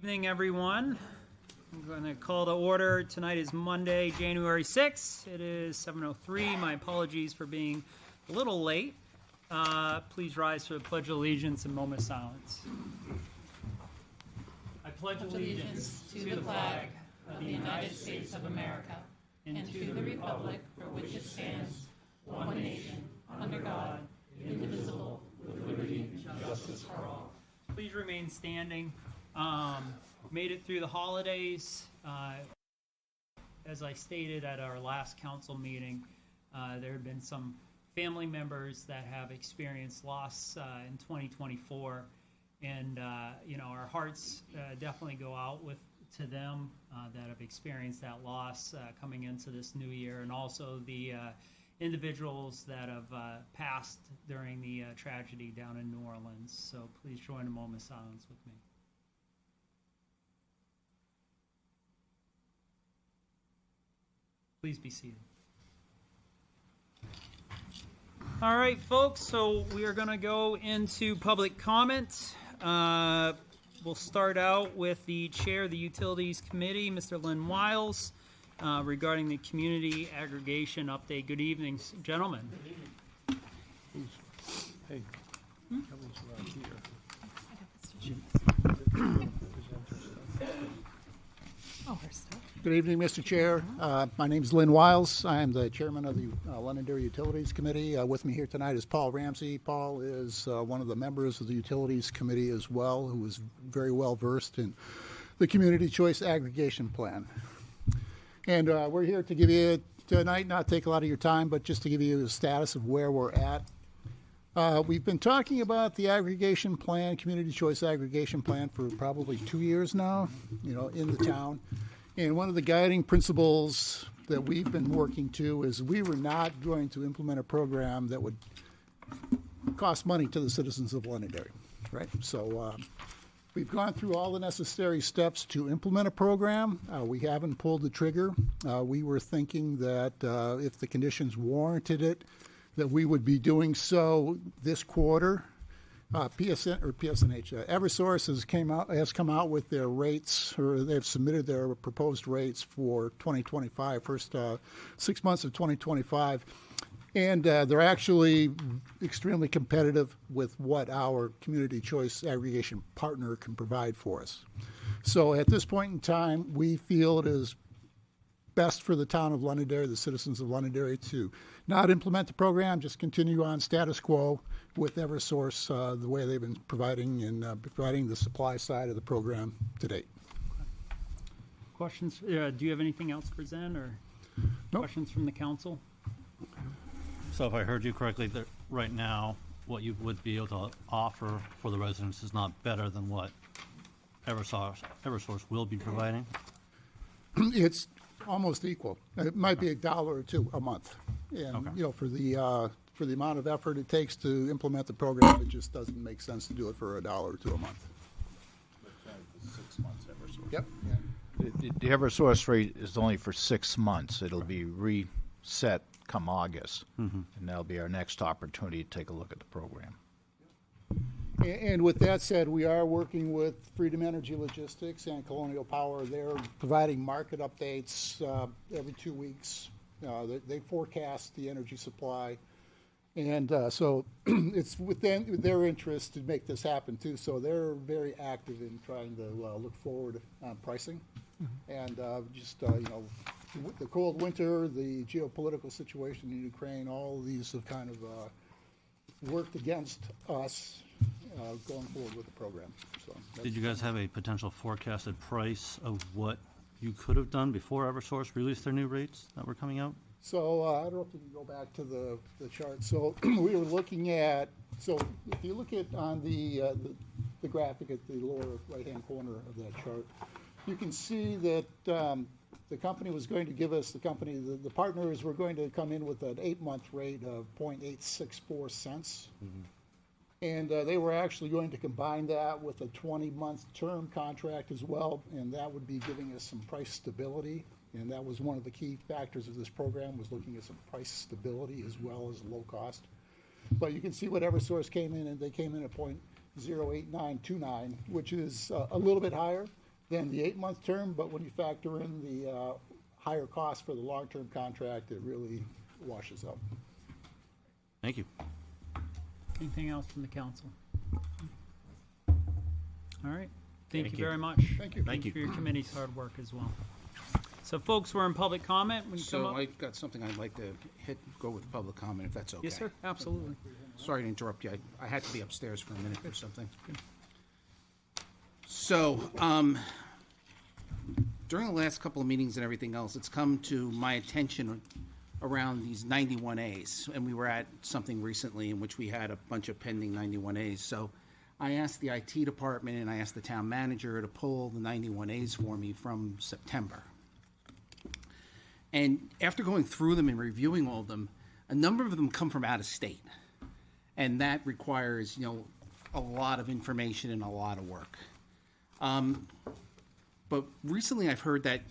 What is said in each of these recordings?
Evening, everyone. I'm going to call to order. Tonight is Monday, January 6th. It is 7:03. My apologies for being a little late. Please rise for the Pledge of Allegiance and moment of silence. I pledge allegiance to the flag of the United States of America and to the republic for which it stands, one nation, under God, indivisible, with liberty and justice for all. Please remain standing. Made it through the holidays. As I stated at our last council meeting, there have been some family members that have experienced loss in 2024, and our hearts definitely go out to them that have experienced that loss coming into this new year, and also the individuals that have passed during the tragedy down in New Orleans. So please join a moment of silence with me. Please be seated. All right, folks, so we are going to go into public comment. We'll start out with the chair of the Utilities Committee, Mr. Lynn Wiles, regarding the community aggregation update. Good evening, gentlemen. Good evening. Hey, Kevin's right here. Good evening, Mr. Chair. My name is Lynn Wiles. I am the chairman of the Londonderry Utilities Committee. With me here tonight is Paul Ramsey. Paul is one of the members of the Utilities Committee as well, who is very well versed in the Community Choice Aggregation Plan. And we're here to give you tonight, not take a lot of your time, but just to give you the status of where we're at. We've been talking about the aggregation plan, Community Choice Aggregation Plan, for probably 2 years now, in the town. And one of the guiding principles that we've been working to is we were not going to implement a program that would cost money to the citizens of Londonderry, right? So we've gone through all the necessary steps to implement a program. We haven't pulled the trigger. We were thinking that if the conditions warranted it, that we would be doing so this quarter. PSNH, Eversource has come out with their rates, or they've submitted their proposed rates for 2025, first 6 months of 2025, and they're actually extremely competitive with what our community choice aggregation partner can provide for us. So at this point in time, we feel it is best for the town of Londonderry, the citizens of Londonderry, to not implement the program, just continue on status quo with Eversource the way they've been providing the supply side of the program to date. Questions? Do you have anything else to present, or Nope. questions from the council? So if I heard you correctly, that right now what you would be able to offer for the residents is not better than what Eversource will be providing? It's almost equal. It might be $1 or $2 a month, and Okay. for the amount of effort it takes to implement the program, it just doesn't make sense to do it for $1 or $2 a month. 6 months Eversource. Yep. The Eversource rate is only for 6 months. It'll be reset come August, and that'll be our next opportunity to take a look at the program. And with that said, we are working with Freedom Energy Logistics and Colonial Power. They're providing market updates every 2 weeks. They forecast the energy supply. And so it's within their interest to make this happen, too. So they're very active in trying to look forward on pricing. And the cold winter, the geopolitical situation in Ukraine, all of these have kind of worked against us going forward with the program. So Did you guys have a potential forecasted price of what you could have done before Eversource released their new rates that were coming out? So I don't know if you can go back to the chart. So we were looking at, so if you look at on the graphic at the lower right-hand corner of that chart, you can see that the company was going to give us, the partners were going to come in with an 8-month rate of 0.864 cents. And they were actually going to combine that with a 20-month term contract as well, and that would be giving us some price stability. And that was one of the key factors of this program, was looking at some price stability as well as low cost. But you can see what Eversource came in, and they came in at 0.08929, which is a little bit higher. than the 8-month term, but when you factor in the higher cost for the long-term contract, it really washes out. Thank you. Anything else from the council? All right. Thank you you. very much. Thank you. Thank you. for your committee's hard work as well. So folks, we're in public comment. We can come So up. I've got something I'd like to go with public comment, if that's okay. Yes, sir. Absolutely. Sorry to interrupt you. I had to be upstairs for a minute or something. So, during the last couple of meetings and everything else, it's come to my attention around these 91As. And we were at something recently in which we had a bunch of pending 91As. So I asked the IT department and I asked the town manager to pull the 91As for me from September. And after going through them and reviewing all of them, a number of them come from out of state. And that requires, a lot of information and a lot of work. But recently I've heard that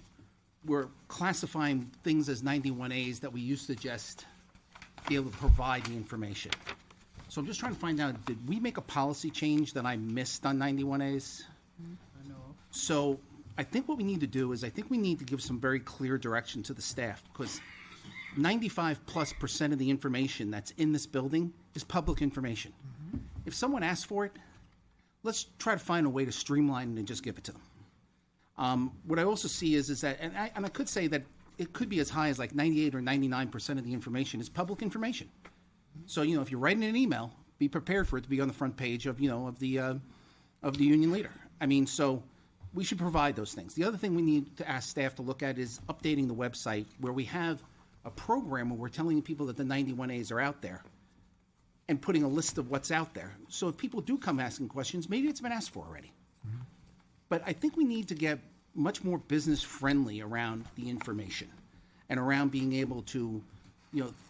we're classifying things as 91As that we used to just be able to provide the information. So I'm just trying to find out, did we make a policy change that I missed on 91As? I know. So I think what we need to do is I think we need to give some very clear direction to the staff, because 95+% of the information that's in this building is public information. If someone asks for it, let's try to find a way to streamline it and just give it to them. What I also see is that, and I could say that it could be as high as like 98 or 99% of the information is public information. So, if you're writing an email, be prepared for it to be on the front page of, of the union leader. I mean, so we should provide those things. The other thing we need to ask staff to look at is updating the website, where we have a program where we're telling people that the 91As are out there and putting a list of what's out there. So if people do come asking questions, maybe it's been asked for already. But I think we need to get much more business friendly around the information and around being able to,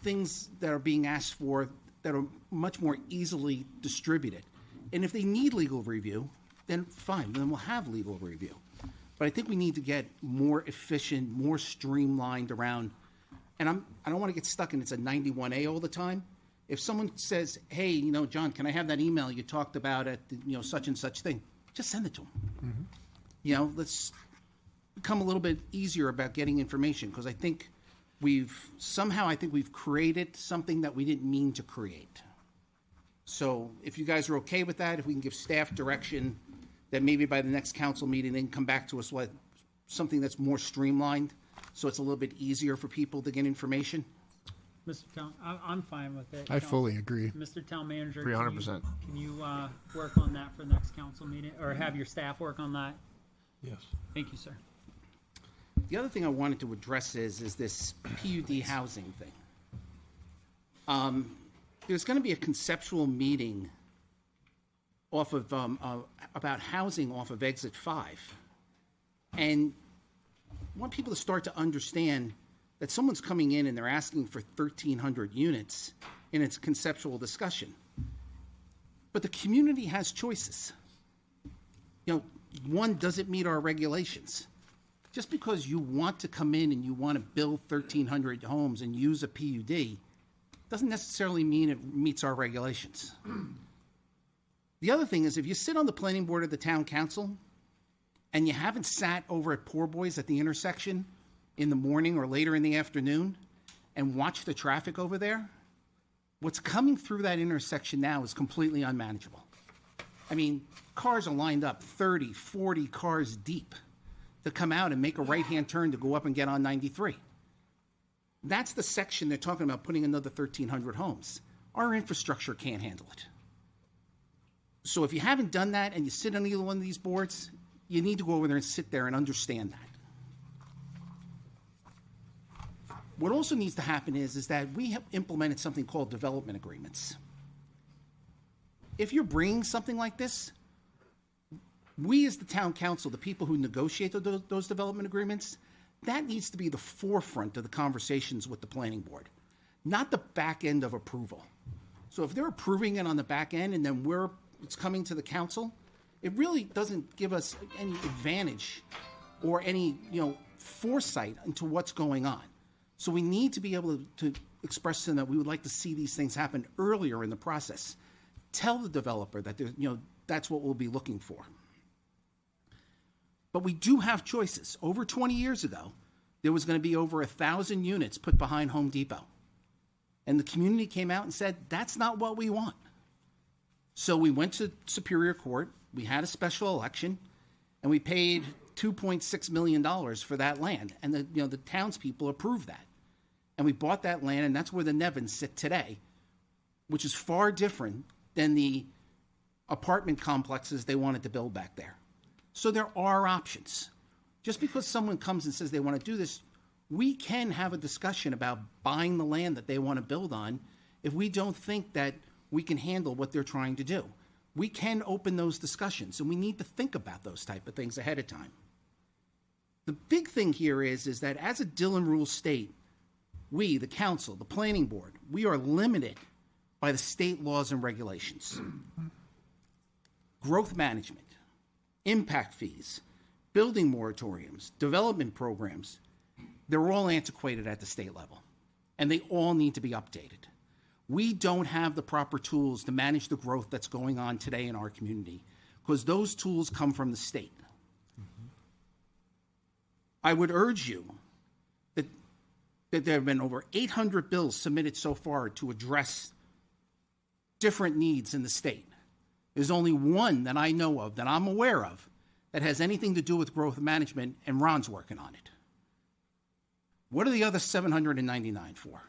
things that are being asked for that are much more easily distributed. And if they need legal review, then fine, then we'll have legal review. But I think we need to get more efficient, more streamlined around, and I don't want to get stuck in it's a 91A all the time. If someone says, hey, John, can I have that email you talked about at the, such and such thing, just send it to them. Let's become a little bit easier about getting information, because I think we've created something that we didn't mean to create. So if you guys are okay with that, if we can give staff direction that maybe by the next council meeting, they can come back to us with something that's more streamlined, so it's a little bit easier for people to get information. Mr. Town, I'm fine with it. I fully agree. Mr. Town Manager, 300%. Can you work on that for the next council meeting, or have your staff work on that? Yes. Thank you, sir. The other thing I wanted to address is this PUD housing thing. There's going to be a conceptual meeting off of about housing off of Exit 5, and I want people to start to understand that someone's coming in and they're asking for 1,300 units in its conceptual discussion. But the community has choices. One, does it meet our regulations? Just because you want to come in and you want to build 1,300 homes and use a PUD doesn't necessarily mean it meets our regulations. The other thing is, if you sit on the planning board of the town council and you haven't sat over at Poor Boys at the intersection in the morning or later in the afternoon and watched the traffic over there, what's coming through that intersection now is completely unmanageable. I mean, cars are lined up 30, 40 cars deep to come out and make a right-hand turn to go up and get on 93. That's the section they're talking about putting another 1,300 homes. Our infrastructure can't handle it. So if you haven't done that and you sit on either one of these boards, you need to go over there and sit there and understand that. What also needs to happen is that we have implemented something called development agreements. If you're bringing something like this, we as the town council, the people who negotiate those development agreements, that needs to be the forefront of the conversations with the planning board, not the back end of approval. So if they're approving it on the back end and then it's coming to the council, it really doesn't give us any advantage or any foresight into what's going on. So we need to be able to express to them that we would like to see these things happen earlier in the process. Tell the developer that that's what we'll be looking for. But we do have choices. Over 20 years ago, there was going to be over 1,000 units put behind Home Depot. And the community came out and said, that's not what we want. So we went to Superior Court, we had a special election, and we paid $2.6 million for that land. And the townspeople approved that. And we bought that land, and that's where the Nevins sit today, which is far different than the apartment complexes they wanted to build back there. So there are options. Just because someone comes and says they want to do this, we can have a discussion about buying the land that they want to build on if we don't think that we can handle what they're trying to do. We can open those discussions, and we need to think about those type of things ahead of time. The big thing here is that as a Dillon Rule state, we, the council, the planning board, we are limited by the state laws and regulations. Growth management, impact fees, building moratoriums, development programs, they're all antiquated at the state level, and they all need to be updated. We don't have the proper tools to manage the growth that's going on today in our community because those tools come from the state. I would urge you that there have been over 800 bills submitted so far to address different needs in the state. There's only one that I know of, that I'm aware of, that has anything to do with growth management, and Ron's working on it. What are the other 799 for?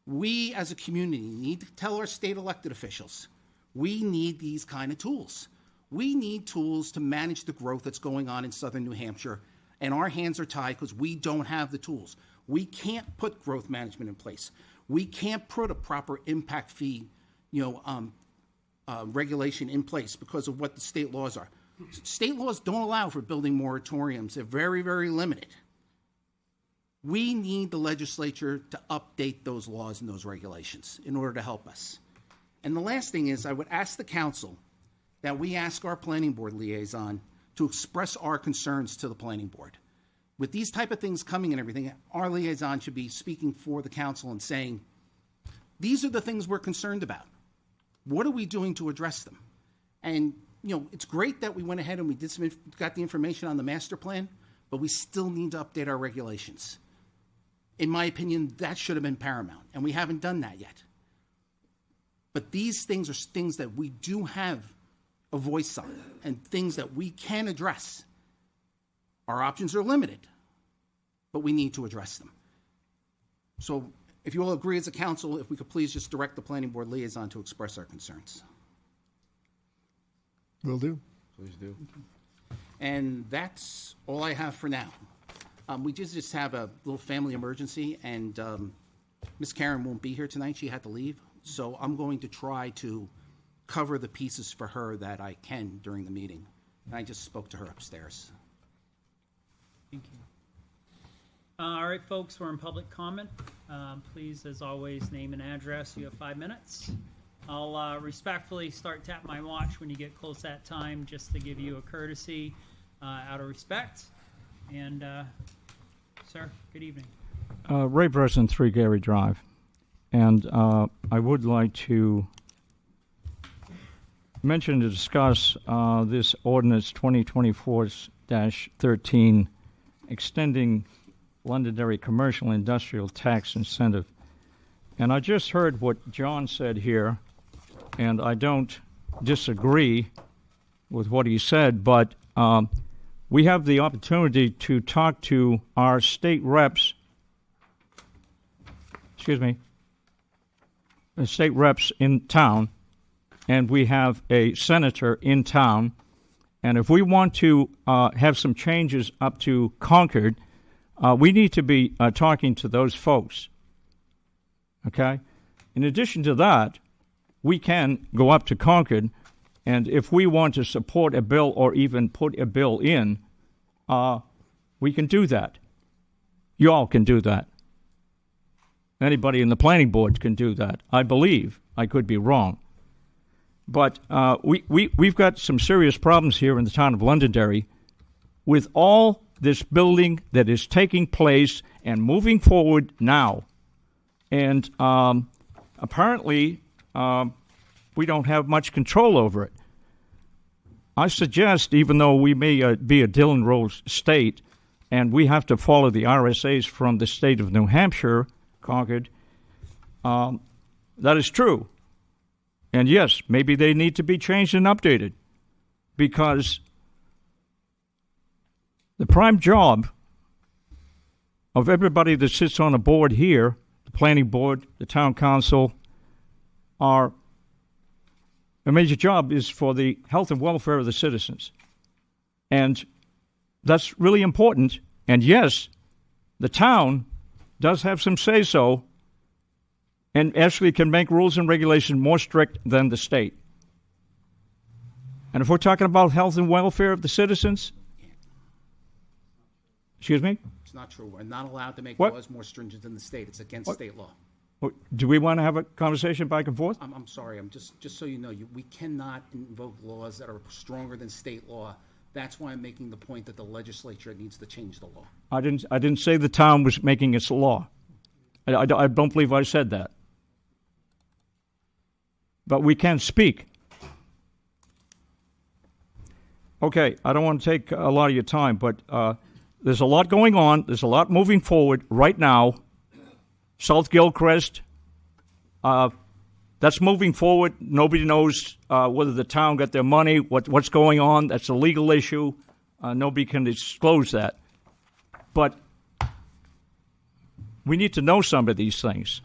We as a community need to tell our state elected officials, we need these kind of tools. We need tools to manage the growth that's going on in southern New Hampshire, and our hands are tied because we don't have the tools. We can't put growth management in place. We can't put a proper impact fee, regulation in place because of what the state laws are. State laws don't allow for building moratoriums. They're very, very limited. We need the legislature to update those laws and those regulations in order to help us. And the last thing is, I would ask the council that we ask our planning board liaison to express our concerns to the planning board. With these type of things coming and everything, our liaison should be speaking for the council and saying, these are the things we're concerned about. What are we doing to address them? And, it's great that we went ahead and we got the information on the master plan, but we still need to update our regulations. In my opinion, that should have been paramount, and we haven't done that yet. But these things are things that we do have a voice on and things that we can address. Our options are limited, but we need to address them. So if you all agree as a council, if we could please just direct the planning board liaison to express our concerns. Will do. Please do. And that's all I have for now. We just have a little family emergency, and Miss Karen won't be here tonight. She had to leave. So I'm going to try to cover the pieces for her that I can during the meeting. And I just spoke to her upstairs. Thank you. All right, folks, we're in public comment. Please, as always, name and address. You have 5 minutes. I'll respectfully start tapping my watch when you get close to that time, just to give you a courtesy out of respect. And, sir, good evening. Ray Bresson, 3 Gary Drive. And I would like to mention to discuss this ordinance 2024-13, extending Londonderry commercial industrial tax incentive. And I just heard what John said here, and I don't disagree with what he said, but we have the opportunity to talk to our state reps, the state reps in town, and we have a senator in town, and if we want to have some changes up to Concord, we need to be talking to those folks, okay? In addition to that, we can go up to Concord, and if we want to support a bill or even put a bill in, we can do that. You all can do that. Anybody in the planning board can do that. I believe. I could be wrong. But we've got some serious problems here in the town of Londonderry with all this building that is taking place and moving forward now. And apparently we don't have much control over it. I suggest, even though we may be a Dillon Road state, and we have to follow the RSAs from the state of New Hampshire, Concord, that is true. And yes, maybe they need to be changed and updated, because the prime job of everybody that sits on a board here, the planning board, the town council, a major job is for the health and welfare of the citizens. And that's really important. And yes, the town does have some say-so and actually can make rules and regulations more strict than the state. And if we're talking about health and welfare of the citizens, excuse me? It's not true. We're not allowed to make What? laws more stringent than the state. It's against state law. Do we want to have a conversation back and forth? I'm sorry. I'm just so you know, we cannot invoke laws that are stronger than state law. That's why I'm making the point that the legislature needs to change the law. I didn't say the town was making its law. I don't believe I said that. But we can speak. Okay, I don't want to take a lot of your time, but there's a lot going on. There's a lot moving forward right now. South Gilchrist, that's moving forward. Nobody knows whether the town got their money, what's going on. That's a legal issue. Nobody can disclose that. But we need to know some of these things.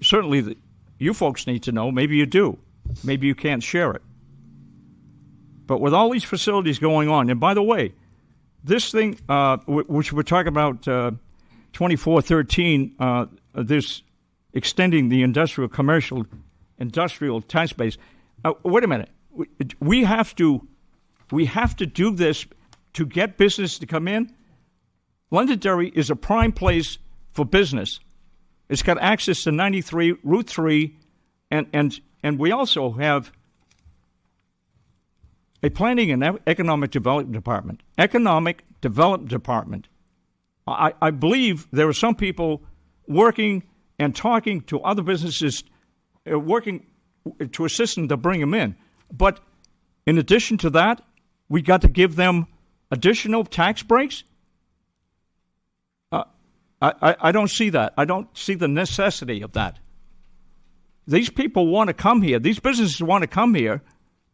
Certainly, you folks need to know. Maybe you do. Maybe you can't share it. But with all these facilities going on, and by the way, this thing, which we're talking about 2413, this extending the industrial tax base. Wait a minute. We have to do this to get business to come in. Londonderry is a prime place for business. It's got access to 93, Route 3, and we also have a planning and economic development department. Economic development department. I believe there are some people working and talking to other businesses, working to assist them to bring them in. But in addition to that, we got to give them additional tax breaks? I don't see that. I don't see the necessity of that. These people want to come here. These businesses want to come here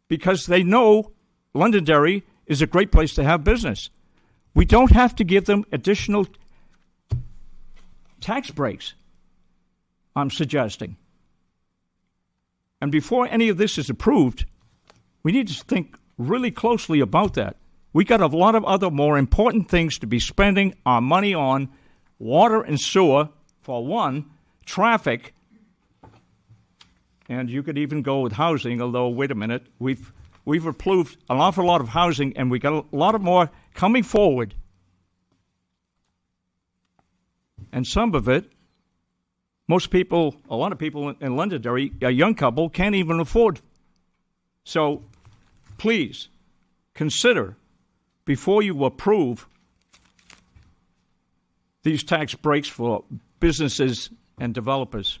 because they know Londonderry is a great place to have business. We don't have to give them additional tax breaks, I'm suggesting. And before any of this is approved, we need to think really closely about that. We got a lot of other more important things to be spending our money on: water and sewer, for one, traffic, and you could even go with housing, although, wait a minute, we've approved an awful lot of housing, and we got a lot of more coming forward. And some of it, most people, a lot of people in Londonderry, a young couple, can't even afford. So please consider, before you approve these tax breaks for businesses and developers.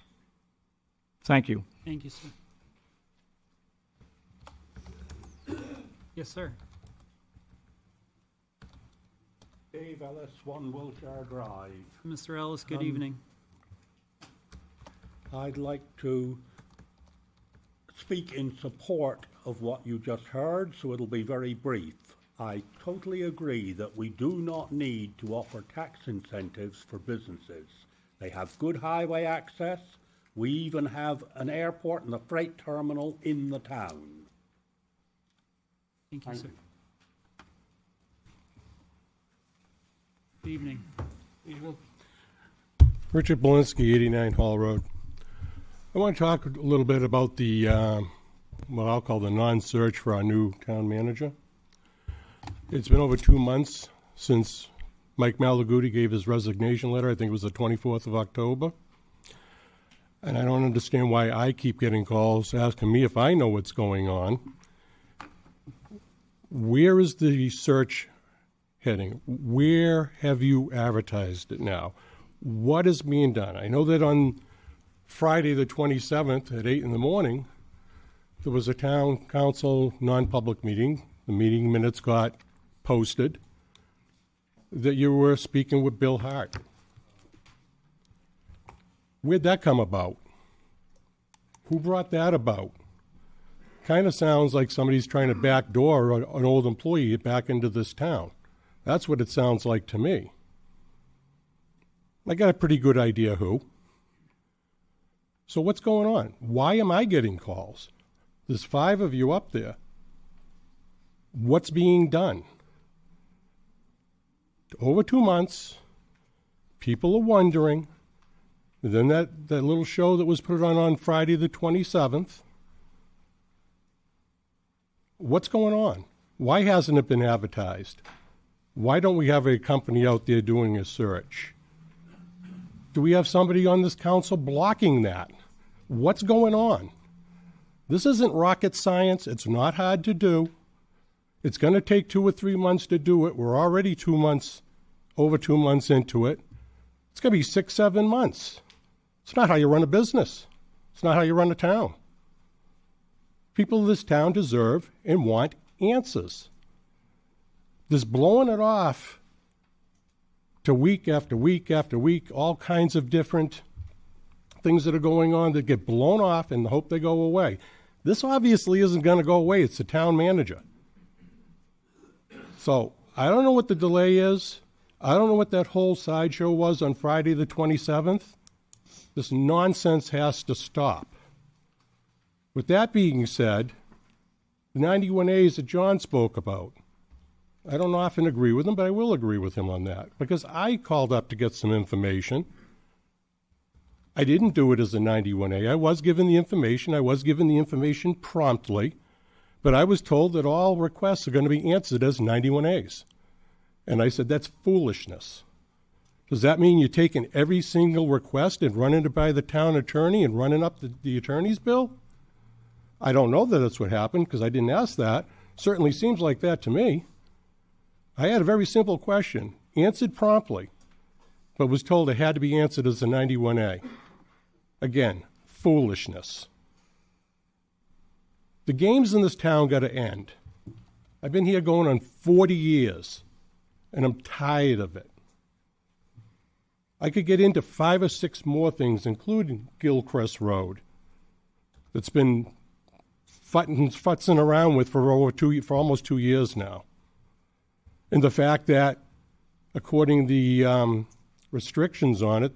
Thank you. Thank you, sir. Yes, sir. Dave Ellis, 1 Wilshire Drive. Mr. Ellis, good evening. I'd like to speak in support of what you just heard, so it'll be very brief. I totally agree that we do not need to offer tax incentives for businesses. They have good highway access. We even have an airport and a freight terminal in the town. Thank you, sir. Good evening. Richard Belinsky, 89 Hall Road. I want to talk a little bit about the, what I'll call the non-search for our new town manager. It's been over 2 months since Mike Malaguti gave his resignation letter. I think it was the 24th of October. And I don't understand why I keep getting calls asking me if I know what's going on. Where is the search heading? Where have you advertised it now? What is being done? I know that on Friday the 27th at 8 in the morning, there was a town council non-public meeting. The meeting minutes got posted that you were speaking with Bill Hart. Where'd that come about? Who brought that about? Kind of sounds like somebody's trying to backdoor an old employee back into this town. That's what it sounds like to me. I got a pretty good idea who. So what's going on? Why am I getting calls? There's 5 of you up there. What's being done? Over 2 months, people are wondering. And then that little show that was put on Friday the 27th. What's going on? Why hasn't it been advertised? Why don't we have a company out there doing a search? Do we have somebody on this council blocking that? What's going on? This isn't rocket science. It's not hard to do. It's going to take 2 or 3 months to do it. We're already over 2 months into it. It's going to be 6, 7 months. It's not how you run a business. It's not how you run a town. People of this town deserve and want answers. This blowing it off to week after week after week, all kinds of different things that are going on that get blown off and hope they go away. This obviously isn't going to go away. It's the town manager. So I don't know what the delay is. I don't know what that whole sideshow was on Friday the 27th. This nonsense has to stop. With that being said, the 91As that John spoke about, I don't often agree with him, but I will agree with him on that because I called up to get some information. I didn't do it as a 91A. I was given the information. I was given the information promptly, but I was told that all requests are going to be answered as 91As. And I said, that's foolishness. Does that mean you're taking every single request and running it by the town attorney and running up the attorney's bill? I don't know that that's what happened because I didn't ask that. Certainly seems like that to me. I had a very simple question, answered promptly, but was told it had to be answered as a 91A. Again, foolishness. The games in this town got to end. I've been here going on 40 years, and I'm tired of it. I could get into 5 or 6 more things, including Gilchrist Road, that's been futzing around with for almost 2 years now. And the fact that, according to the restrictions on it,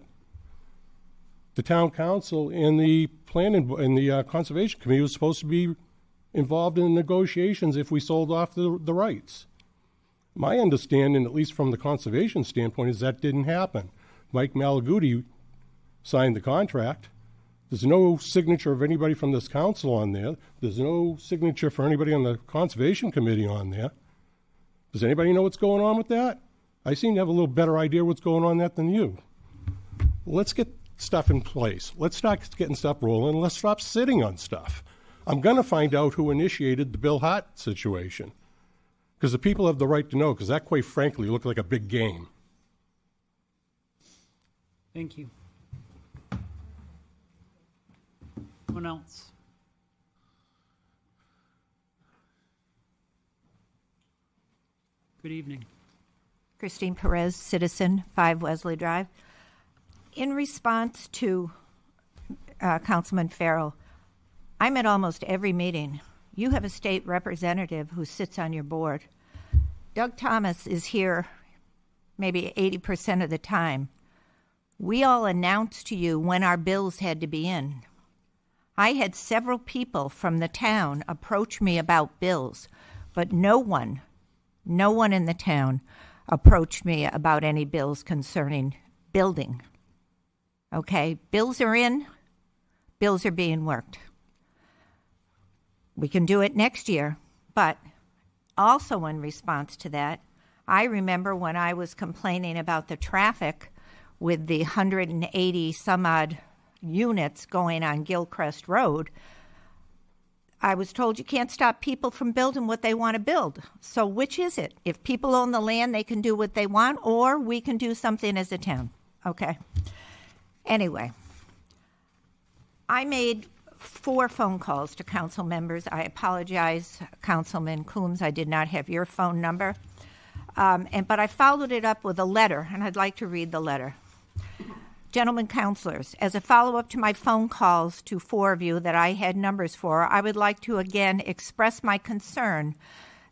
the town council and the planning and the conservation committee was supposed to be involved in negotiations if we sold off the rights. My understanding, at least from the conservation standpoint, is that didn't happen. Mike Malaguti signed the contract. There's no signature of anybody from this council on there. There's no signature for anybody on the conservation committee on there. Does anybody know what's going on with that? I seem to have a little better idea what's going on that than you. Let's get stuff in place. Let's start getting stuff rolling. Let's stop sitting on stuff. I'm going to find out who initiated the Bill Hart situation because the people have the right to know because that, quite frankly, looked like a big game. Thank you. Anyone else? Good evening. Christine Perez, citizen, 5 Wesley Drive. In response to Councilman Farrell, I'm at almost every meeting. You have a state representative who sits on your board. Doug Thomas is here maybe 80% of the time. We all announced to you when our bills had to be in. I had several people from the town approach me about bills, but no one in the town approached me about any bills concerning building. Okay, bills are in, bills are being worked. We can do it next year, but also in response to that, I remember when I was complaining about the traffic with the 180 some odd units going on Gilchrist Road, I was told you can't stop people from building what they want to build. So which is it? If people own the land, they can do what they want, or we can do something as a town. Okay. Anyway, I made 4 phone calls to council members. I apologize, Councilman Coombs, I did not have your phone number. But I followed it up with a letter, and I'd like to read the letter. Gentlemen councilors, as a follow-up to my phone calls to 4 of you that I had numbers for, I would like to again express my concern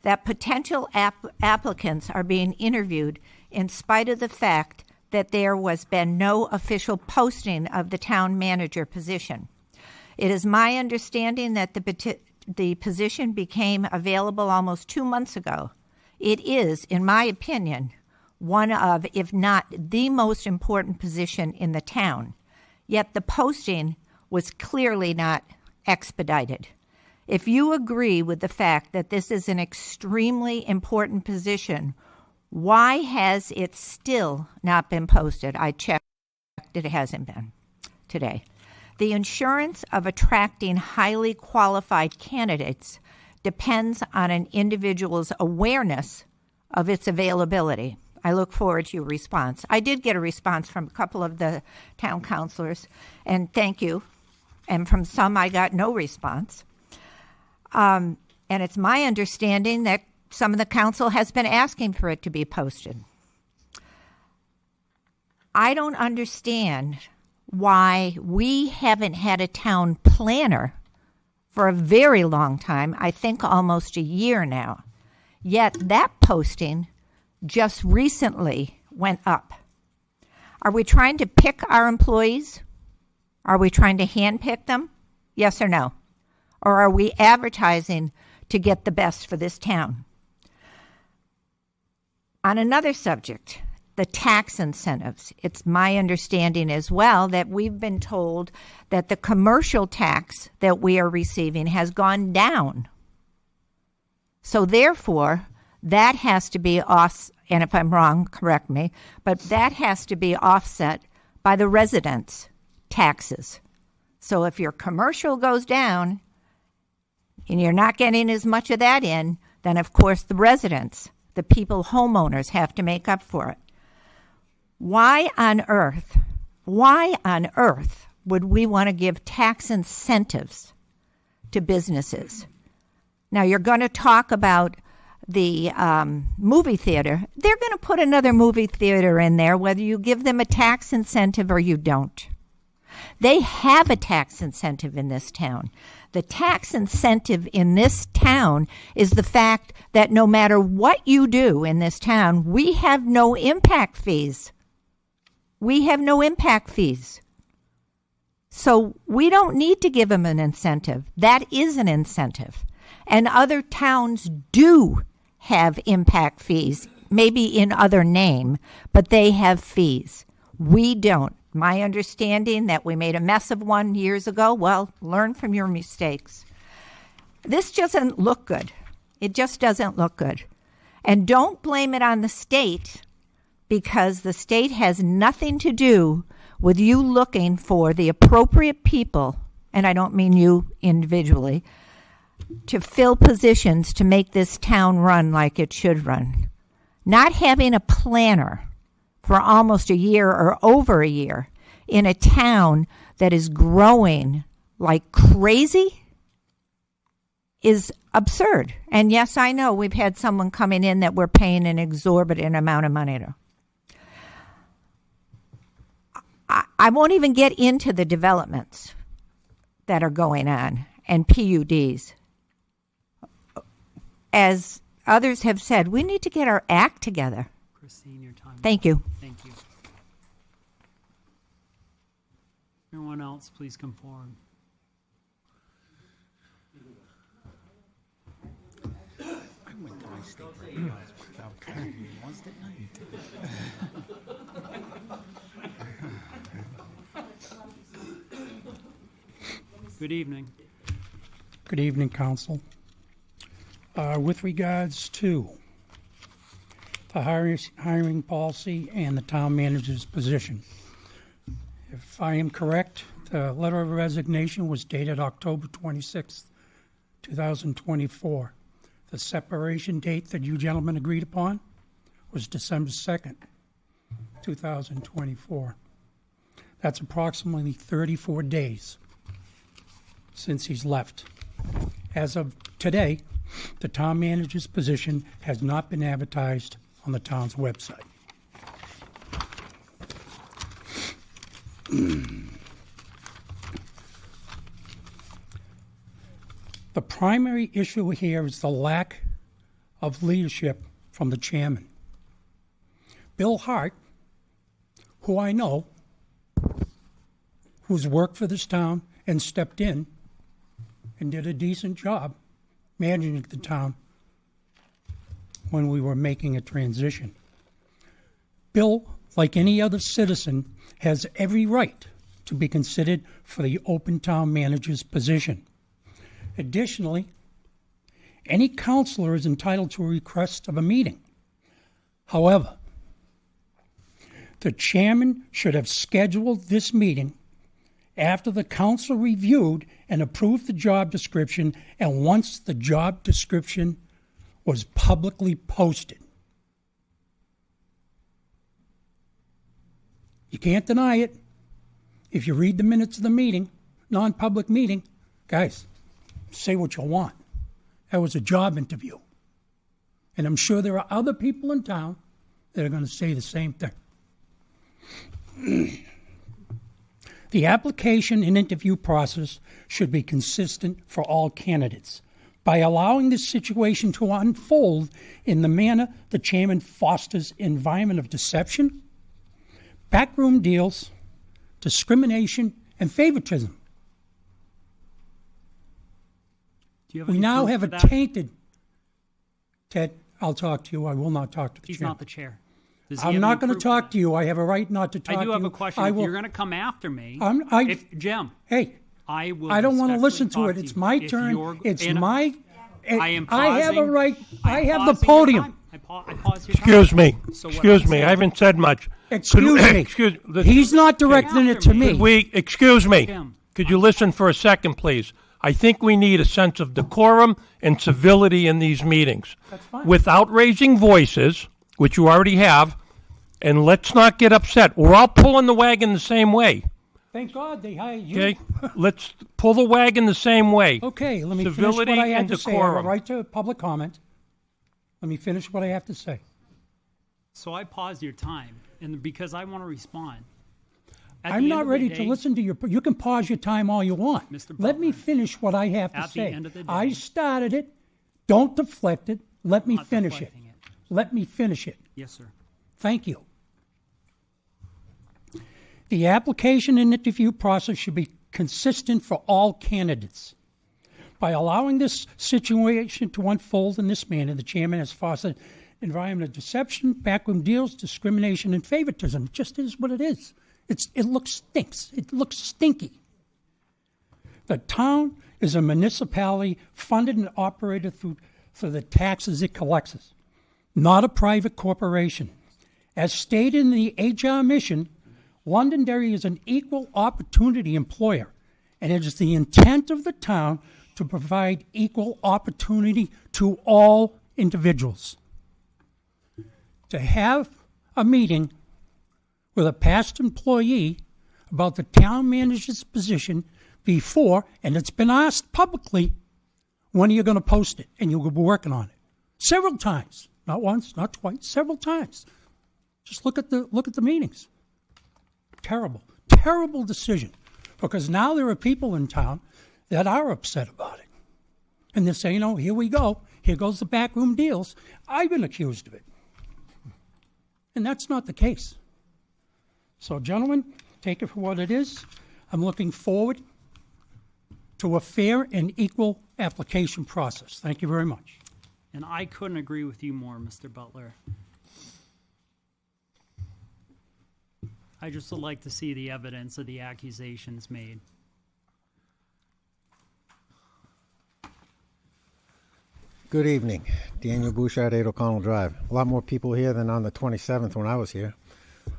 that potential applicants are being interviewed in spite of the fact that there was been no official posting of the town manager position. It is my understanding that the position became available almost 2 months ago. It is, in my opinion, one of, if not the most important position in the town. Yet the posting was clearly not expedited. If you agree with the fact that this is an extremely important position, why has it still not been posted? I checked, it hasn't been today. The assurance of attracting highly qualified candidates depends on an individual's awareness of its availability. I look forward to your response. I did get a response from a couple of the town councilors, and thank you. And from some, I got no response. And it's my understanding that some of the council has been asking for it to be posted. I don't understand why we haven't had a town planner for a very long time, I think almost a year now. Yet that posting just recently went up. Are we trying to pick our employees? Are we trying to handpick them? Yes or no? Or are we advertising to get the best for this town? On another subject, the tax incentives. It's my understanding as well that we've been told that the commercial tax that we are receiving has gone down. So therefore, that has to be off, and if I'm wrong, correct me, but that has to be offset by the residents' taxes. So if your commercial goes down and you're not getting as much of that in, then of course the residents, the people, homeowners, have to make up for it. Why on earth would we want to give tax incentives to businesses? Now, you're going to talk about the movie theater. They're going to put another movie theater in there, whether you give them a tax incentive or you don't. They have a tax incentive in this town. The tax incentive in this town is the fact that no matter what you do in this town, we have no impact fees. We have no impact fees. So we don't need to give them an incentive. That is an incentive. And other towns do have impact fees, maybe in other name, but they have fees. We don't. My understanding that we made a mess of one years ago, well, learn from your mistakes. This doesn't look good. It just doesn't look good. And don't blame it on the state, because the state has nothing to do with you looking for the appropriate people, and I don't mean you individually, to fill positions to make this town run like it should run. Not having a planner for almost a year or over a year in a town that is growing like crazy is absurd. And yes, I know we've had someone coming in that we're paying an exorbitant amount of money to. I won't even get into the developments that are going on and PUDs. As others have said, we need to get our act together. Christine, your time. Thank you. Thank you. Everyone else, please come forward. I went to my state without counting once, didn't I? Good evening. Good evening, Council. With regards to the hiring policy and the town manager's position, if I am correct, the letter of resignation was dated October 26th, 2024. The separation date that you gentlemen agreed upon was December 2nd, 2024. That's approximately 34 days. since he's left. As of today, the town manager's position has not been advertised on the town's website. The primary issue here is the lack of leadership from the chairman. Bill Hart, who I know, who's worked for this town and stepped in and did a decent job managing the town when we were making a transition. Bill, like any other citizen, has every right to be considered for the open town manager's position. Additionally, any councilor is entitled to a request of a meeting. However, the chairman should have scheduled this meeting after the council reviewed and approved the job description and once the job description was publicly posted. You can't deny it. If you read the minutes of the meeting, non-public meeting, guys, say what you want. That was a job interview. And I'm sure there are other people in town that are going to say the same thing. The application and interview process should be consistent for all candidates. By allowing this situation to unfold in the manner the chairman fosters an environment of deception, backroom deals, discrimination, and favoritism. Do you have We any now proof have for a that? tainted... Ted, I'll talk to you. I will not talk to the He's chairman. not the chair. Does he I'm have not any going to proof talk of to you. I have a right not to that? talk to you. I do have a question. I If will, you're going to come after me, Jim, I I will. don't want to respectfully listen to talk it. It's my you. If turn. you're- It's and my... I am I have a pausing. right. I I'm have the pausing your podium. time. I pause your time. Excuse me. So what Excuse I'm me. saying- I haven't said much. Excuse me. Excuse. He's not directing it to me. Excuse me. Jim. Could you listen for a second, please? I think we need a sense of decorum and civility in these meetings. That's fine. Without raising voices, which you already have, and let's not get upset. We're all pulling the wagon the same way. Thank God they hired you. Okay? Let's pull the wagon the same way. Okay, let me Civility finish what I had and to say. I have a decorum. right to public comment. Let me finish what I have to say. So I paused your time, and because I want to respond. At I'm the not end of the ready to day- listen to your... You can pause your time all you want. Mr. Let me Butler, finish what I have to at the say. end of the day- I started it. Don't deflect it. Let me Not finish it. deflecting it. Let me finish it. Yes, sir. Thank you. The application and interview process should be consistent for all candidates. By allowing this situation to unfold in this manner, the chairman has fostered an environment of deception, backroom deals, discrimination, and favoritism. It just is what it is. It stinks. It looks stinky. The town is a municipality funded and operated through the taxes it collects, not a private corporation. As stated in the HR mission, Londonderry is an equal opportunity employer, and it is the intent of the town to provide equal opportunity to all individuals. To have a meeting with a past employee about the town manager's position before, and it's been asked publicly, when are you going to post it? And you'll be working on it. Several times. Not once, not twice, several times. Just look at the meetings. Terrible, terrible decision. Because now there are people in town that are upset about it. And they're saying, oh, here we go. Here goes the backroom deals. I've been accused of it. And that's not the case. So, gentlemen, take it for what it is. I'm looking forward to a fair and equal application process. Thank you very much. And I couldn't agree with you more, Mr. Butler. I just would like to see the evidence of the accusations made. Good evening. Daniel Bouchard, 8 O'Connell Drive. A lot more people here than on the 27th when I was here.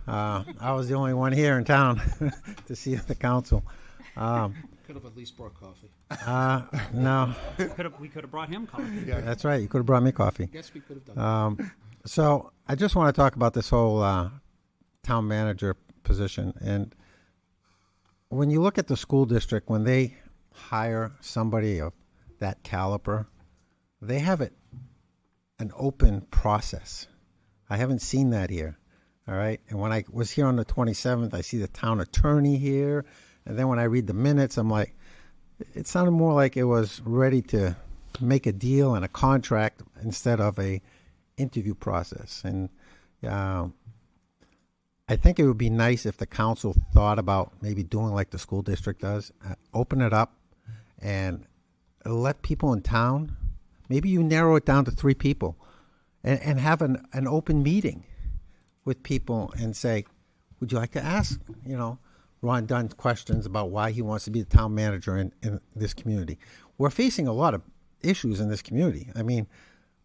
I was the only one here in town to see the council. Could have at least brought coffee. No. We could have brought him coffee. That's right. You could have brought me coffee. Guess we could have done that. So I just want to talk about this whole town manager position. And when you look at the school district, when they hire somebody of that caliber, they have an open process. I haven't seen that here. All right. And when I was here on the 27th, I see the town attorney here. And then when I read the minutes, I'm like, it sounded more like it was ready to make a deal and a contract instead of a interview process. And I think it would be nice if the council thought about maybe doing like the school district does, open it up and let people in town, maybe you narrow it down to 3 people and have an open meeting with people and say, would you like to ask, Ron Dunn questions about why he wants to be the town manager in this community? We're facing a lot of issues in this community. I mean,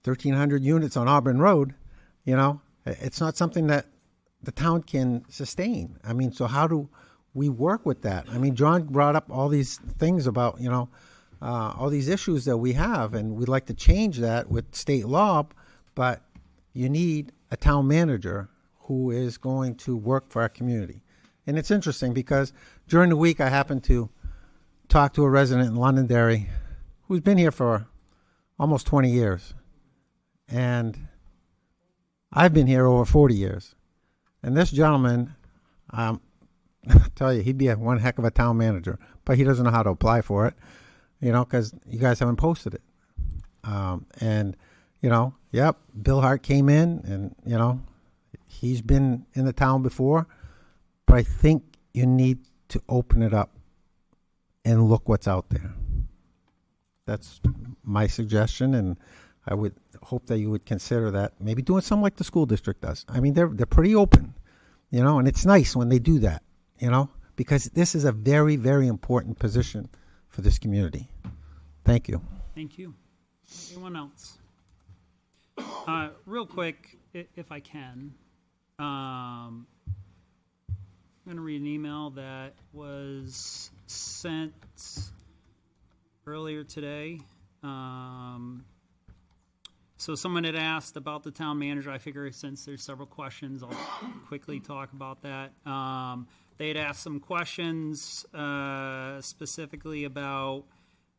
1,300 units on Auburn Road, it's not something that the town can sustain. I mean, so how do we work with that? I mean, John brought up all these things about, all these issues that we have, and we'd like to change that with state law, but you need a town manager who is going to work for our community. And it's interesting because during the week I happened to talk to a resident in Londonderry who's been here for almost 20 years. And I've been here over 40 years. And this gentleman, I tell you, he'd be one heck of a town manager, but he doesn't know how to apply for it, because you guys haven't posted it. Bill Hart came in and, he's been in the town before, but I think you need to open it up and look what's out there. That's my suggestion, and I would hope that you would consider that, maybe doing something like the school district does. I mean, they're pretty open, and it's nice when they do that, because this is a very, very important position for this community. Thank you. Thank you. Anyone else? Real quick, if I can, I'm going to read an email that was sent earlier today. So someone had asked about the town manager. I figure since there's several questions, I'll quickly talk about that. They had asked some questions specifically about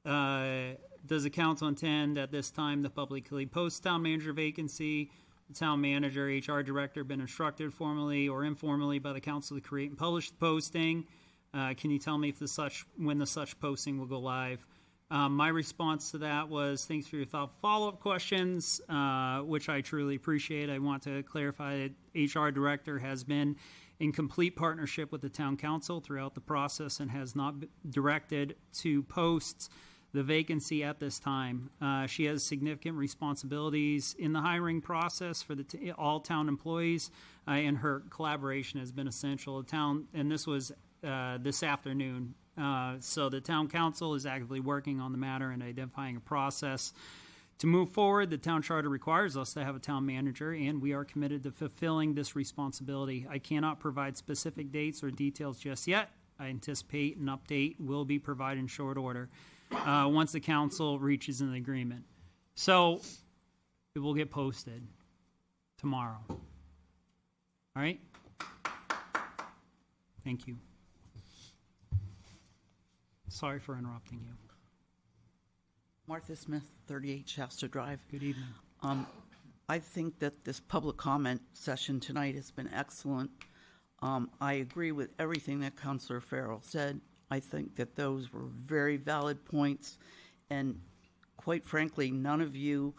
does the council intend at this time to publicly post town manager vacancy? The town manager, HR director, been instructed formally or informally by the council to create and publish the posting. Can you tell me when the such posting will go live? My response to that was, thanks for your thoughtful follow-up questions, which I truly appreciate. I want to clarify that HR director has been in complete partnership with the town council throughout the process and has not been directed to post the vacancy at this time. She has significant responsibilities in the hiring process for all town employees, and her collaboration has been essential. The town, and this was this afternoon. So the town council is actively working on the matter and identifying a process to move forward. The town charter requires us to have a town manager, and we are committed to fulfilling this responsibility. I cannot provide specific dates or details just yet. I anticipate an update will be provided in short order once the council reaches an agreement. So it will get posted tomorrow. All right? Thank you. Sorry for interrupting you. Martha Smith, 38 Shasta Drive. Good evening. I think that this public comment session tonight has been excellent. I agree with everything that Councilor Farrell said. I think that those were very valid points, and quite frankly, none of you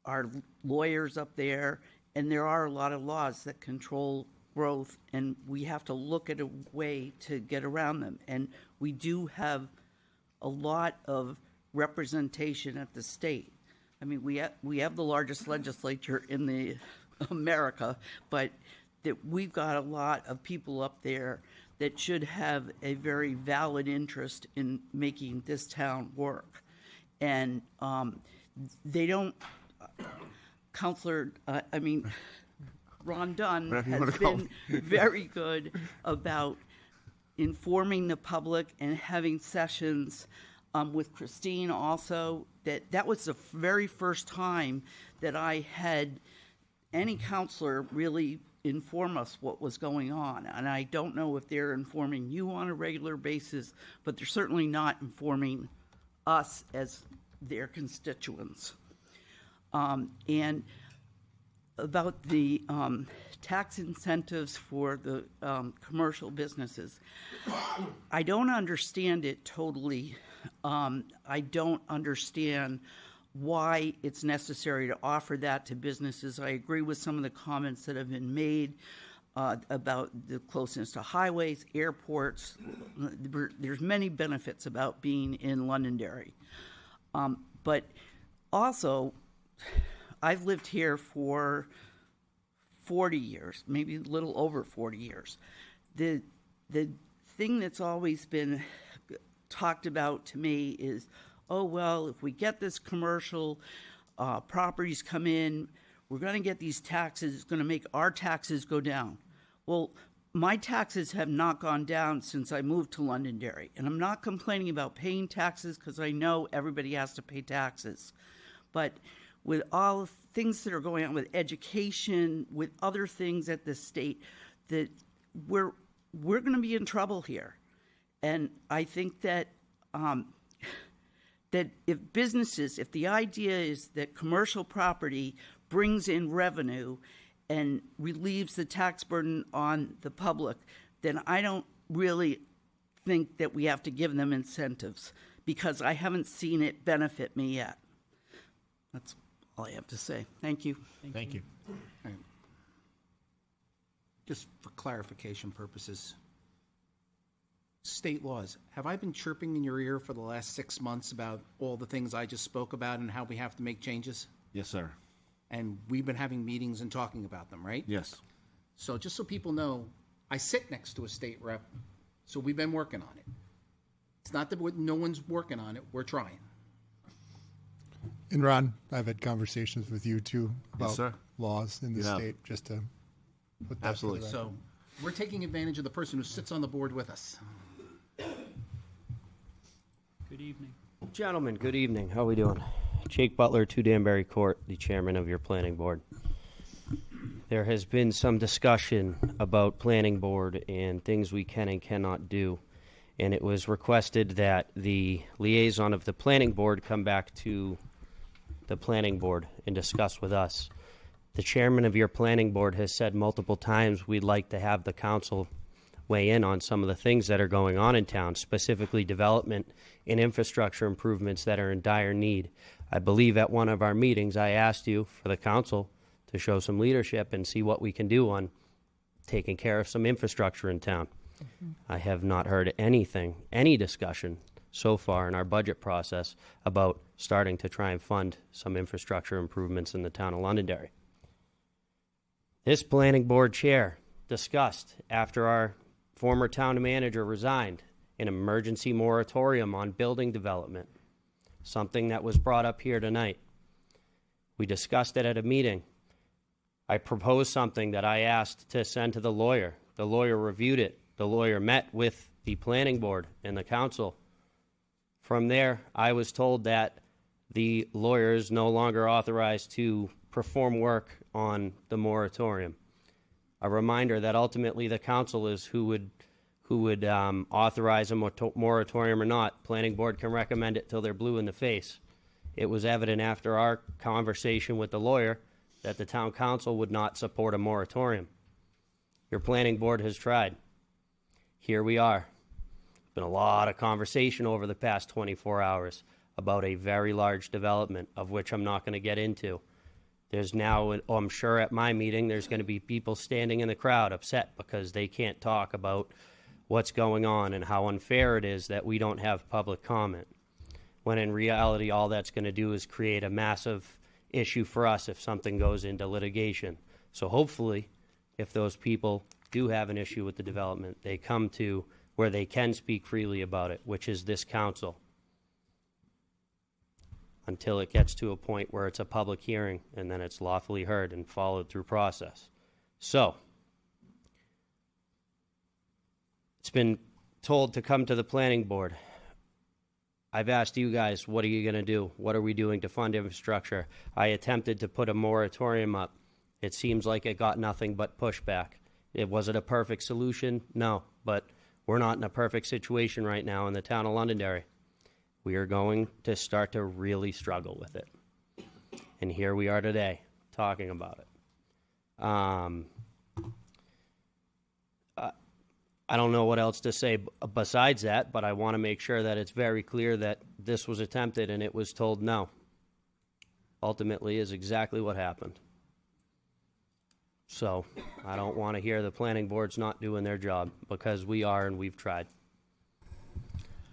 are lawyers up there, and there are a lot of laws that control growth, and we have to look at a way to get around them. And we do have a lot of representation at the state. I mean, we have the largest legislature in the America, but that we've got a lot of people up there that should have a very valid interest in making this town work. And they don't, Ron Dunn has been very good about informing the public and having sessions with Christine also. That was the very first time that I had any counselor really inform us what was going on. And I don't know if they're informing you on a regular basis, but they're certainly not informing us as their constituents. And about the tax incentives for the commercial businesses, I don't understand it totally. I don't understand why it's necessary to offer that to businesses. I agree with some of the comments that have been made about the closeness to highways, airports. There's many benefits about being in Londonderry. But also, I've lived here for 40 years, maybe a little over 40 years. The thing that's always been talked about to me is, oh, well, if we get this commercial properties come in, we're going to get these taxes, it's going to make our taxes go down. Well, my taxes have not gone down since I moved to Londonderry, and I'm not complaining about paying taxes because I know everybody has to pay taxes. But with all the things that are going on with education, with other things at the state, that we're going to be in trouble here. And I think that that if the idea is that commercial property brings in revenue and relieves the tax burden on the public, then I don't really think that we have to give them incentives, because I haven't seen it benefit me yet. That's all I have to say. Thank you. Thank you. All right. Just for clarification purposes, state laws, have I been chirping in your ear for the last 6 months about all the things I just spoke about and how we have to make changes? Yes, sir. And we've been having meetings and talking about them, right? Yes. So just so people know, I sit next to a state rep, so we've been working on it. It's not that no one's working on it, we're trying. And Ron, I've had conversations with you too about Yes, sir. laws in the You have. state, just to put that Absolutely. to the record. So we're taking advantage of the person who sits on the board with us. Good evening. Gentlemen, good evening. How are we doing? Jake Butler, 2 Danbury Court, the chairman of your planning board. There has been some discussion about planning board and things we can and cannot do. And it was requested that the liaison of the planning board come back to the planning board and discuss with us. The chairman of your planning board has said multiple times we'd like to have the council weigh in on some of the things that are going on in town, specifically development and infrastructure improvements that are in dire need. I believe at one of our meetings I asked you for the council to show some leadership and see what we can do on taking care of some infrastructure in town. I have not heard anything, any discussion so far in our budget process about starting to try and fund some infrastructure improvements in the town of Londonderry. This planning board chair discussed, after our former town manager resigned, an emergency moratorium on building development, something that was brought up here tonight. We discussed it at a meeting. I proposed something that I asked to send to the lawyer. The lawyer reviewed it. The lawyer met with the planning board and the council. From there, I was told that the lawyer is no longer authorized to perform work on the moratorium. A reminder that ultimately the council is who would authorize a moratorium or not. Planning board can recommend it till they're blue in the face. It was evident after our conversation with the lawyer that the town council would not support a moratorium. Your planning board has tried. Here we are. Been a lot of conversation over the past 24 hours about a very large development, of which I'm not going to get into. There's now, I'm sure at my meeting, there's going to be people standing in the crowd upset because they can't talk about what's going on and how unfair it is that we don't have public comment. When in reality, all that's going to do is create a massive issue for us if something goes into litigation. So hopefully, if those people do have an issue with the development, they come to where they can speak freely about it, which is this council, until it gets to a point where it's a public hearing and then it's lawfully heard and followed through process. So, it's been told to come to the planning board. I've asked you guys, what are you going to do? What are we doing to fund infrastructure? I attempted to put a moratorium up It seems like it got nothing but pushback. Was it a perfect solution? No, but we're not in a perfect situation right now in the town of Londonderry. We are going to start to really struggle with it. And here we are today, talking about it. I don't know what else to say besides that, but I want to make sure that it's very clear that this was attempted and it was told no. Ultimately is exactly what happened. So I don't want to hear the planning board's not doing their job, because we are and we've tried.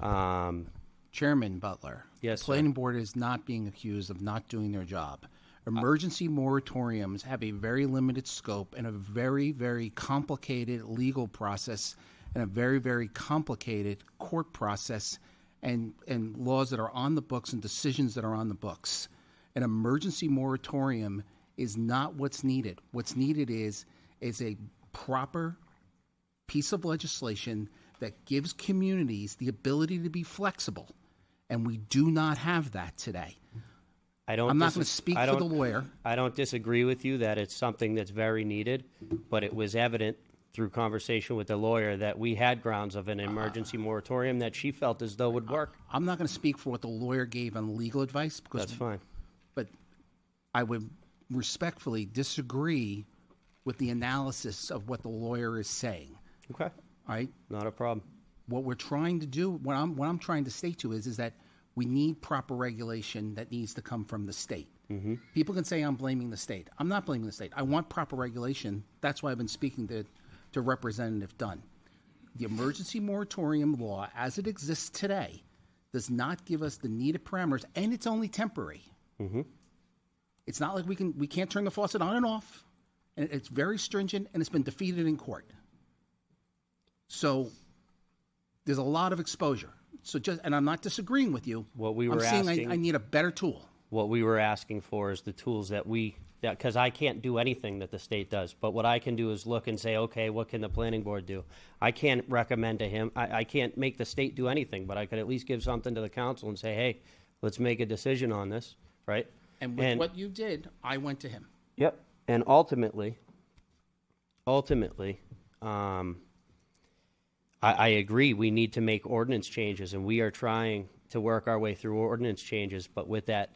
Chairman Butler. Yes, the planning board is not being accused of not doing their job. Emergency moratoriums have a very limited scope and a very, very complicated legal process and a very, very complicated court process and laws that are on the books and decisions that are on the books. An emergency moratorium is not what's needed. What's needed is a proper piece of legislation that gives communities the ability to be flexible, and we do not have that today. I'm not going to speak for the lawyer. I don't disagree with you that it's something that's very needed, but it was evident through conversation with the lawyer that we had grounds of an emergency moratorium that she felt as though would work. I'm not going to speak for what the lawyer gave on legal advice, because That's fine. But I would respectfully disagree with the analysis of what the lawyer is saying. Okay. All right? Not a problem. What we're trying to do, what I'm trying to state to is that we need proper regulation that needs to come from the state. Mm-hmm. People can say I'm blaming the state. I'm not blaming the state. I want proper regulation. That's why I've been speaking to Representative Dunn. The emergency moratorium law, as it exists today, does not give us the needed parameters, and it's only temporary. Mm-hmm. It's not like we can't turn the faucet on and off, and it's very stringent, and it's been defeated in court. So there's a lot of exposure. So and I'm not disagreeing with you. What we were I'm saying asking, I need a better tool. What we were asking for is the tools that because I can't do anything that the state does, but what I can do is look and say, okay, what can the planning board do? I can't recommend to him, I can't make the state do anything, but I could at least give something to the council and say, hey, let's make a decision on this, right? And with what you did, I went to him. Yep. And ultimately, I agree, we need to make ordinance changes, and we are trying to work our way through ordinance changes. But with that,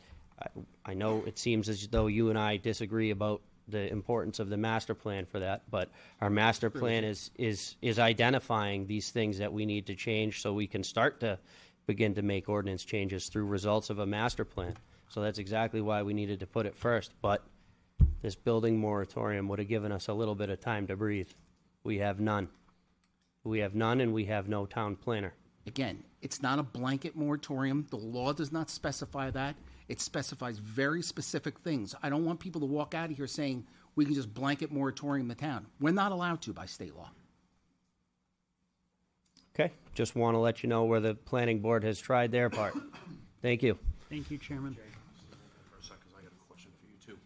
I know it seems as though you and I disagree about the importance of the master plan for that, but our master plan is identifying these things that we need to change so we can start to begin to make ordinance changes through results of a master plan. So that's exactly why we needed to put it first. But this building moratorium would have given us a little bit of time to breathe. We have none. We have none, and we have no town planner. Again, it's not a blanket moratorium. The law does not specify that. It specifies very specific things. I don't want people to walk out of here saying we can just blanket moratorium the town. We're not allowed to by state law. Okay, just want to let you know where the planning board has tried their part. Thank you. Thank you, Chairman. For a second, I got a question for you too.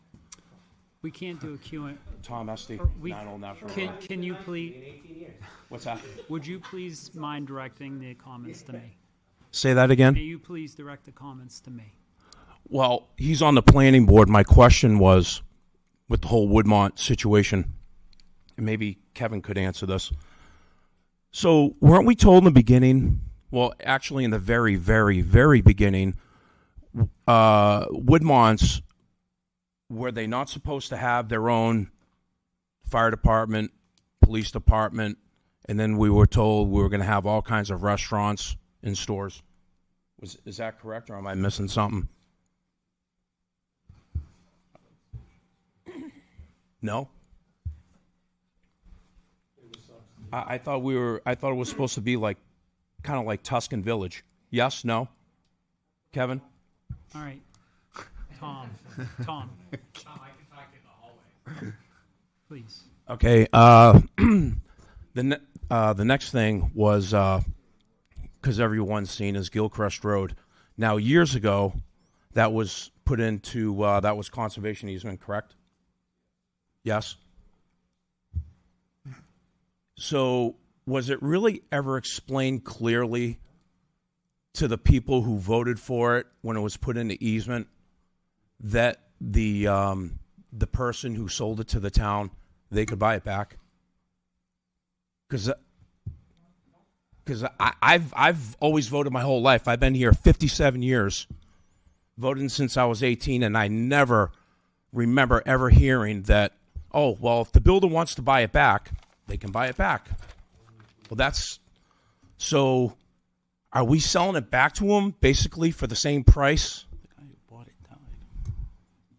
We can't do a Q&A. Tom Esty, We- 9 National Can, Road. can you please, What's that? would you please mind directing the comments to me? Say that again? May you please direct the comments to me? Well, he's on the planning board. My question was, with the whole Woodmont situation, and maybe Kevin could answer this. So, weren't we told in the beginning, well, actually in the very, very, very beginning, Woodmonts, were they not supposed to have their own fire department, police department, and then we were told we were going to have all kinds of restaurants and stores? Is that correct, or am I missing something? No. I thought it was supposed to be like, kind of like Tuscan Village. Yes. No. Kevin. All right. Tom. Tom. I can talk in the hallway. Please. Okay. The next thing was because everyone's seen is Gilcrest Road. Now, years ago, that was put into that was conservation easement, correct? Yes. So, was it really ever explained clearly to the people who voted for it when it was put into easement that the the person who sold it to the town, they could buy it back? Because I've always voted my whole life. I've been here 57 years, voted since I was 18, and I never remember ever hearing that, oh, well, if the builder wants to buy it back, they can buy it back. Well, so are we selling it back to them basically for the same price?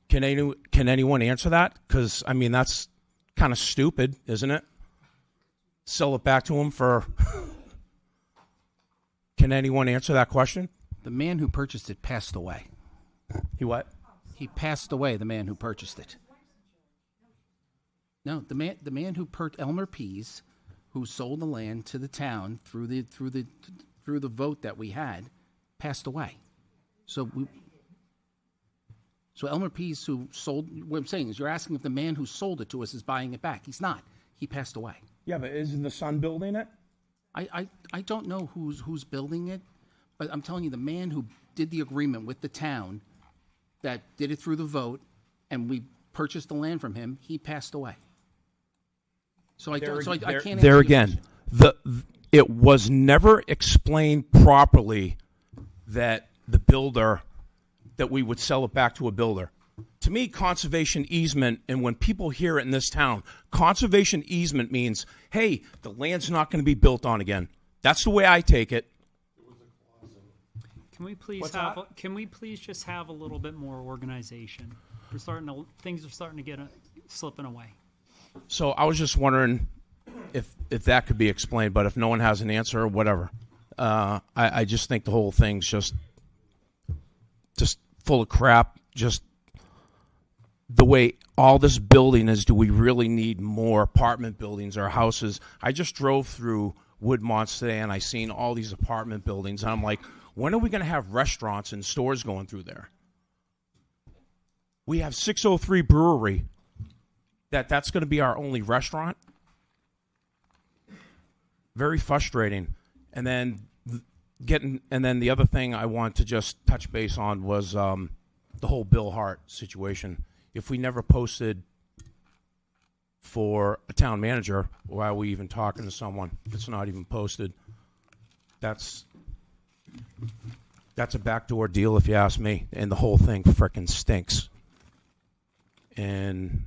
Can anyone answer that? Because, I mean, that's kind of stupid, isn't it? Sell it back to them for... Can anyone answer that question? The man who purchased it passed away. He what? He passed away, the man who purchased it. No, the man who Elmer Pease, who sold the land to the town through the vote that we had, passed away. So Elmer Pease, who sold, what I'm saying is, you're asking if the man who sold it to us is buying it back. He's not. He passed away. Yeah, but isn't the son building it? I don't know who's building it, but I'm telling you, the man who did the agreement with the town that did it through the vote, and we purchased the land from him, he passed away. So I can't. There again, it was never explained properly that the builder, that we would sell it back to a builder. To me, conservation easement, and when people hear it in this town, conservation easement means, hey, the land's not going to be built on again. That's the way I take it. Can we please just have a little bit more organization? Things are starting to get slipping away. So I was just wondering if that could be explained, but if no one has an answer, whatever. I just think the whole thing's just full of crap. Just the way all this building is, do we really need more apartment buildings or houses? I just drove through Woodmont today, and I seen all these apartment buildings, and I'm like, when are we going to have restaurants and stores going through there? We have 603 Brewery. That's going to be our only restaurant? Very frustrating. And then the other thing I want to just touch base on was the whole Bill Hart situation. If we never posted for a town manager, why are we even talking to someone if it's not even posted? That's a backdoor deal, if you ask me, and the whole thing frickin' stinks. And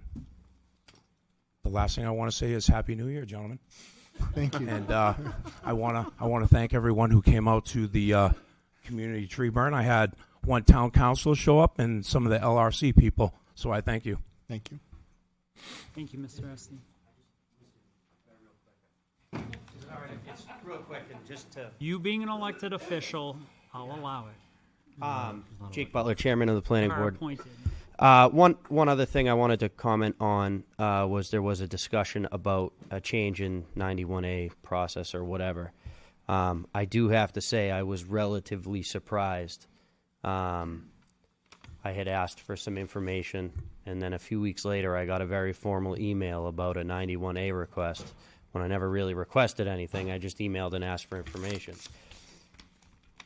the last thing I want to say is Happy New Year, gentlemen. Thank you. And I want to thank everyone who came out to the community tree burn. I had one town council show up and some of the LRC people. So I thank you. Thank you. Thank you, Mr. Esty. All right, it's real quick, and just to... You being an elected official, I'll allow it. Jake Butler, chairman of the planning Are board. appointed. One other thing I wanted to comment on was there was a discussion about a change in 91A process or whatever. I do have to say I was relatively surprised. I had asked for some information, and then a few weeks later I got a very formal email about a 91A request when I never really requested anything. I just emailed and asked for information.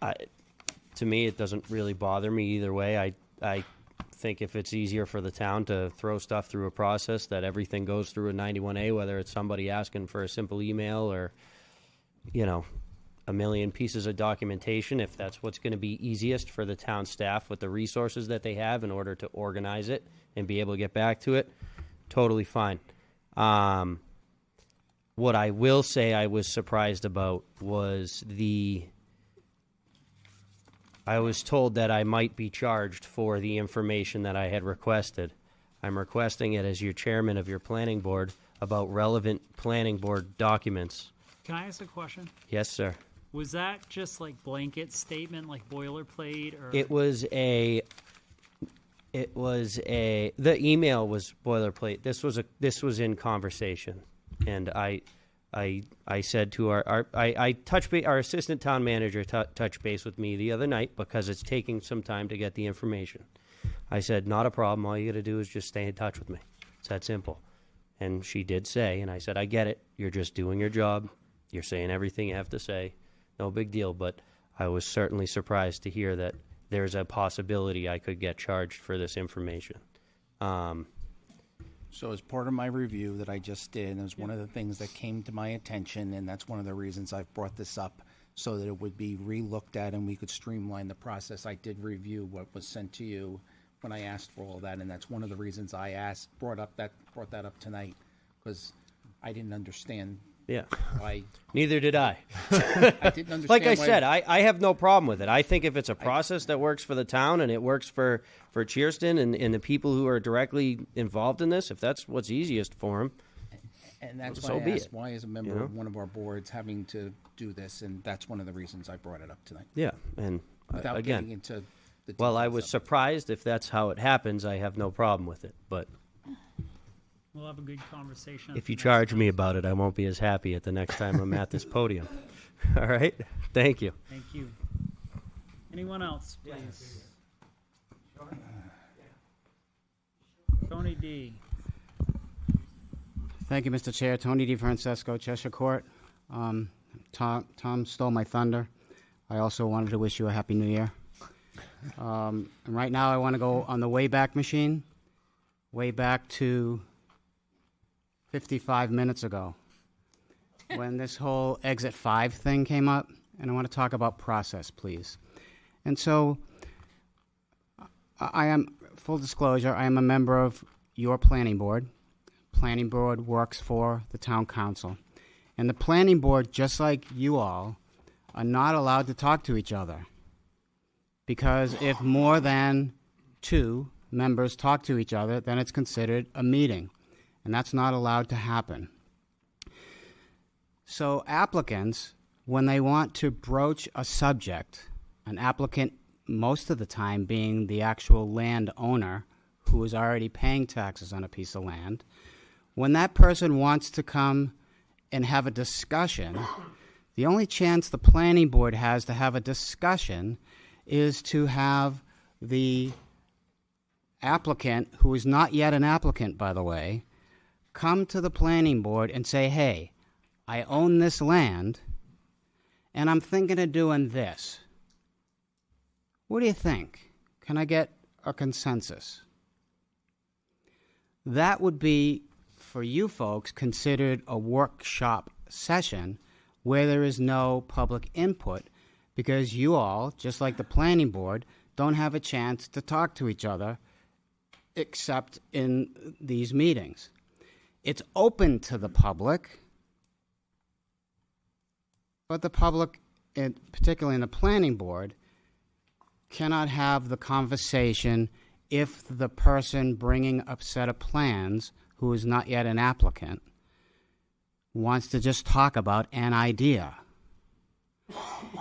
To me, it doesn't really bother me either way. I think if it's easier for the town to throw stuff through a process, that everything goes through a 91A, whether it's somebody asking for a simple email or, a million pieces of documentation, if that's what's going to be easiest for the town staff with the resources that they have in order to organize it and be able to get back to it, totally fine. What I will say I was surprised about was I was told that I might be charged for the information that I had requested. I'm requesting it as your chairman of your planning board about relevant planning board documents. Can I ask a question? Yes, sir. Was that just like blanket statement, like boilerplate, or the email was boilerplate. This was in conversation, and I said to our assistant town manager touched base with me the other night because it's taking some time to get the information. I said, not a problem. All you got to do is just stay in touch with me. It's that simple. And she did say, and I said, I get it. You're just doing your job. You're saying everything you have to say. No big deal. But I was certainly surprised to hear that there's a possibility I could get charged for this information. So as part of my review that I just did, it was one of the things that came to my attention, and that's one of the reasons I've brought this up, so that it would be re-looked at and we could streamline the process. I did review what was sent to you when I asked for all that, and that's one of the reasons I brought that up tonight, because I didn't understand. Yeah. Why. Neither did I. I didn't understand. Like I why- said, I have no problem with it. I think if it's a process that works for the town and it works for Cheerston and the people who are directly involved in this, if that's what's easiest for them, And that's so why be I asked, it. why is a member You know? of one of our boards having to do this, and that's one of the reasons I brought it up tonight. yeah. And Without again, getting into the well, I details was of it. surprised if that's how it happens. I have no problem with it, but We'll have a good conversation. at if the you next charge one. me about it, I won't be as happy at the next time I'm at this podium. All right? Thank you. Thank you. Anyone else, please? Tony D. Thank you, Mr. Chair. Tony DeFrancesco, Cheshire Court. Tom stole my thunder. I also wanted to wish you a Happy New Year. And right now I want to go on the Wayback Machine, way back to 55 minutes ago, when this whole Exit 5 thing came up, and I want to talk about process, please. And so, I am, full disclosure, I am a member of your planning board. Planning board works for the town council. And the planning board, just like you all, are not allowed to talk to each other. Because if more than 2 members talk to each other, then it's considered a meeting. And that's not allowed to happen. So applicants, when they want to broach a subject, an applicant most of the time being the actual landowner who is already paying taxes on a piece of land, when that person wants to come and have a discussion, the only chance the planning board has to have a discussion is to have the applicant, who is not yet an applicant, by the way, come to the planning board and say, hey, I own this land, and I'm thinking of doing this. What do you think? Can I get a consensus? That would be, for you folks, considered a workshop session where there is no public input, because you all, just like the planning board, don't have a chance to talk to each other except in these meetings. It's open to the public, but the public, particularly in the planning board, cannot have the conversation if the person bringing a set of plans, who is not yet an applicant, wants to just talk about an idea.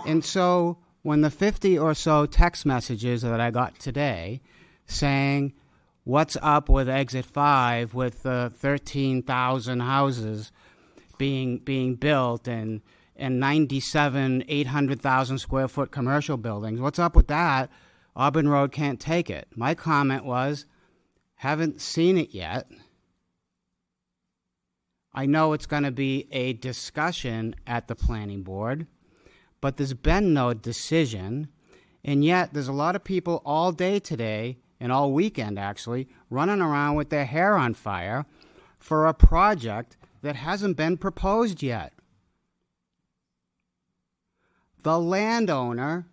And so when the 50 or so text messages that I got today saying, what's up with Exit 5 with the 13,000 houses being built and 97 800,000 square foot commercial buildings, what's up with that? Auburn Road can't take it. My comment was, haven't seen it yet. I know it's going to be a discussion at the planning board, but there's been no decision, and yet there's a lot of people all day today, and all weekend actually, running around with their hair on fire for a project that hasn't been proposed yet. The landowner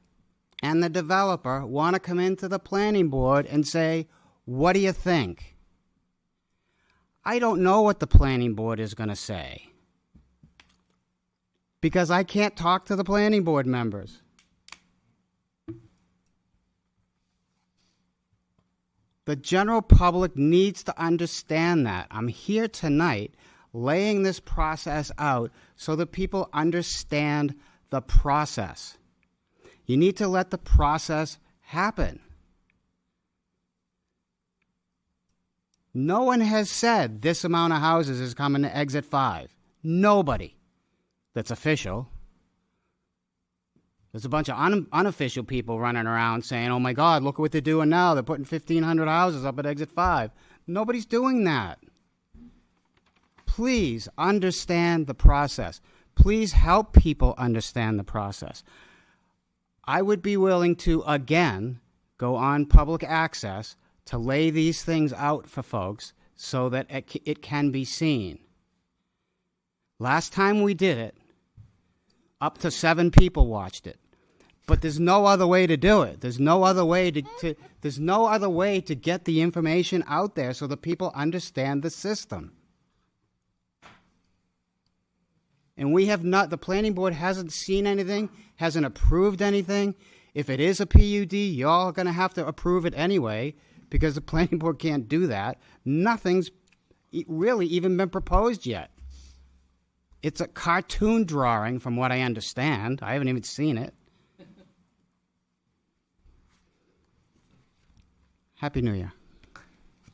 and the developer want to come into the planning board and say, what do you think? I don't know what the planning board is going to say, because I can't talk to the planning board members. The general public needs to understand that. I'm here tonight laying this process out so that people understand the process. You need to let the process happen. No one has said this amount of houses is coming to Exit 5. Nobody that's official. There's a bunch of unofficial people running around saying, oh my God, look what they're doing now. They're putting 1,500 houses up at Exit 5. Nobody's doing that. Please understand the process. Please help people understand the process. I would be willing to, again, go on public access to lay these things out for folks so that it can be seen. Last time we did it, up to 7 people watched it. But there's no other way to do it. There's no other way there's no other way to get the information out there so that people understand the system. And we have not, the planning board hasn't seen anything, hasn't approved anything. If it is a PUD, y'all are going to have to approve it anyway, because the planning board can't do that. Nothing's really even been proposed yet. It's a cartoon drawing, from what I understand. I haven't even seen it. Happy New Year.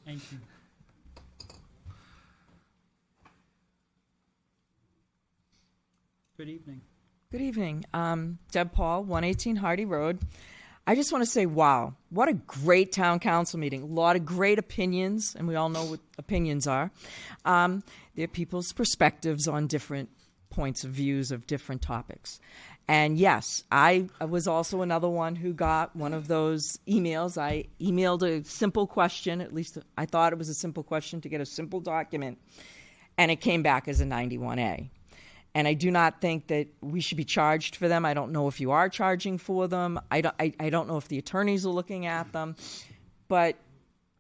Thank you. Good evening. Good evening. Deb Paul, 118 Hardy Road. I just want to say, wow, what a great town council meeting. A lot of great opinions, and we all know what opinions are. They're people's perspectives on different points of views of different topics. And yes, I was also another one who got one of those emails. I emailed a simple question, at least I thought it was a simple question, to get a simple document, and it came back as a 91A. And I do not think that we should be charged for them. I don't know if you are charging for them. I don't know if the attorneys are looking at them. But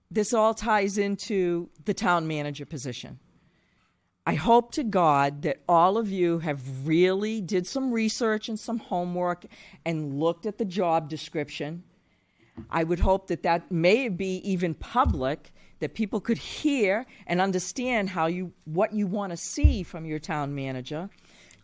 this all ties into the town manager position. I hope to God that all of you have really did some research and some homework and looked at the job description. I would hope that that may be even public, that people could hear and understand what you want to see from your town manager.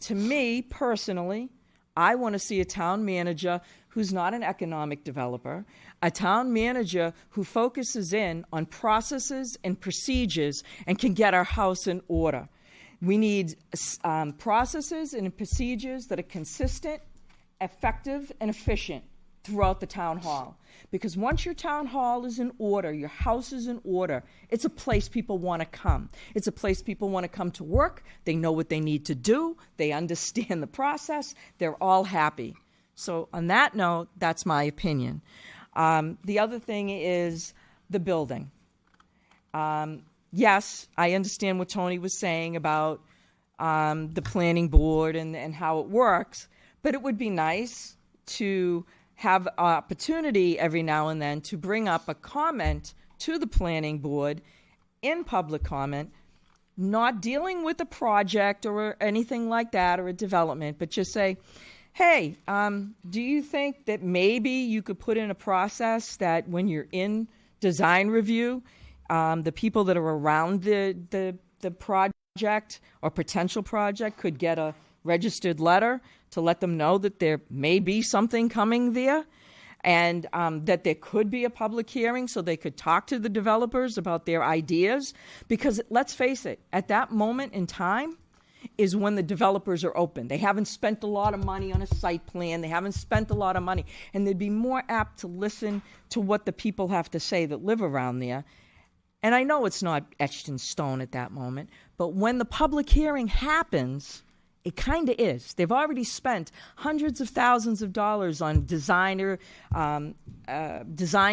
To me, personally, I want to see a town manager who's not an economic developer, a town manager who focuses in on processes and procedures and can get our house in order. We need processes and procedures that are consistent, effective, and efficient throughout the town hall. Because once your town hall is in order, your house is in order, it's a place people want to come. It's a place people want to come to work. They know what they need to do. They understand the process. They're all happy. So on that note, that's my opinion. The other thing is the building. Yes, I understand what Tony was saying about the planning board and how it works, but it would be nice to have opportunity every now and then to bring up a comment to the planning board in public comment, not dealing with a project or anything like that or a development, but just say, hey, do you think that maybe you could put in a process that when you're in design review, the people that are around the project or potential project could get a registered letter to let them know that there may be something coming there, and that there could be a public hearing so they could talk to the developers about their ideas. Because let's face it, at that moment in time is when the developers are open. They haven't spent a lot of money on a site plan. They haven't spent a lot of money. And they'd be more apt to listen to what the people have to say that live around there. And I know it's not etched in stone at that moment, but when the public hearing happens, it kind of is. They've already spent hundreds of thousands of dollars on design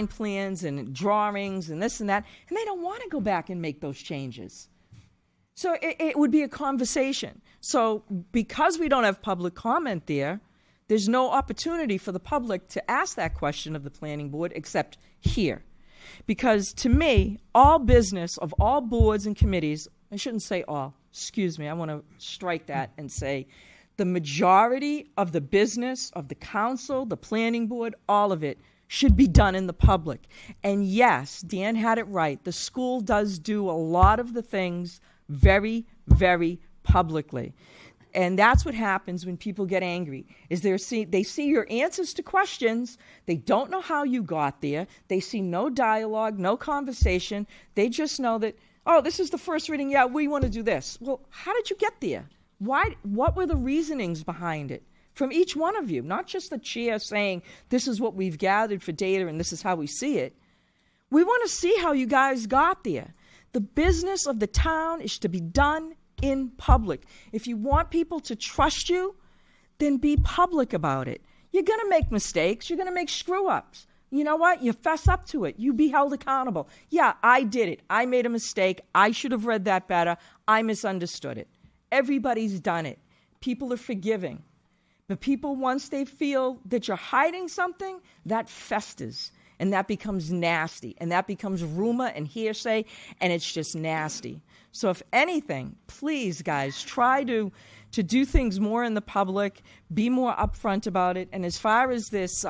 plans and drawings and this and that, and they don't want to go back and make those changes. So it would be a conversation. So because we don't have public comment there, there's no opportunity for the public to ask that question of the planning board except here. Because to me, all business of all boards and committees, I shouldn't say all, excuse me, I want to strike that and say the majority of the business of the council, the planning board, all of it should be done in the public. And yes, Dan had it right. The school does do a lot of the things very, very publicly. And that's what happens when people get angry, is they see your answers to questions. They don't know how you got there. They see no dialogue, no conversation. They just know that, oh, this is the first reading. Yeah, we want to do this. Well, how did you get there? Why? What were the reasonings behind it from each one of you? Not just the chair saying, this is what we've gathered for data and this is how we see it. We want to see how you guys got there. The business of the town is to be done in public. If you want people to trust you, then be public about it. You're going to make mistakes. You're going to make screw-ups. you know what? You fess up to it. You be held accountable. Yeah, I did it. I made a mistake. I should have read that better. I misunderstood it. Everybody's done it. People are forgiving. But people, once they feel that you're hiding something, that festers. And that becomes nasty. And that becomes rumor and hearsay. And it's just nasty. So if anything, please, guys, try to do things more in the public. Be more upfront about it. And as far as this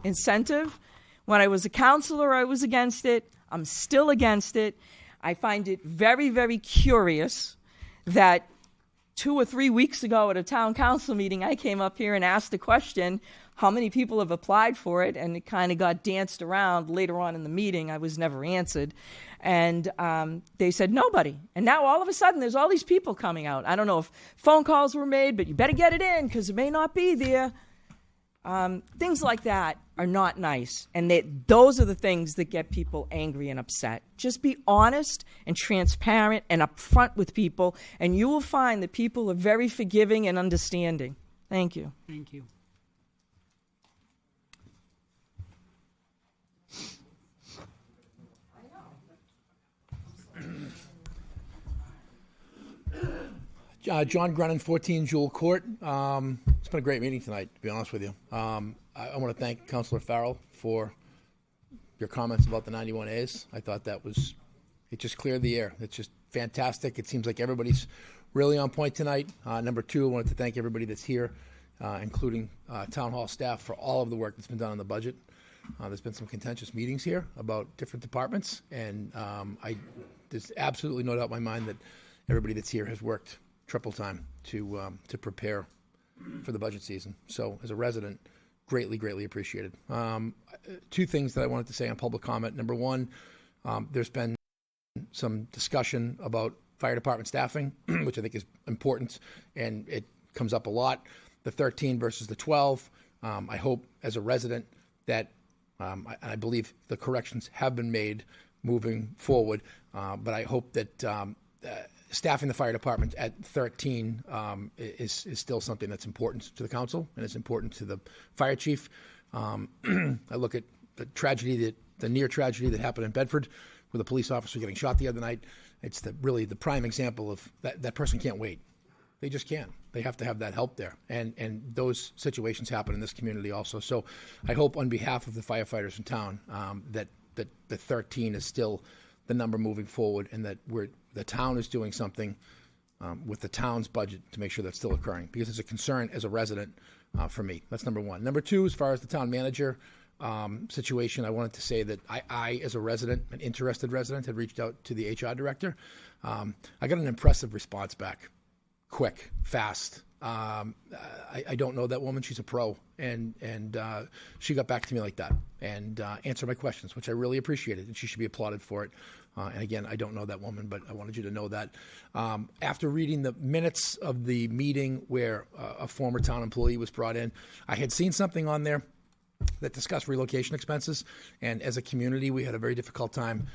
incentive, when I was a counselor, I was against it. I'm still against it. I find it very, very curious that 2 or 3 weeks ago at a town council meeting, I came up here and asked a question, how many people have applied for it? And it kind of got danced around later on in the meeting. I was never answered. And they said nobody. And now all of a sudden there's all these people coming out. I don't know if phone calls were made, but you better get it in because it may not be there. Things like that are not nice. And those are the things that get people angry and upset. Just be honest and transparent and upfront with people, and you will find that people are very forgiving and understanding. Thank you. Thank you. John Grennan, 14 Jewel Court. It's been a great meeting tonight, to be honest with you. I want to thank Councilor Farrell for your comments about the 91As. I thought it just cleared the air. It's just fantastic. It seems like everybody's really on point tonight. Number two, I wanted to thank everybody that's here, including Town Hall staff, for all of the work that's been done on the budget. There's been some contentious meetings here about different departments, and there's absolutely no doubt in my mind that everybody that's here has worked triple time to prepare for the budget season. So as a resident, greatly appreciated. Two things that I wanted to say on public comment. Number one, there's been some discussion about fire department staffing, which I think is important, and it comes up a lot. The 13 versus the 12. I hope as a resident that I believe the corrections have been made moving forward, but I hope that staffing the fire department at 13 is still something that's important to the council, and it's important to the fire chief. I look at the near tragedy that happened in Bedford with a police officer getting shot the other night. It's really the prime example of that person can't wait. They just can't. They have to have that help there. And those situations happen in this community also. So I hope on behalf of the firefighters in town that the 13 is still the number moving forward, and that the town is doing something with the town's budget to make sure that's still occurring, because it's a concern as a resident for me. That's number one. Number two, as far as the town manager situation, I wanted to say that I, as a resident, an interested resident, had reached out to the HR director. I got an impressive response back. Quick, fast. I don't know that woman. She's a pro, and she got back to me like that and answered my questions, which I really appreciated, and she should be applauded for it. And again, I don't know that woman, but I wanted you to know that. After reading the minutes of the meeting where a former town employee was brought in, I had seen something on there that discussed relocation expenses, and as a community, we had a very difficult time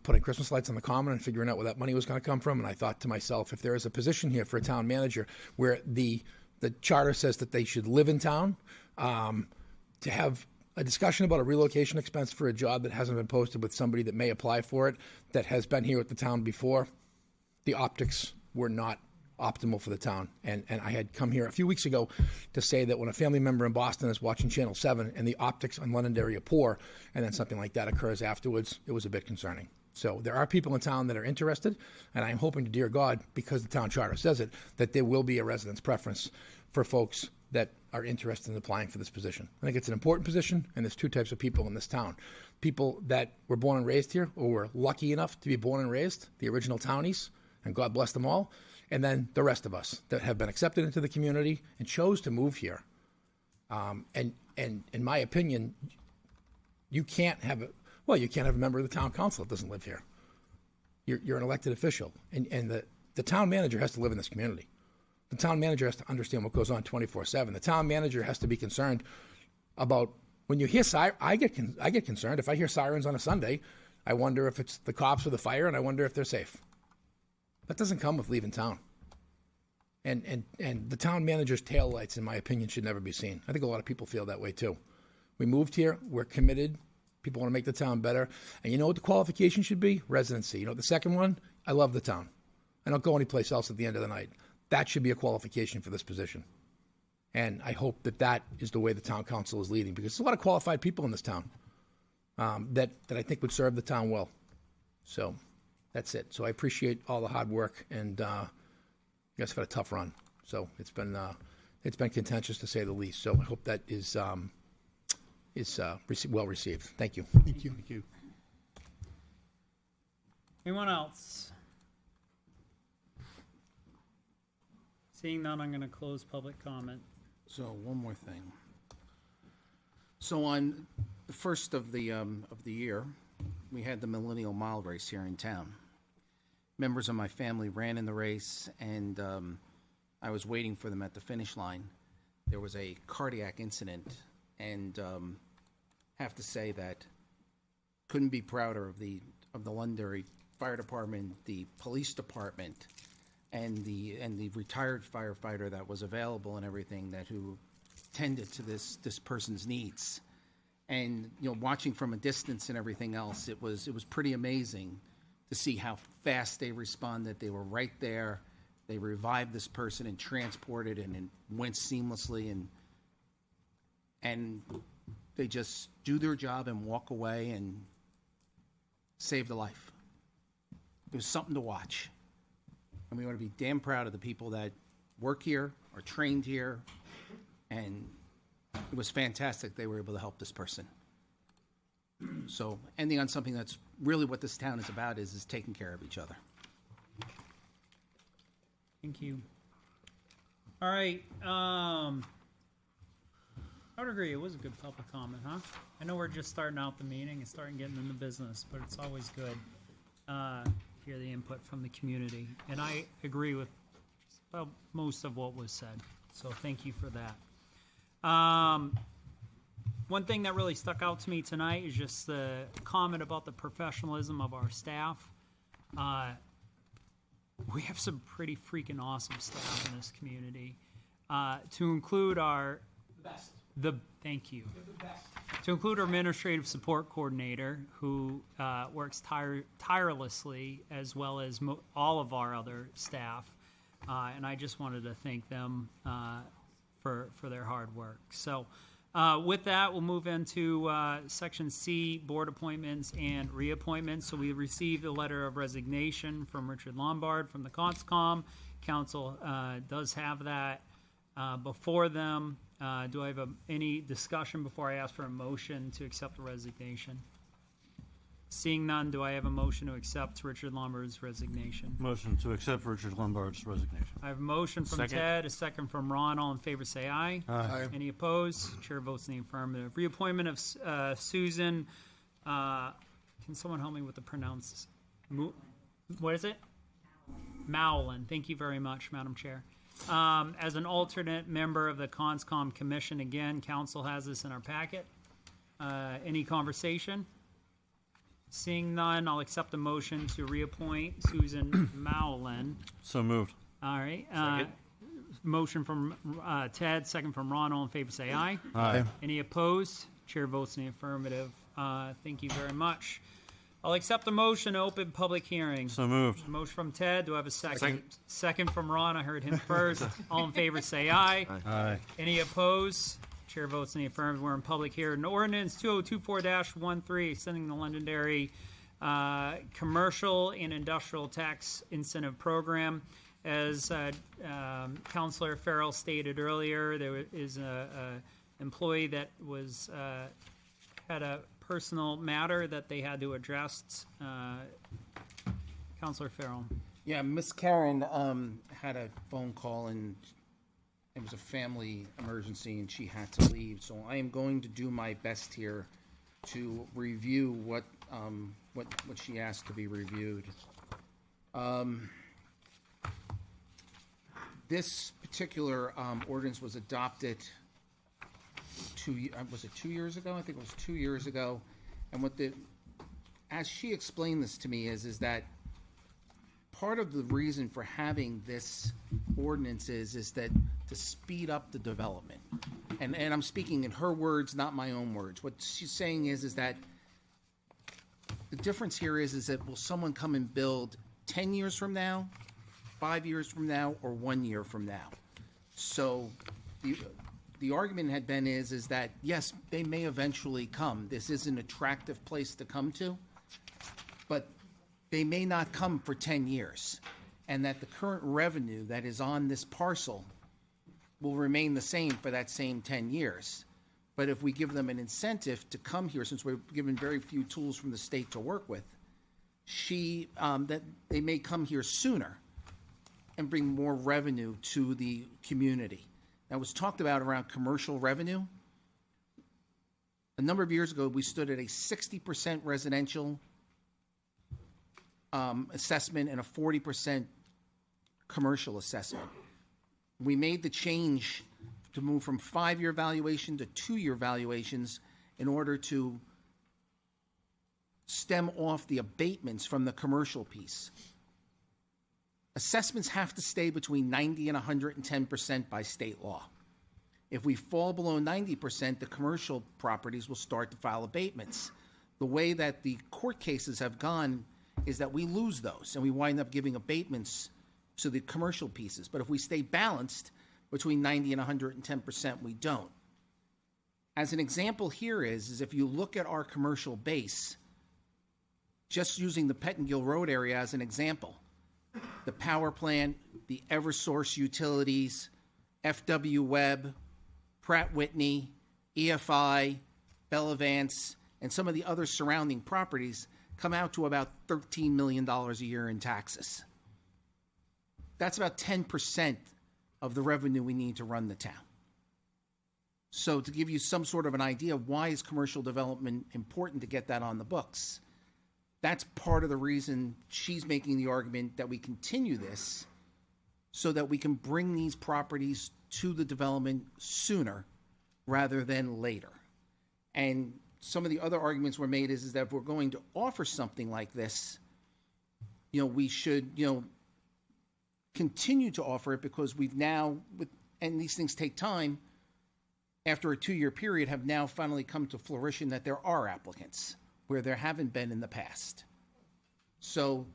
putting Christmas lights on the common and figuring out where that money was going to come from. And I thought to myself, if there is a position here for a town manager where the charter says that they should live in town, to have a discussion about a relocation expense for a job that hasn't been posted with somebody that may apply for it, that has been here at the town before, the optics were not optimal for the town. And I had come here a few weeks ago to say that when a family member in Boston is watching Channel 7 and the optics on Londonderry are poor, and then something like that occurs afterwards, it was a bit concerning. So there are people in town that are interested, and I'm hoping to dear God, because the town charter says it, that there will be a residence preference for folks that are interested in applying for this position. I think it's an important position, and there's two types of people in this town. People that were born and raised here, or were lucky enough to be born and raised, the original townies, and God bless them all, and then the rest of us that have been accepted into the community and chose to move here. And in my opinion, you can't have a member of the town council that doesn't live here. You're an elected official, and the town manager has to live in this community. The town manager has to understand what goes on 24/7. The town manager has to be concerned about when you hear I get concerned if I hear sirens on a Sunday. I wonder if it's the cops or the fire, and I wonder if they're safe. That doesn't come with leaving town. And the town manager's taillights, in my opinion, should never be seen. I think a lot of people feel that way too. We moved here. We're committed. People want to make the town better. And you know what the qualification should be? Residency. You know what the second one? I love the town. I don't go anyplace else at the end of the night. That should be a qualification for this position. And I hope that that is the way the town council is leading, because there's a lot of qualified people in this town that I think would serve the town well. So that's it. So I appreciate all the hard work, and you guys have had a tough run. So it's been contentious to say the least. So I hope that is well received. Thank you. Thank you. Thank you. Anyone else? Seeing none, I'm going to close public comment. So one more thing. So on the first of the year, we had the Millennial Mile Race here in town. Members of my family ran in the race, and I was waiting for them at the finish line. There was a cardiac incident, and have to say that couldn't be prouder of the Londonderry Fire Department, the police department, and the retired firefighter that was available and everything, that who tended to this person's needs. And watching from a distance and everything else, it was pretty amazing to see how fast they responded. They were right there. They revived this person and transported, and it went seamlessly, and they just do their job and walk away and save the life. It was something to watch. And we want to be damn proud of the people that work here, are trained here, and it was fantastic they were able to help this person. So ending on something that's really what this town is about is taking care of each other. Thank you. All right. I would agree. It was a good public comment, huh? I know we're just starting out the meeting and starting getting into business, but it's always good to hear the input from the community. And I agree with just about most of what was said. So thank you for that. One thing that really stuck out to me tonight is just the comment about the professionalism of our staff. We have some pretty freaking awesome staff in this community. To include our thank you. To include our administrative support coordinator, who works tirelessly, as well as all of our other staff, and I just wanted to thank them for their hard work. So, with that, we'll move into Section C, board appointments and reappointments. So we received a letter of resignation from Richard Lombard from the CONSCOM. Council does have that before them. Do I have any discussion before I ask for a motion to accept the resignation? Seeing none, do I have a motion to accept Richard Lombard's resignation? Motion to accept Richard Lombard's resignation. I have a motion from Second. Ted, a second from Ron. All in favor say aye. Aye. Any opposed? Chair votes in the affirmative. Reappointment of Susan, can someone help me with the pronounce? What is it? Mowlin. Thank you very much, Madam Chair. As an alternate member of the CONSCOM Commission, again, council has this in our packet. Any conversation? Seeing none, I'll accept a motion to reappoint Susan Mowlin. So moved. All right. Motion from Ted, second from Ron. All in favor say aye. Aye. Any opposed? Chair votes in the affirmative. Thank you very much. I'll accept the motion to open public hearing. So moved. Motion from Ted. Do I have a second? Second. Second from Ron. I heard him first. All in favor say aye. Aye. Any opposed? Chair votes in the affirmative. We're in public hearing. Ordinance 2024-13, extending the Londonderry commercial and industrial tax incentive program. As Councilor Farrell stated earlier, there is a employee that was had a personal matter that they had to address. Councilor Farrell. Yeah, Miss Karen had a phone call, and it was a family emergency, and she had to leave. So I am going to do my best here to review what she asked to be reviewed. This particular ordinance was adopted was it 2 years ago? I think it was 2 years ago. And as she explained this to me is that part of the reason for having this ordinance is that to speed up the development. and I'm speaking in her words, not my own words. What she's saying is that the difference here is that will someone come and build 10 years from now, 5 years from now, or 1 year from now? So the argument had been is that, yes, they may eventually come. This is an attractive place to come to, but they may not come for 10 years, and that the current revenue that is on this parcel will remain the same for that same 10 years. But if we give them an incentive to come here, since we're given very few tools from the state to work with, that they may come here sooner and bring more revenue to the community. That was talked about around commercial revenue. A number of years ago, we stood at a 60% residential assessment and a 40% commercial assessment. We made the change to move from 5-year valuation to 2-year valuations in order to stem off the abatements from the commercial piece. Assessments have to stay between 90 and 110% by state law. If we fall below 90%, the commercial properties will start to file abatements. The way that the court cases have gone is that we lose those, and we wind up giving abatements to the commercial pieces. But if we stay balanced between 90 and 110%, we don't. As an example here is if you look at our commercial base, just using the Pettingill Road area as an example, the power plant, the Eversource Utilities, FW Webb, Pratt Whitney, EFI, Bellavance, and some of the other surrounding properties come out to about $13 million a year in taxes. That's about 10% of the revenue we need to run the town. So to give you some sort of an idea, why is commercial development important to get that on the books? That's part of the reason she's making the argument that we continue this so that we can bring these properties to the development sooner rather than later. And some of the other arguments were made is that if we're going to offer something like this, we should, continue to offer it because we've now, and these things take time, after a 2-year period, have now finally come to fruition that there are applicants where there haven't been in the past. So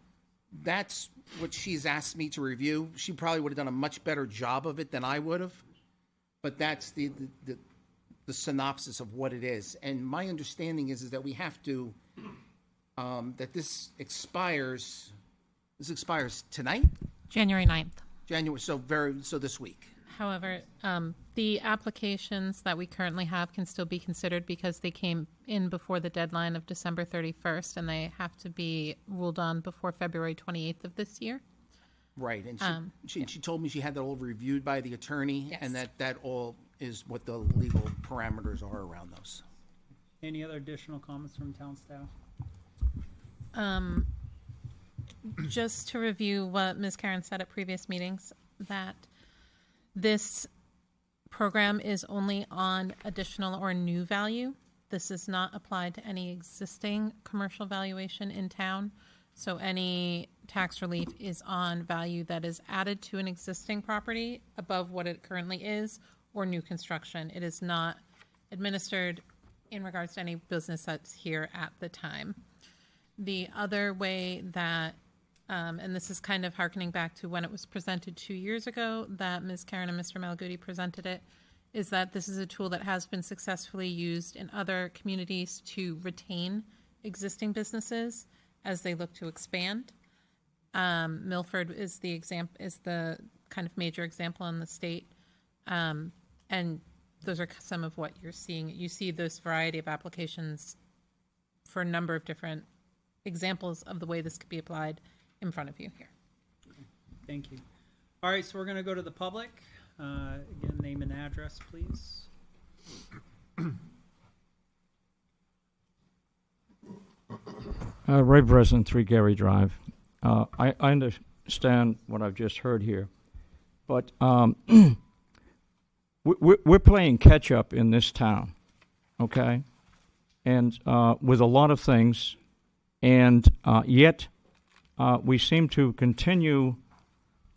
that's what she's asked me to review. She probably would have done a much better job of it than I would have, but that's the synopsis of what it is. And my understanding is that we have to, that this expires tonight? January 9th. So this week. However, the applications that we currently have can still be considered because they came in before the deadline of December 31st, and they have to be ruled on before February 28th of this year. Right, and she told me she had that all reviewed by the attorney, Yes. and that all is what the legal parameters are around those. Any other additional comments from town staff? Just to review what Ms. Karen said at previous meetings, that this program is only on additional or new value. This is not applied to any existing commercial valuation in town. So any tax relief is on value that is added to an existing property above what it currently is or new construction. It is not administered in regards to any business that's here at the time. The other way that and this is kind of hearkening back to when it was presented 2 years ago that Ms. Karen and Mr. Malgutti presented it, is that this is a tool that has been successfully used in other communities to retain existing businesses as they look to expand. Milford is the kind of major example in the state, and those are some of what you're seeing. You see this variety of applications for a number of different examples of the way this could be applied in front of you here. Thank you. All right, so we're going to go to the public. Again, name and address, please. Ray Breslin, 3 Gary Drive. I understand what I've just heard here, but we're playing catch-up in this town, okay? And with a lot of things, and yet we seem to continue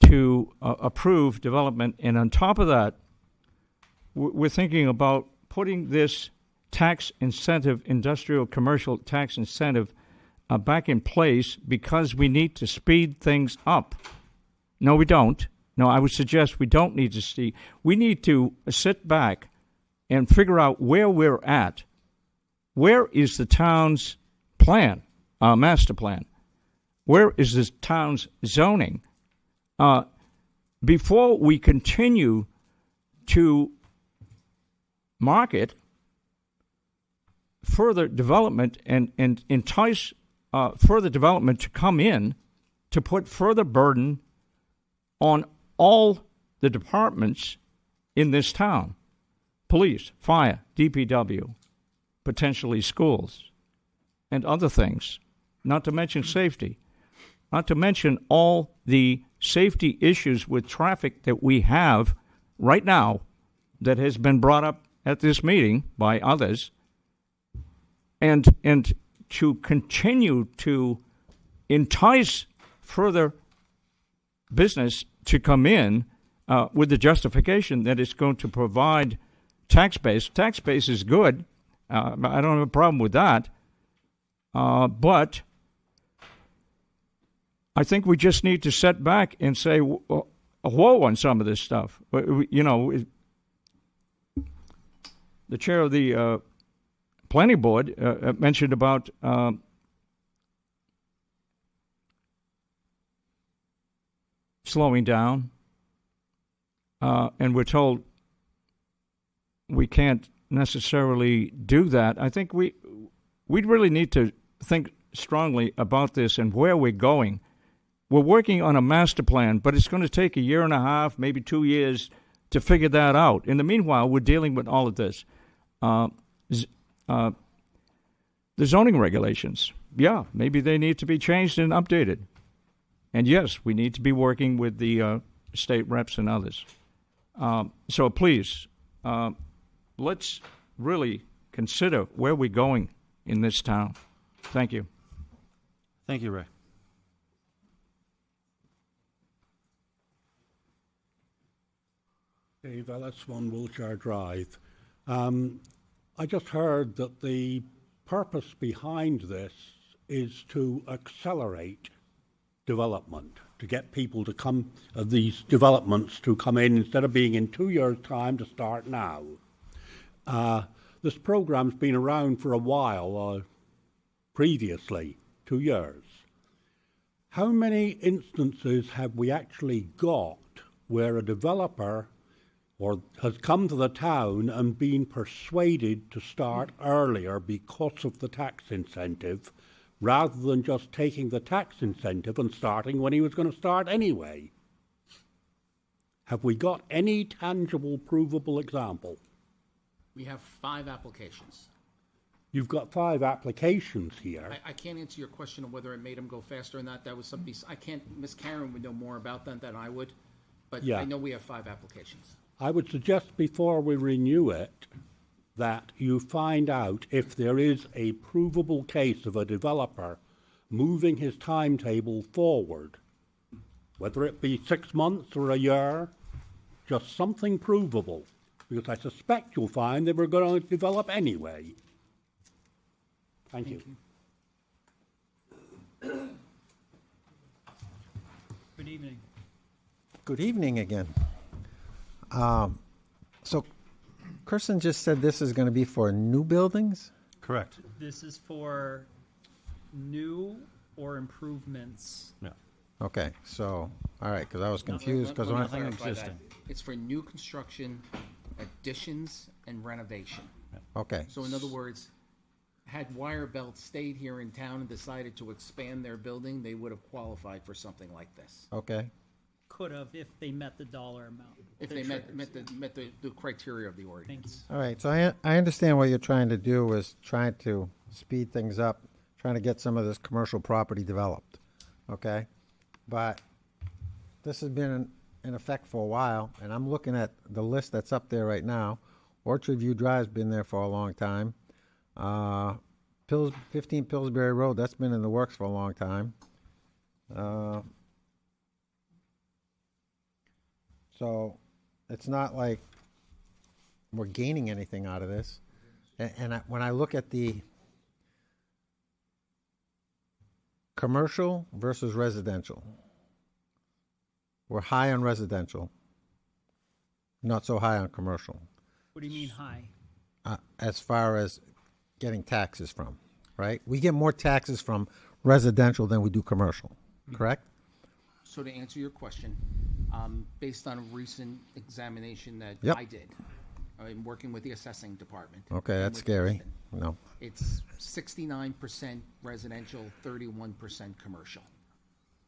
to approve development, and on top of that, we're thinking about putting this tax incentive, industrial commercial tax incentive, back in place because we need to speed things up. No, we don't. No, I would suggest we don't need to see. We need to sit back and figure out where we're at. Where is the town's plan, master plan? Where is this town's zoning? Before we continue to market further development and entice further development to come in, to put further burden on all the departments in this town, police, fire, DPW, potentially schools, and other things, not to mention safety, not to mention all the safety issues with traffic that we have right now that has been brought up at this meeting by others, and to continue to entice further business to come in with the justification that it's going to provide tax base. Tax base is good. I don't have a problem with that. But I think we just need to sit back and say, whoa on some of this stuff. You know, the chair of the planning board mentioned about slowing down, and we're told we can't necessarily do that. I think we'd really need to think strongly about this and where we're going. We're working on a master plan, but it's going to take a year and a half, maybe 2 years, to figure that out. In the meanwhile, we're dealing with all of this. The zoning regulations, yeah, maybe they need to be changed and updated. And yes, we need to be working with the state reps and others. So please, let's really consider where we're going in this town. Thank you. Thank you, Ray. Dave Ellis, 1 Wiltshire Drive. I just heard that the purpose behind this is to accelerate development, to get people to come, these developments to come in instead of being in 2 years' time, to start now. This program's been around for a while, previously, 2 years. How many instances have we actually got where a developer has come to the town and been persuaded to start earlier because of the tax incentive, rather than just taking the tax incentive and starting when he was going to start anyway? Have we got any tangible, provable example? We have 5 applications. You've got 5 applications here. I can't answer your question of whether it made them go faster or not. That was something, I can't, Ms. Karen would know more about that than I would, but Yeah. I know we have 5 applications. I would suggest before we renew it that you find out if there is a provable case of a developer moving his timetable forward, whether it be 6 months or a year, just something provable, because I suspect you'll find they were going to develop anyway. Thank you. Good evening. Good evening again. So Kirsten just said this is going to be for new buildings? Correct. This is for new or improvements. Yeah. Okay, so, all right, because I was confused, because Let me when I... clarify that. It's for new construction, additions, and renovation. Okay. So in other words, had Wirebelt stayed here in town and decided to expand their building, they would have qualified for something like this. Okay. Could have if they met the dollar amount. If they met the criteria of the ordinance. All right, so I understand what you're trying to do is trying to speed things up, trying to get some of this commercial property developed, okay? But this has been in effect for a while, and I'm looking at the list that's up there right now. Orchard View Drive's been there for a long time. 15 Pillsbury Road, that's been in the works for a long time. So it's not like we're gaining anything out of this. And when I look at the commercial versus residential, we're high on residential, not so high on commercial, What do you mean high? as far as getting taxes from, right? We get more taxes from residential than we do commercial, correct? So to answer your question, based on a recent examination that Yep. I did, I'm working with the assessing department. Okay, and that's with scary. Kristen. No. It's 69% residential, 31% commercial,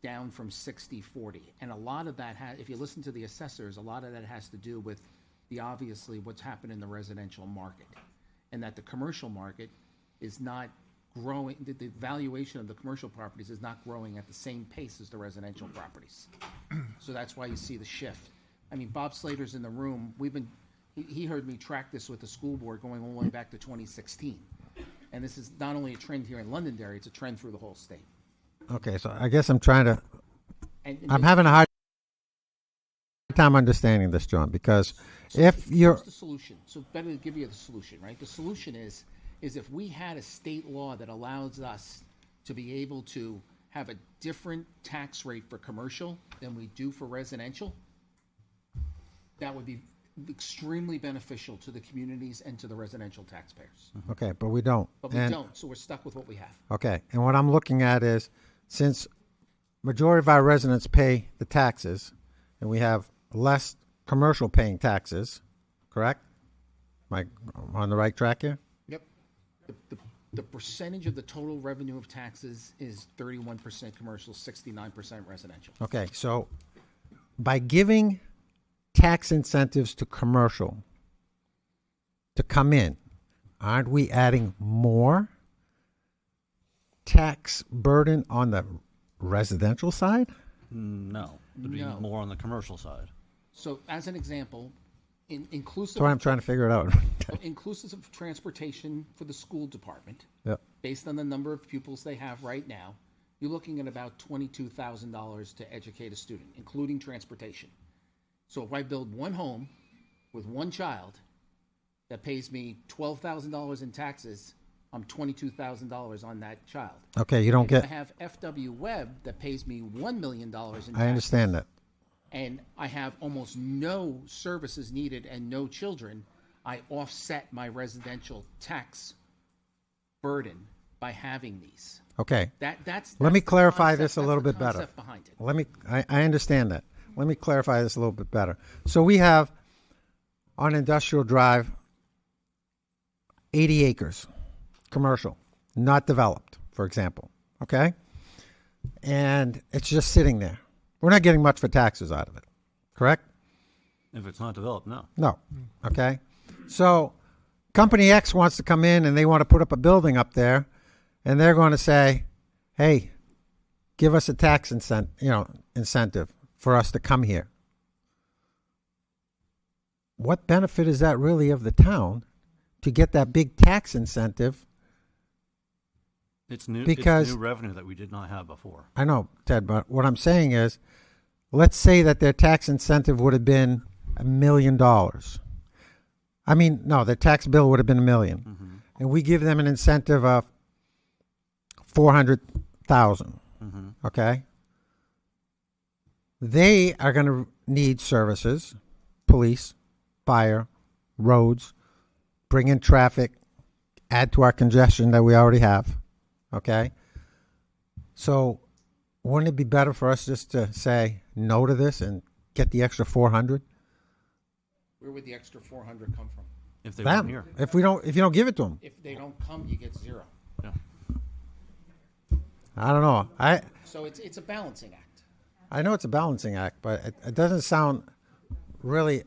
down from 60-40. And a lot of that, if you listen to the assessors, a lot of that has to do with obviously what's happened in the residential market, and that the commercial market is not growing, the valuation of the commercial properties is not growing at the same pace as the residential properties. So that's why you see the shift. I mean, Bob Slater's in the room. He heard me track this with the school board going all the way back to 2016. And this is not only a trend here in Londonderry, it's a trend through the whole state. Okay, so I guess I'm trying to, And I'm having a hard time understanding this, John, because if you're, Here's the solution. So better to give you the solution, right? The solution is if we had a state law that allows us to be able to have a different tax rate for commercial than we do for residential, that would be extremely beneficial to the communities and to the residential taxpayers. okay, but we don't. But we And- don't, so we're stuck with what we have. Okay, and what I'm looking at is, since majority of our residents pay the taxes, and we have less commercial paying taxes, correct? Am I on the right track here? Yep. The percentage of the total revenue of taxes is 31% commercial, 69% residential. Okay, so by giving tax incentives to commercial to come in, aren't we adding more tax burden on the residential side? No, it'd be No. more on the commercial side. So as an example, inclusive. That's why I'm trying to figure it out. Inclusive of transportation for the school department. Yep. Based on the number of pupils they have right now, you're looking at about $22,000 to educate a student, including transportation. So if I build one home with one child that pays me $12,000 in taxes, I'm $22,000 on that child. Okay, you don't If get- I have FW Webb that pays me $1 million in taxes. I understand that. And I have almost no services needed and no children, I offset my residential tax burden by having these. Okay. That's Let me the clarify concept- this a that's little the bit better. concept behind it. I understand that. Let me clarify this a little bit better. So we have on Industrial Drive 80 acres, commercial, not developed, for example. Okay? And it's just sitting there. We're not getting much for taxes out of it. Correct? If it's not developed, no. No. Okay? So Company X wants to come in and they want to put up a building up there, and they're going to say, hey, give us a tax incentive for us to come here. What benefit is that really of the town to get that big tax incentive? It's new, Because- it's new revenue that we did not have before. I know, Ted, but what I'm saying is, let's say that their tax incentive would have been $1 million. I mean, no, their tax bill would have been $1 million. And we give them an incentive of $400,000. Okay? They are going to need services, police, fire, roads, bring in traffic, add to our congestion that we already have. Okay? So wouldn't it be better for us just to say no to this and get the extra 400? Where would the extra 400 come from? If they Them. weren't here. If you don't give it to them. If they don't come, you get zero. Yeah. I don't know. So it's a balancing act. I know it's a balancing act, but it doesn't sound really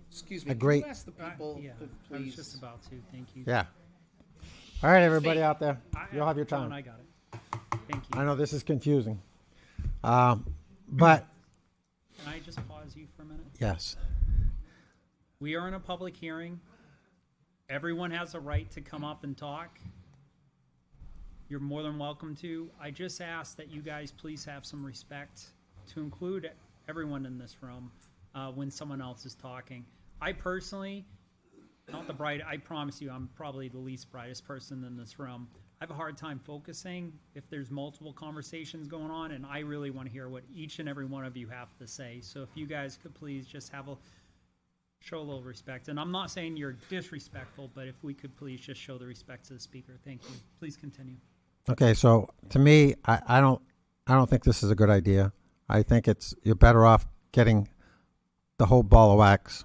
Excuse me. a great. Can you ask the people, Yeah, to I was please? just about to. Thank you. Yeah. All right, everybody out there, you'll have your John, time. I got it. Thank you. I know this is confusing, but Can I just pause you for a minute? yes. We are in a public hearing. Everyone has a right to come up and talk. You're more than welcome to. I just ask that you guys please have some respect to include everyone in this room when someone else is talking. I personally not the bright. I promise you, I'm probably the least brightest person in this room. I have a hard time focusing if there's multiple conversations going on, and I really want to hear what each and every one of you have to say. So if you guys could please just show a little respect. And I'm not saying you're disrespectful, but if we could please just show the respect to the speaker. Thank you. Please continue. Okay, so to me, I don't think this is a good idea. I think you're better off getting the whole ball of wax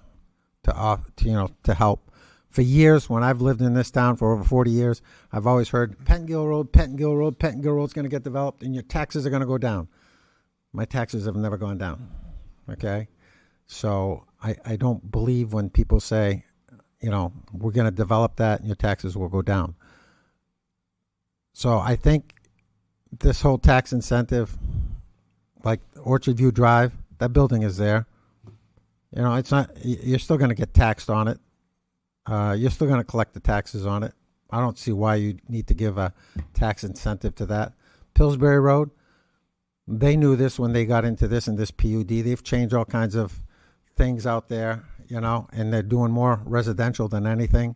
to help. For years, when I've lived in this town for over 40 years, I've always heard Pettingill Road's going to get developed, and your taxes are going to go down. My taxes have never gone down. Okay, so I don't believe when people say, we're going to develop that and your taxes will go down. So I think this whole tax incentive, like Orchard View Drive, that building is there. It's not. You're still going to get taxed on it. You're still going to collect the taxes on it. I don't see why you need to give a tax incentive to that. Pillsbury Road, they knew this when they got into this and this PUD. They've changed all kinds of things out there, and they're doing more residential than anything.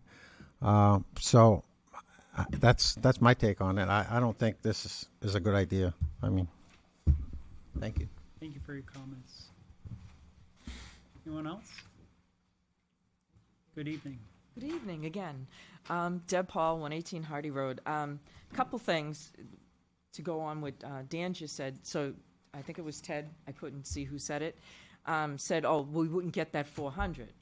So that's my take on it. I don't think this is a good idea. Thank you. Thank you for your comments. Anyone else? Good evening. Good evening again. Deb Paul, 118 Hardy Road. Couple things to go on what Dan just said. So I think it was Ted, I couldn't see who said it, said, we wouldn't get that 400.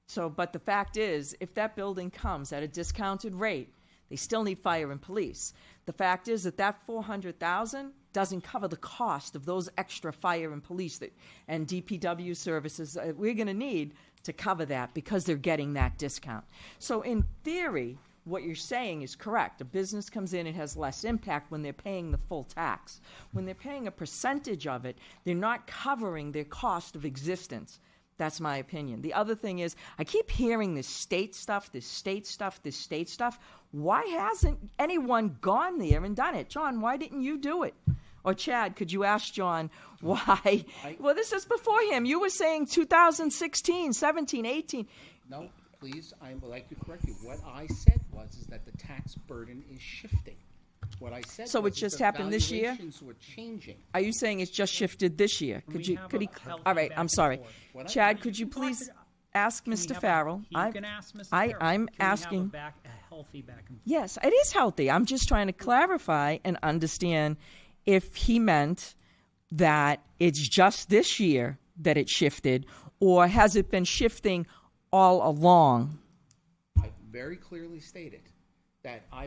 So, but the fact is, if that building comes at a discounted rate, they still need fire and police. The fact is that 400,000 doesn't cover the cost of those extra fire and police and DPW services that we're going to need to cover that because they're getting that discount. So in theory, what you're saying is correct. A business comes in, it has less impact when they're paying the full tax. When they're paying a percentage of it, they're not covering their cost of existence. That's my opinion. The other thing is, I keep hearing this state stuff. Why hasn't anyone gone there and done it? John, why didn't you do it? Or Chad, could you ask John why? Well, this is before him. You were saying 2016, 17, 18. No, please, I would like to correct you. What I said is that the tax burden is shifting. What I said so was it just the happened this year? valuations were changing. Are you saying it's just shifted this year? All right, I'm sorry. Chad, could you please ask Mr. Farrell? You can ask Mr. Farrell. I'm Can we have asking. a healthy back and forth? Yes, it is healthy. I'm just trying to clarify and understand if he meant that it's just this year that it shifted, or has it been shifting all along? I very clearly stated that I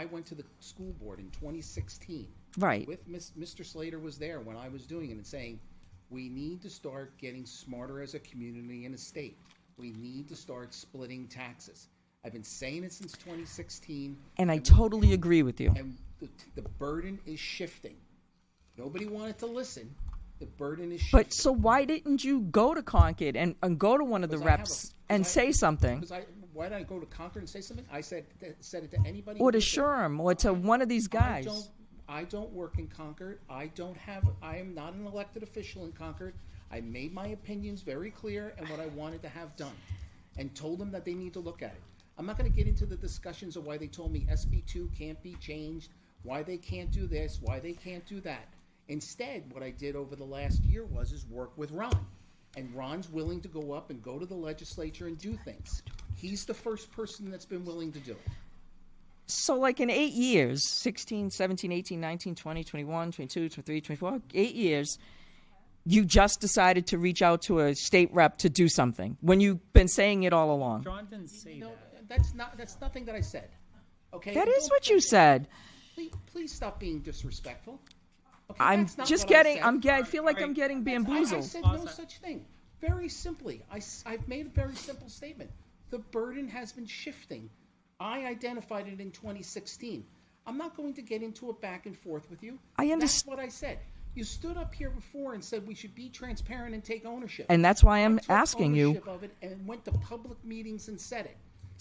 went to the school board in 2016. Right. With Mr. Slater was there when I was doing it and saying, we need to start getting smarter as a community and a state. We need to start splitting taxes. I've been saying it since 2016. And I totally agree with you. And the burden is shifting. Nobody wanted to listen. The burden is shifting. But so why didn't you go to Concord and go to one of the reps and say something? Why did I go to Concord and say something? I said it to anybody. Or to Sherm, or to one of these guys. I don't work in Concord. I am not an elected official in Concord. I made my opinions very clear and what I wanted to have done and told them that they need to look at it. I'm not going to get into the discussions of why they told me SB2 can't be changed, why they can't do this, why they can't do that. Instead, what I did over the last year is work with Ron. And Ron's willing to go up and go to the legislature and do things. He's the first person that's been willing to do it. So like in 8 years, 16, 17, 18, 19, 20, 21, 22, 23, 24, 8 years, you just decided to reach out to a state rep to do something when you've been saying it all along. John didn't say that. That's nothing that I said. Okay. That is what you said. Please stop being disrespectful. Okay, I'm just getting. I feel like I'm getting bamboozled. I said no such thing. Very simply, I've made a very simple statement. The burden has been shifting. I identified it in 2016. I'm not going to get into a back and forth with you. I understand. That's what I said. You stood up here before and said we should be transparent and take ownership. And that's why I'm asking you. Of it and went to public meetings and said it.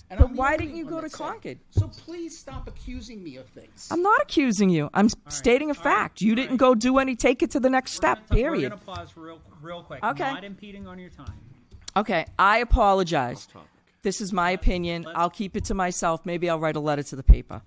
And but why didn't you go to Concord? So please stop accusing me of things. I'm not accusing you. I'm stating a fact. You didn't go do take it to the next step, period. We're going to pause real quick. Okay. I'm not impeding on your time. Okay, I apologize. This is my opinion. I'll keep it to myself. Maybe I'll write a letter to the paper,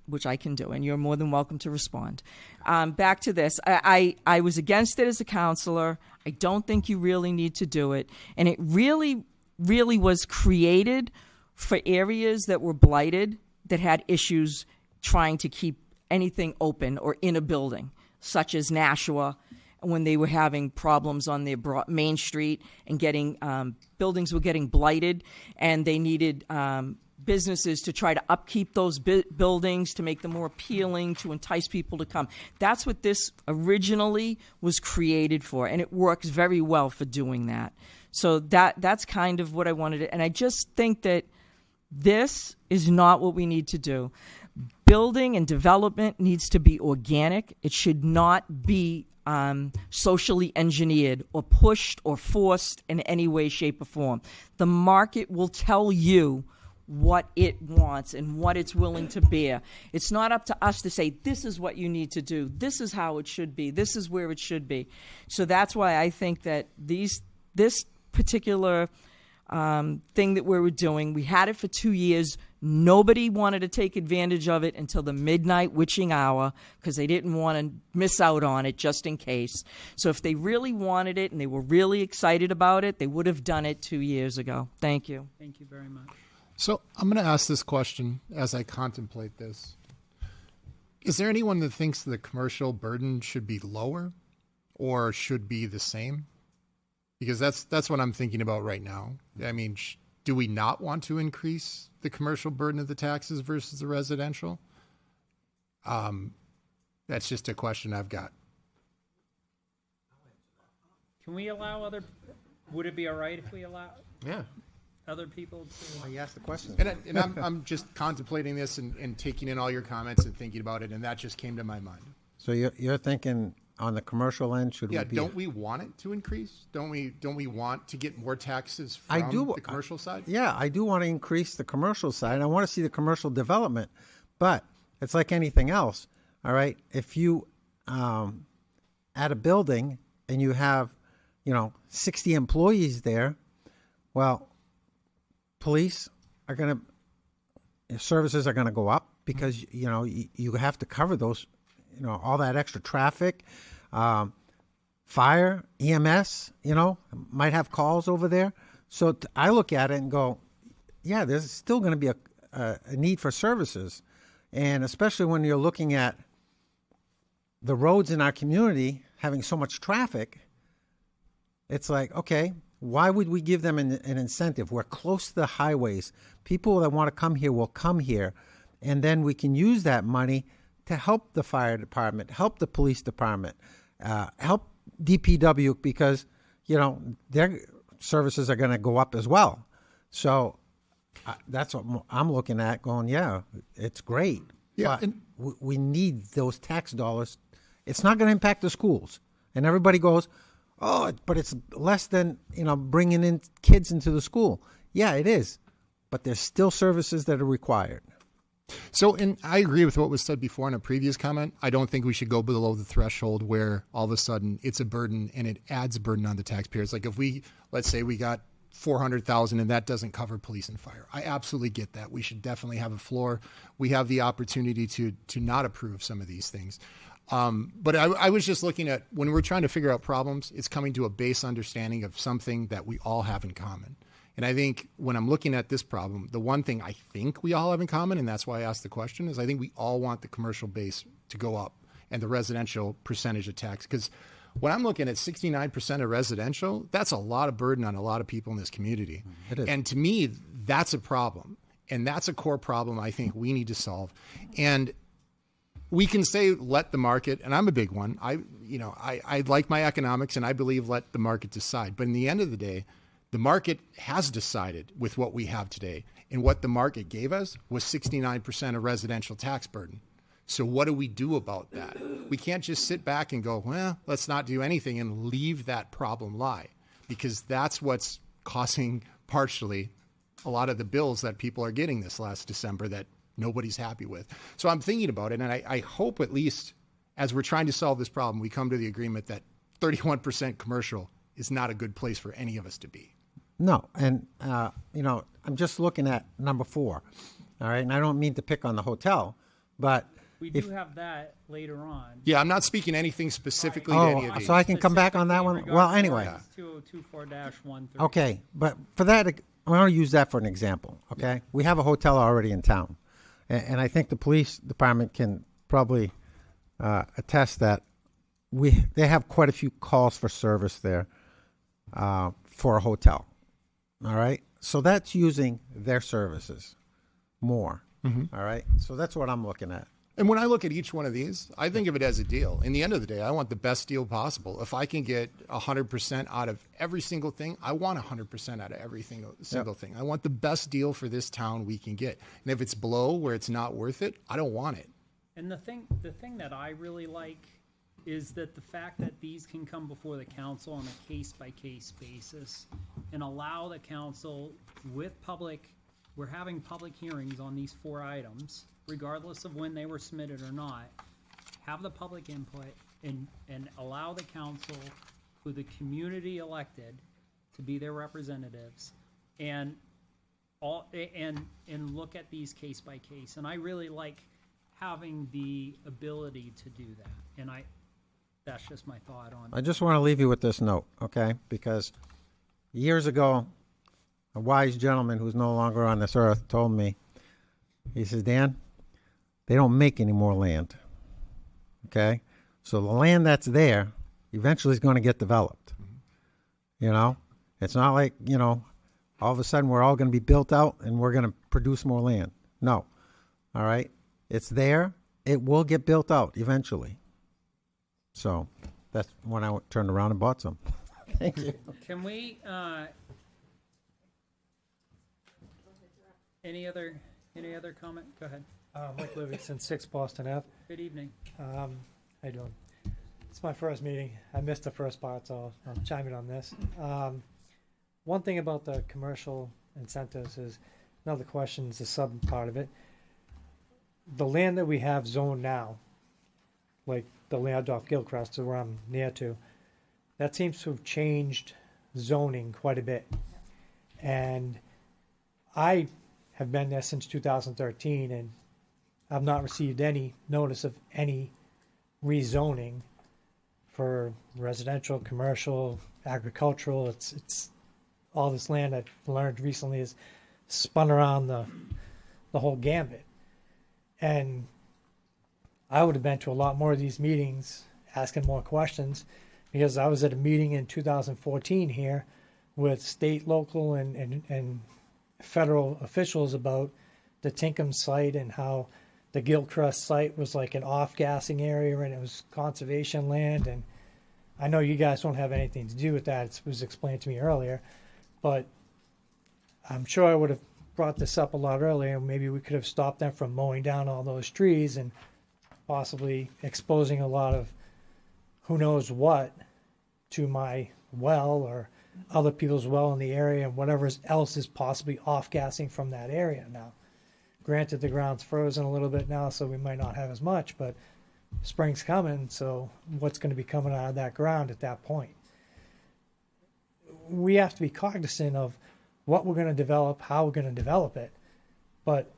which I can do, and you're more than welcome to respond. Back to this. I was against it as a counselor. I don't think you really need to do it. And it really, really was created for areas that were blighted, that had issues trying to keep anything open or in a building, such as Nashua, when they were having problems on their Main Street and getting buildings were getting blighted, and they needed businesses to try to upkeep those buildings to make them more appealing, to entice people to come. That's what this originally was created for, and it works very well for doing that. So that's kind of what I wanted to, and I just think that this is not what we need to do. Building and development needs to be organic. It should not be socially engineered or pushed or forced in any way, shape, or form. The market will tell you what it wants and what it's willing to bear. It's not up to us to say, this is what you need to do. This is how it should be. This is where it should be. So that's why I think that this particular thing that we were doing, we had it for 2 years. Nobody wanted to take advantage of it until the midnight witching hour because they didn't want to miss out on it just in case. So if they really wanted it and they were really excited about it, they would have done it 2 years ago. Thank you. Thank you very much. So I'm going to ask this question as I contemplate this. Is there anyone that thinks the commercial burden should be lower or should be the same? Because that's what I'm thinking about right now. I mean, do we not want to increase the commercial burden of the taxes versus the residential? That's just a question I've got. Can we allow other? Would it be all right if we allow? Yeah. Other people to. You asked the question. And I'm just contemplating this and taking in all your comments and thinking about it, and that just came to my mind. So you're thinking on the commercial end, should we be? Don't we want it to increase? Don't we want to get more taxes from the commercial side? Yeah, I do want to increase the commercial side. I want to see the commercial development, but it's like anything else. All right, if you at a building and you have 60 employees there, well, police are going to services are going to go up because you have to cover those. All that extra traffic, fire, EMS, might have calls over there. So I look at it and go, yeah, there's still going to be a need for services. And especially when you're looking at the roads in our community having so much traffic, it's like, okay, why would we give them an incentive? We're close to the highways. People that want to come here will come here. And then we can use that money to help the fire department, help the police department, help DPW because, their services are going to go up as well. So that's what I'm looking at going, yeah, it's great. Yeah, but we need those tax dollars. It's not going to impact the schools. And everybody goes, oh, but it's less than, bringing in kids into the school. Yeah, it is. But there's still services that are required. So, and I agree with what was said before in a previous comment. I don't think we should go below the threshold where all of a sudden it's a burden and it adds a burden on the taxpayers. Like if let's say we got $400,000 and that doesn't cover police and fire. I absolutely get that. We should definitely have a floor. We have the opportunity to not approve some of these things. But I was just looking at when we're trying to figure out problems, it's coming to a base understanding of something that we all have in common. And I think when I'm looking at this problem, the one thing I think we all have in common, and that's why I asked the question, is I think we all want the commercial base to go up and the residential percentage of tax. Because when I'm looking at 69% of residential, that's a lot of burden on a lot of people in this community. It is. And to me, that's a problem. And that's a core problem I think we need to solve. And we can say, let the market, and I'm a big one. I like my economics and I believe let the market decide. But in the end of the day, the market has decided with what we have today. And what the market gave us was 69% of residential tax burden. So what do we do about that? We can't just sit back and go, well, let's not do anything and leave that problem lie. Because that's what's causing partially a lot of the bills that people are getting this last December that nobody's happy with. So I'm thinking about it, and I hope at least as we're trying to solve this problem, we come to the agreement that 31% commercial is not a good place for any of us to be. No, and I'm just looking at number 4. All right, and I don't mean to pick on the hotel, but We do have that later on. Yeah, I'm not speaking anything specifically to any of these. so I can come back on that one. Well, anyway. 2024-13. Okay, but for that, I'm going to use that for an example. Okay, we have a hotel already in town, and I think the police department can probably attest that they have quite a few calls for service there for a hotel. All right, so that's using their services more. All right, so that's what I'm looking at. And when I look at each one of these, I think of it as a deal. In the end of the day, I want the best deal possible. If I can get 100% out of every single thing, I want 100% out of every single thing. I want the best deal for this town we can get. And if it's below where it's not worth it, I don't want it. And the thing that I really like is that the fact that these can come before the council on a case-by-case basis and allow the council we're having public hearings on these 4 items, regardless of when they were submitted or not, have the public input and allow the council, who the community elected, to be their representatives and look at these case by case. And I really like having the ability to do that. And that's just my thought on I just want to leave you with this note, okay? Because years ago, a wise gentleman who's no longer on this earth told me, he says, Dan, they don't make any more land, okay? So the land that's there eventually is going to get developed. You know? It's not like, all of a sudden we're all going to be built out and we're going to produce more land. No. All right? It's there. It will get built out eventually. So that's when I turned around and bought some. Thank you. Can we, any other comment? Go ahead. Mike Livingston, 6 Boston Ave. Good evening. How you doing? It's my first meeting. I missed the first part, so I'll chime in on this. One thing about the commercial incentives is, another question is the sub part of it. The land that we have zoned now, like the land off Gilchrist, where I'm near to, that seems to have changed zoning quite a bit. And I have been there since 2013, and I've not received any notice of any rezoning for residential, commercial, agricultural. It's all this land I've learned recently is spun around the whole gambit. And I would have been to a lot more of these meetings asking more questions, because I was at a meeting in 2014 here with state, local, and federal officials about the Tinkham site and how the Gilchrist site was like an off-gassing area and it was conservation land. And I know you guys don't have anything to do with that. It was explained to me earlier. But I'm sure I would have brought this up a lot earlier. Maybe we could have stopped them from mowing down all those trees and possibly exposing a lot of who knows what to my well or other people's well in the area and whatever else is possibly off-gassing from that area now. Granted, the ground's frozen a little bit now, so we might not have as much, but spring's coming, so what's going to be coming out of that ground at that point? We have to be cognizant of what we're going to develop, how we're going to develop it. But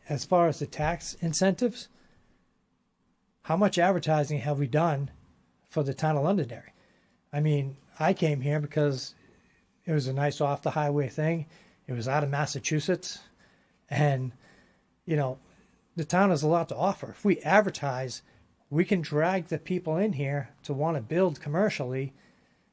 as far as the tax incentives, how much advertising have we done for the town of Londonderry? I mean, I came here because it was a nice off-the-highway thing. It was out of Massachusetts. And, the town has a lot to offer. If we advertise, we can drag the people in here to want to build commercially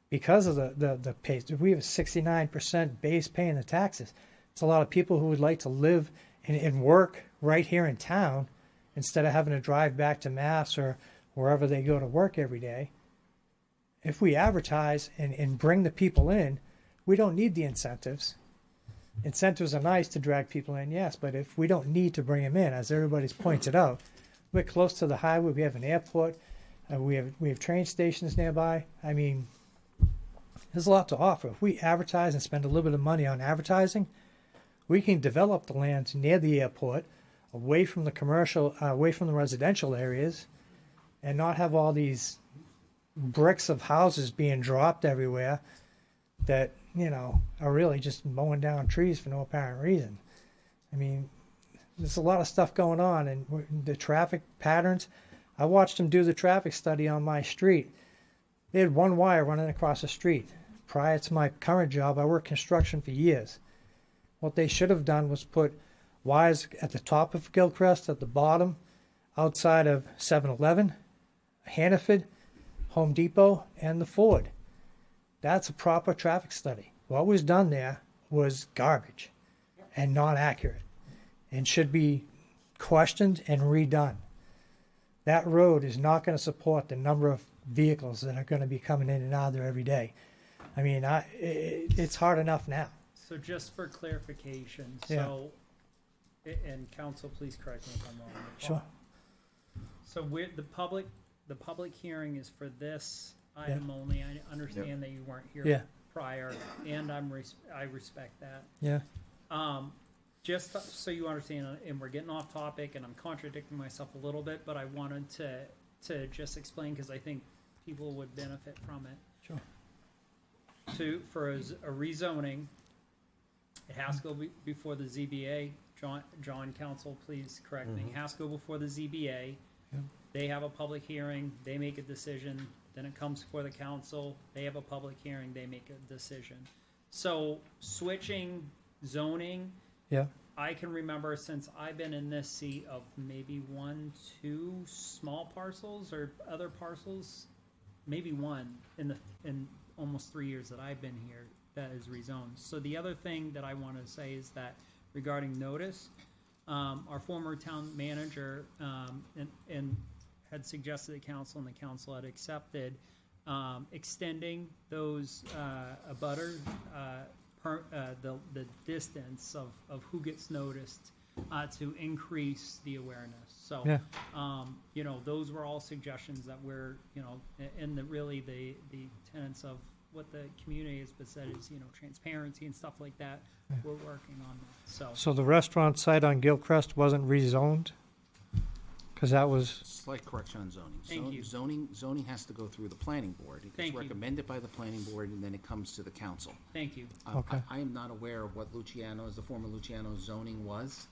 because of the pace. If we have a 69% base paying the taxes, it's a lot of people who would like to live and work right here in town instead of having to drive back to Mass or wherever they go to work every day. If we advertise and bring the people in, we don't need the incentives. Incentives are nice to drag people in, yes, but if we don't need to bring them in, as everybody's pointed out, we're close to the highway, we have an airport, we have train stations nearby. I mean, there's a lot to offer. If we advertise and spend a little bit of money on advertising, we can develop the land near the airport, away from the commercial, away from the residential areas, and not have all these bricks of houses being dropped everywhere that are really just mowing down trees for no apparent reason. I mean, there's a lot of stuff going on, and the traffic patterns. I watched them do the traffic study on my street. They had one wire running across the street. Prior to my current job, I worked construction for years. What they should have done was put wires at the top of Gilchrist, at the bottom, outside of 7-Eleven, Hannaford, Home Depot, and the Ford. That's a proper traffic study. What was done there was garbage and not accurate and should be questioned and redone. That road is not going to support the number of vehicles that are going to be coming in and out there every day. I mean, it's hard enough now. So just for clarification, Yeah. so, and council, please correct me if I'm wrong. Sure. So the public hearing is for this item only. I understand that you weren't here prior, and I respect that. Yeah. Just so you understand, and we're getting off topic, and I'm contradicting myself a little bit, but I wanted to just explain because I think people would benefit from it. Sure. For a rezoning, it has to go before the ZBA. John, council, please correct me. It has to go before the ZBA. Yeah. They have a public hearing. They make a decision. Then it comes before the council. They have a public hearing. They make a decision. So switching zoning. Yeah. I can remember since I've been in this seat of maybe 1, 2 small parcels or other parcels, maybe one in almost 3 years that I've been here that is rezoned. So the other thing that I want to say is that regarding notice, our former town manager and had suggested to the council, and the council had accepted extending those abutter the distance of who gets noticed to increase the awareness. So, those were all suggestions that we're, and really the tenets of what the community has said is, transparency and stuff like that. Yeah. We're working on that. So the restaurant site on Gilchrist wasn't rezoned? Because that was... Slight correction on zoning. Thank you. Zoning has to go through the planning board. It Thank gets you. recommended by the planning board, and then it comes to the council. Thank you. Okay. I am not aware of what Luciano's, the former Luciano's zoning was.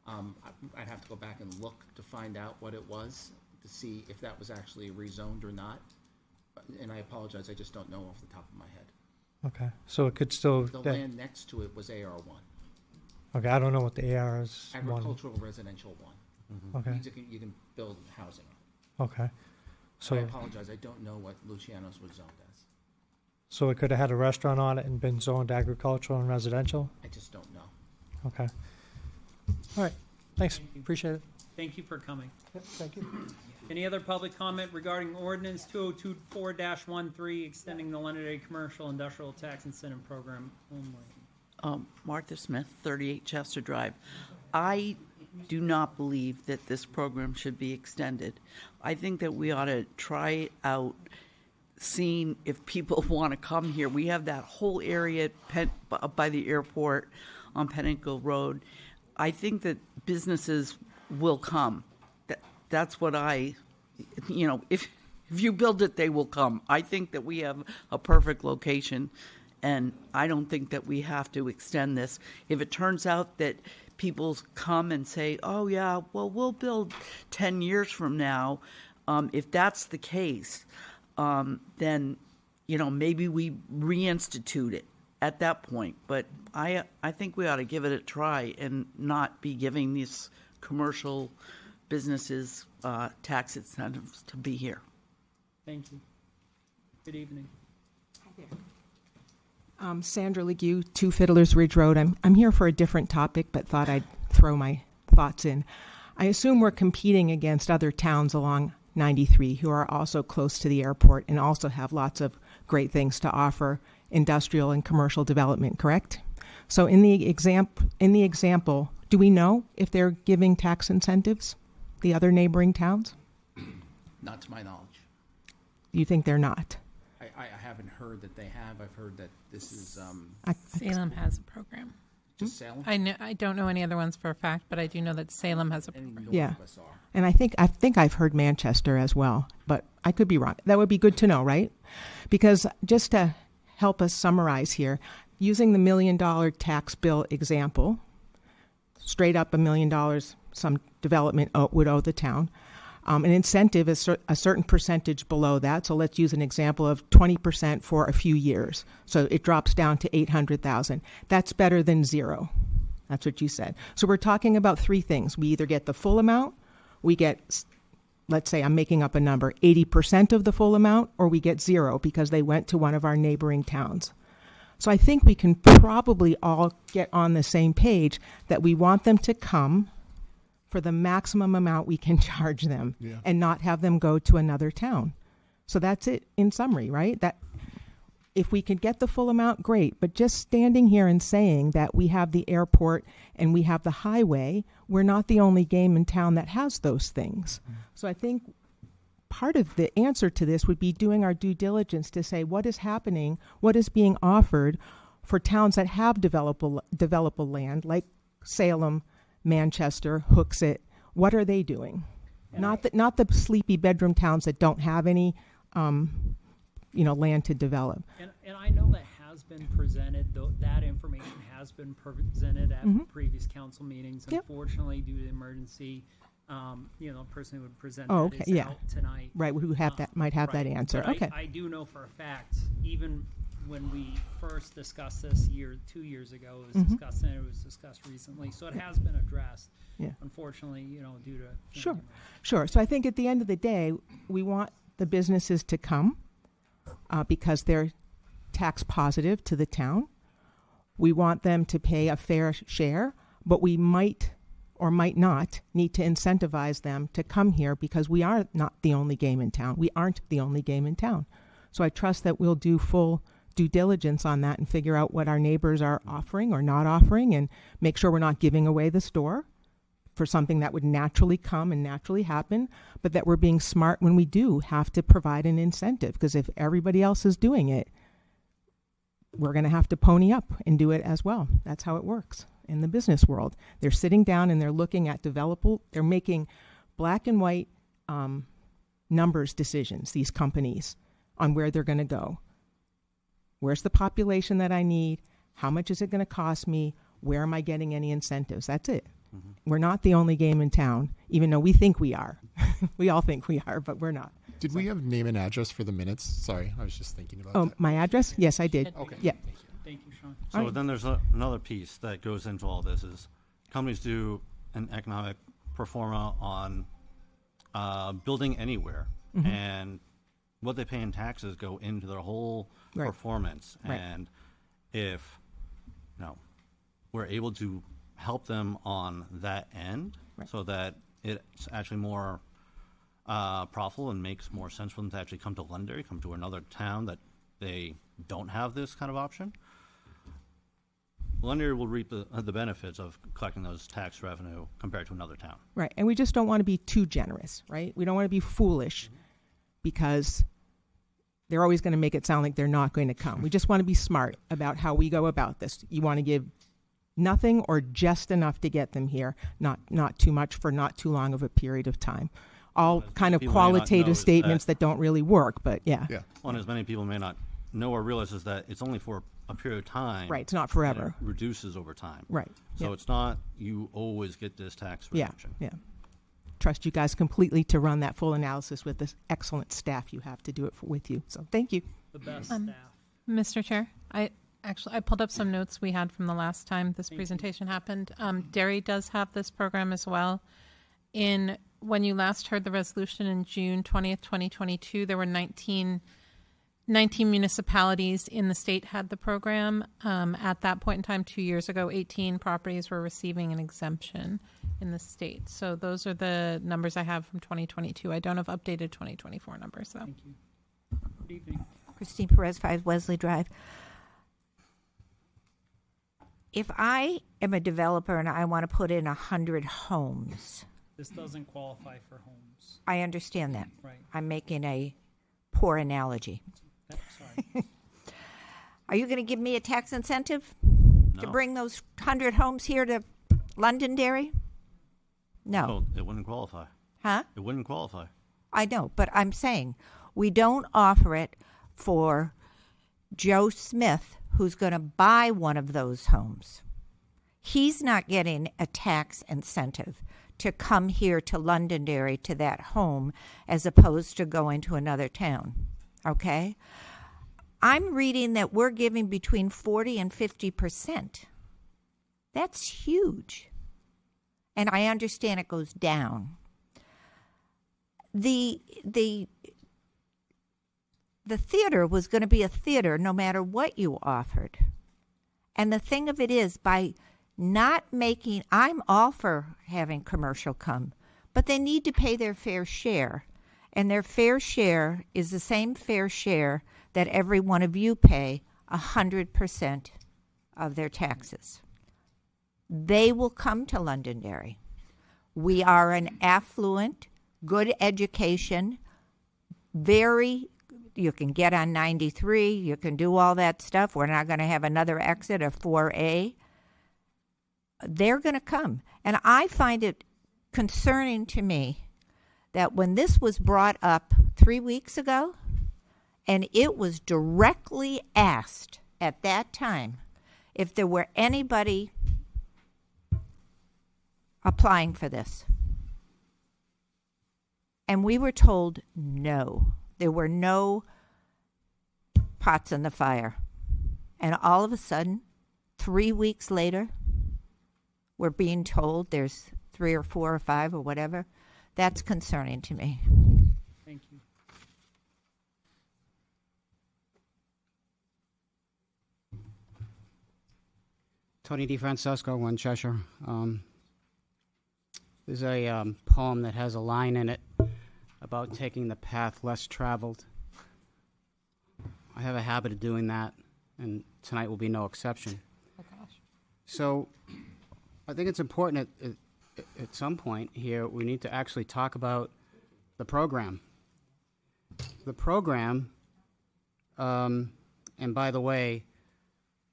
I'd have to go back and look to find out what it was, to see if that was actually rezoned or not. And I apologize, I just don't know off the top of my head. Okay. So it could still... The land next to it was AR1. Okay, I don't know what the AR is. Agricultural residential 1. Okay. You can build housing. Okay. So I apologize, I don't know what Luciano's was zoned as. So it could have had a restaurant on it and been zoned agricultural and residential? I just don't know. Okay. All right. Thanks. Appreciate it. Thank you for coming. Thank you. Any other public comment regarding ordinance 2024-13, extending the Londonderry Commercial Industrial Tax Incentive Program only? Martha Smith, 38 Chester Drive. I do not believe that this program should be extended. I think that we ought to try out seeing if people want to come here. We have that whole area up by the airport on Peninsula Road. I think that businesses will come. That's what if you build it, they will come. I think that we have a perfect location, and I don't think that we have to extend this. If it turns out that people come and say, oh, yeah, well, we'll build 10 years from now, if that's the case, then, maybe we reinstitute it at that point. But I think we ought to give it a try and not be giving these commercial businesses tax incentives to be here. Thank you. Good evening. Sandra Legue, 2 Fiddlers Ridge Road. I'm here for a different topic, but thought I'd throw my thoughts in. I assume we're competing against other towns along 93 who are also close to the airport and also have lots of great things to offer, industrial and commercial development, correct? So in the example, do we know if they're giving tax incentives, the other neighboring towns? Not to my knowledge. You think they're not? I haven't heard that they have. I've heard that this is... Salem has a program. Just Salem? I don't know any other ones for a fact, but I do know that Salem has a program. Yeah. And I think I've heard Manchester as well, but I could be wrong. That would be good to know, right? Because just to help us summarize here, using the $1 million tax bill example, straight up $1 million some development would owe the town. An incentive is a certain percentage below that. So let's use an example of 20% for a few years. So it drops down to $800,000. That's better than zero. That's what you said. So we're talking about three things. We either get the full amount, we get, let's say I'm making up a number, 80% of the full amount, or we get zero because they went to one of our neighboring towns. So I think we can probably all get on the same page that we want them to come for the maximum amount we can charge them and not have them go to another town. So that's it in summary, right? That if we could get the full amount, great. But just standing here and saying that we have the airport and we have the highway, we're not the only game in town that has those things. So I think part of the answer to this would be doing our due diligence to say what is happening, what is being offered for towns that have developable land, like Salem, Manchester, Hooksett. What are they doing? Not the sleepy bedroom towns that don't have any land to develop. And I know that has been presented, that information has been presented at previous council meetings. Unfortunately, due to emergency, the person who would present that is out tonight. Right, who might have that answer. But okay. I do know for a fact, even when we first discussed this 2 years ago, it was discussed, and it was discussed recently. So it has been addressed. Yeah. Unfortunately, due to Sure. So I think at the end of the day, we want the businesses to come because they're tax positive to the town. We want them to pay a fair share, but we might or might not need to incentivize them to come here because we are not the only game in town. We aren't the only game in town. So I trust that we'll do full due diligence on that and figure out what our neighbors are offering or not offering and make sure we're not giving away the store for something that would naturally come and naturally happen, but that we're being smart when we do have to provide an incentive, because if everybody else is doing it, we're going to have to pony up and do it as well. That's how it works in the business world. They're sitting down and they're looking at they're making black and white numbers decisions, these companies, on where they're going to go. Where's the population that I need? How much is it going to cost me? Where am I getting any incentives? That's it. We're not the only game in town, even though we think we are. We all think we are, but we're not. Did we have name and address for the minutes? Sorry, I was just thinking about that. My address? Yes, I did. Okay. Yeah. Thank you, Sean. So then there's another piece that goes into all this is companies do an economic pro forma on building anywhere, and what they pay in taxes go into their whole performance. Right. And if we're able to help them on that end so that it's actually more profitable and makes more sense for them to actually come to Londonderry, come to another town that they don't have this kind of option, Londonderry will reap the benefits of collecting those tax revenue compared to another town. Right. And we just don't want to be too generous, right? We don't want to be foolish because they're always going to make it sound like they're not going to come. We just want to be smart about how we go about this. You want to give nothing or just enough to get them here, not too much for not too long of a period of time. All kind of qualitative statements that don't really work, but yeah. One, as many people may not know or realize, is that it's only for a period of time. Right, it's not forever. It reduces over time. Right. So it's not you always get this tax reduction. Yeah. Trust you guys completely to run that full analysis with this excellent staff you have to do it with you. So thank you. The best staff. Mr. Chair, I pulled up some notes we had from the last time this presentation happened. Derry does have this program as well. When you last heard the resolution in June 20th, 2022, there were 19 municipalities in the state had the program. At that point in time, 2 years ago, 18 properties were receiving an exemption in the state. So those are the numbers I have from 2022. I don't have updated 2024 numbers, though. Thank you. Good evening. Christine Perez, 5 Wesley Drive. If I am a developer and I want to put in 100 homes... This doesn't qualify for homes. I understand that. Right. I'm making a poor analogy. Sorry. Are you going to give me a tax incentive to No. bring those 100 homes here to Londonderry? No. No, it wouldn't qualify. Huh? It wouldn't qualify. I know, but I'm saying we don't offer it for Joe Smith, who's going to buy one of those homes, he's not getting a tax incentive to come here to Londonderry to that home as opposed to going to another town. Okay? I'm reading that we're giving between 40 and 50%. That's huge. And I understand it goes down. The theater was going to be a theater no matter what you offered. And the thing of it is, by not making, I'm all for having commercial come, but they need to pay their fair share. And their fair share is the same fair share that every one of you pay, 100% of their taxes. They will come to Londonderry. We are an affluent, good education, you can get on 93, you can do all that stuff. We're not going to have another exit of 4A. They're going to come. And I find it concerning to me that when this was brought up 3 weeks ago, and it was directly asked at that time if there were anybody applying for this. And we were told no. There were no pots in the fire. And all of a sudden, 3 weeks later, we're being told there's 3 or 4 or 5 or whatever. That's concerning to me. Thank you. Tony DeFrancesco, One Cheshire. There's a poem that has a line in it about taking the path less traveled. I have a habit of doing that, and tonight will be no exception. Oh, gosh. So I think it's important at some point here we need to actually talk about the program. The program, and by the way,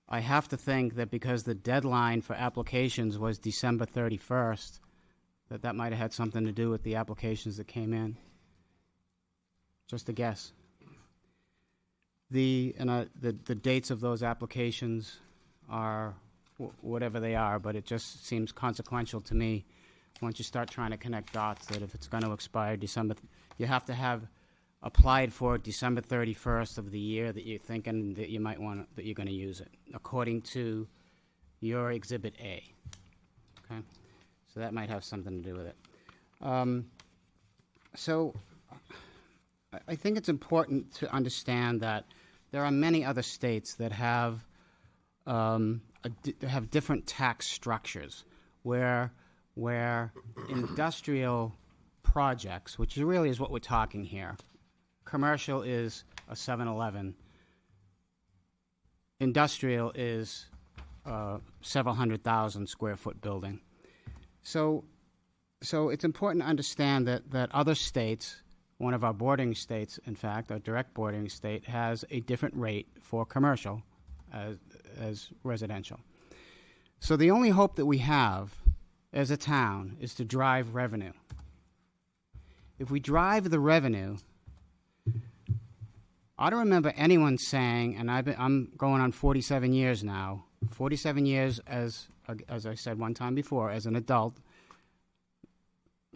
I have to think that because the deadline for applications was December 31st, that might have had something to do with the applications that came in. Just a guess. The dates of those applications are whatever they are, but it just seems consequential to me once you start trying to connect dots that if it's going to expire December, you have to have applied for it December 31st of the year that you're thinking that you might want that you're going to use it, according to your Exhibit A. Okay, so that might have something to do with it. So I think it's important to understand that there are many other states that have different tax structures where industrial projects, which really is what we're talking here, commercial is a 7-Eleven, industrial is several 100,000 square foot building. So it's important to understand that other states, one of our bordering states, in fact, our direct bordering state, has a different rate for commercial as residential. So the only hope that we have as a town is to drive revenue. If we drive the revenue, I don't remember anyone saying, and I'm going on 47 years now, 47 years as I said one time before, as an adult.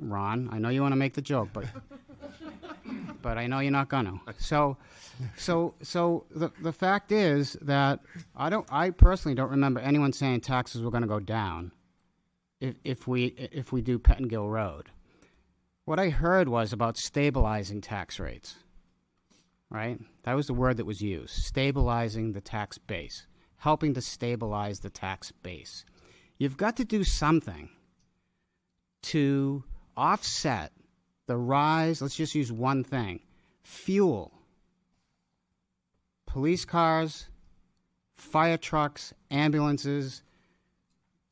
Ron, I know you want to make the joke, but I know you're not gonna. So the fact is that I personally don't remember anyone saying taxes were going to go down if we do Pettingill Road. What I heard was about stabilizing tax rates. Right? That was the word that was used. Stabilizing the tax base. Helping to stabilize the tax base. You've got to do something to offset the rise. Let's just use one thing. Fuel. Police cars, fire trucks, ambulances,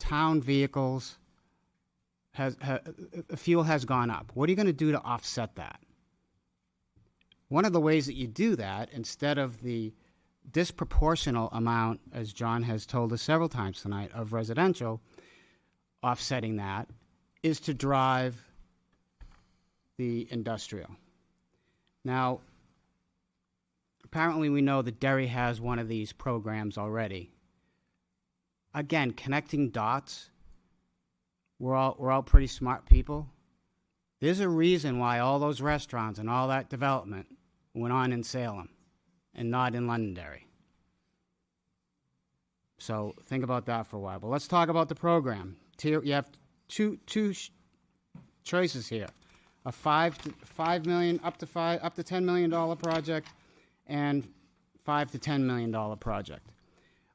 town vehicles. Fuel has gone up. What are you going to do to offset that? One of the ways that you do that, instead of the disproportional amount, as John has told us several times tonight, of residential, offsetting that, is to drive the industrial. Now, apparently we know that Derry has one of these programs already. Again, connecting dots. We're all pretty smart people. There's a reason why all those restaurants and all that development went on in Salem and not in Londonderry. So think about that for a while. But let's talk about the program. You have two choices here: a $5 million up to $10 million project, and $5 to $10 million project.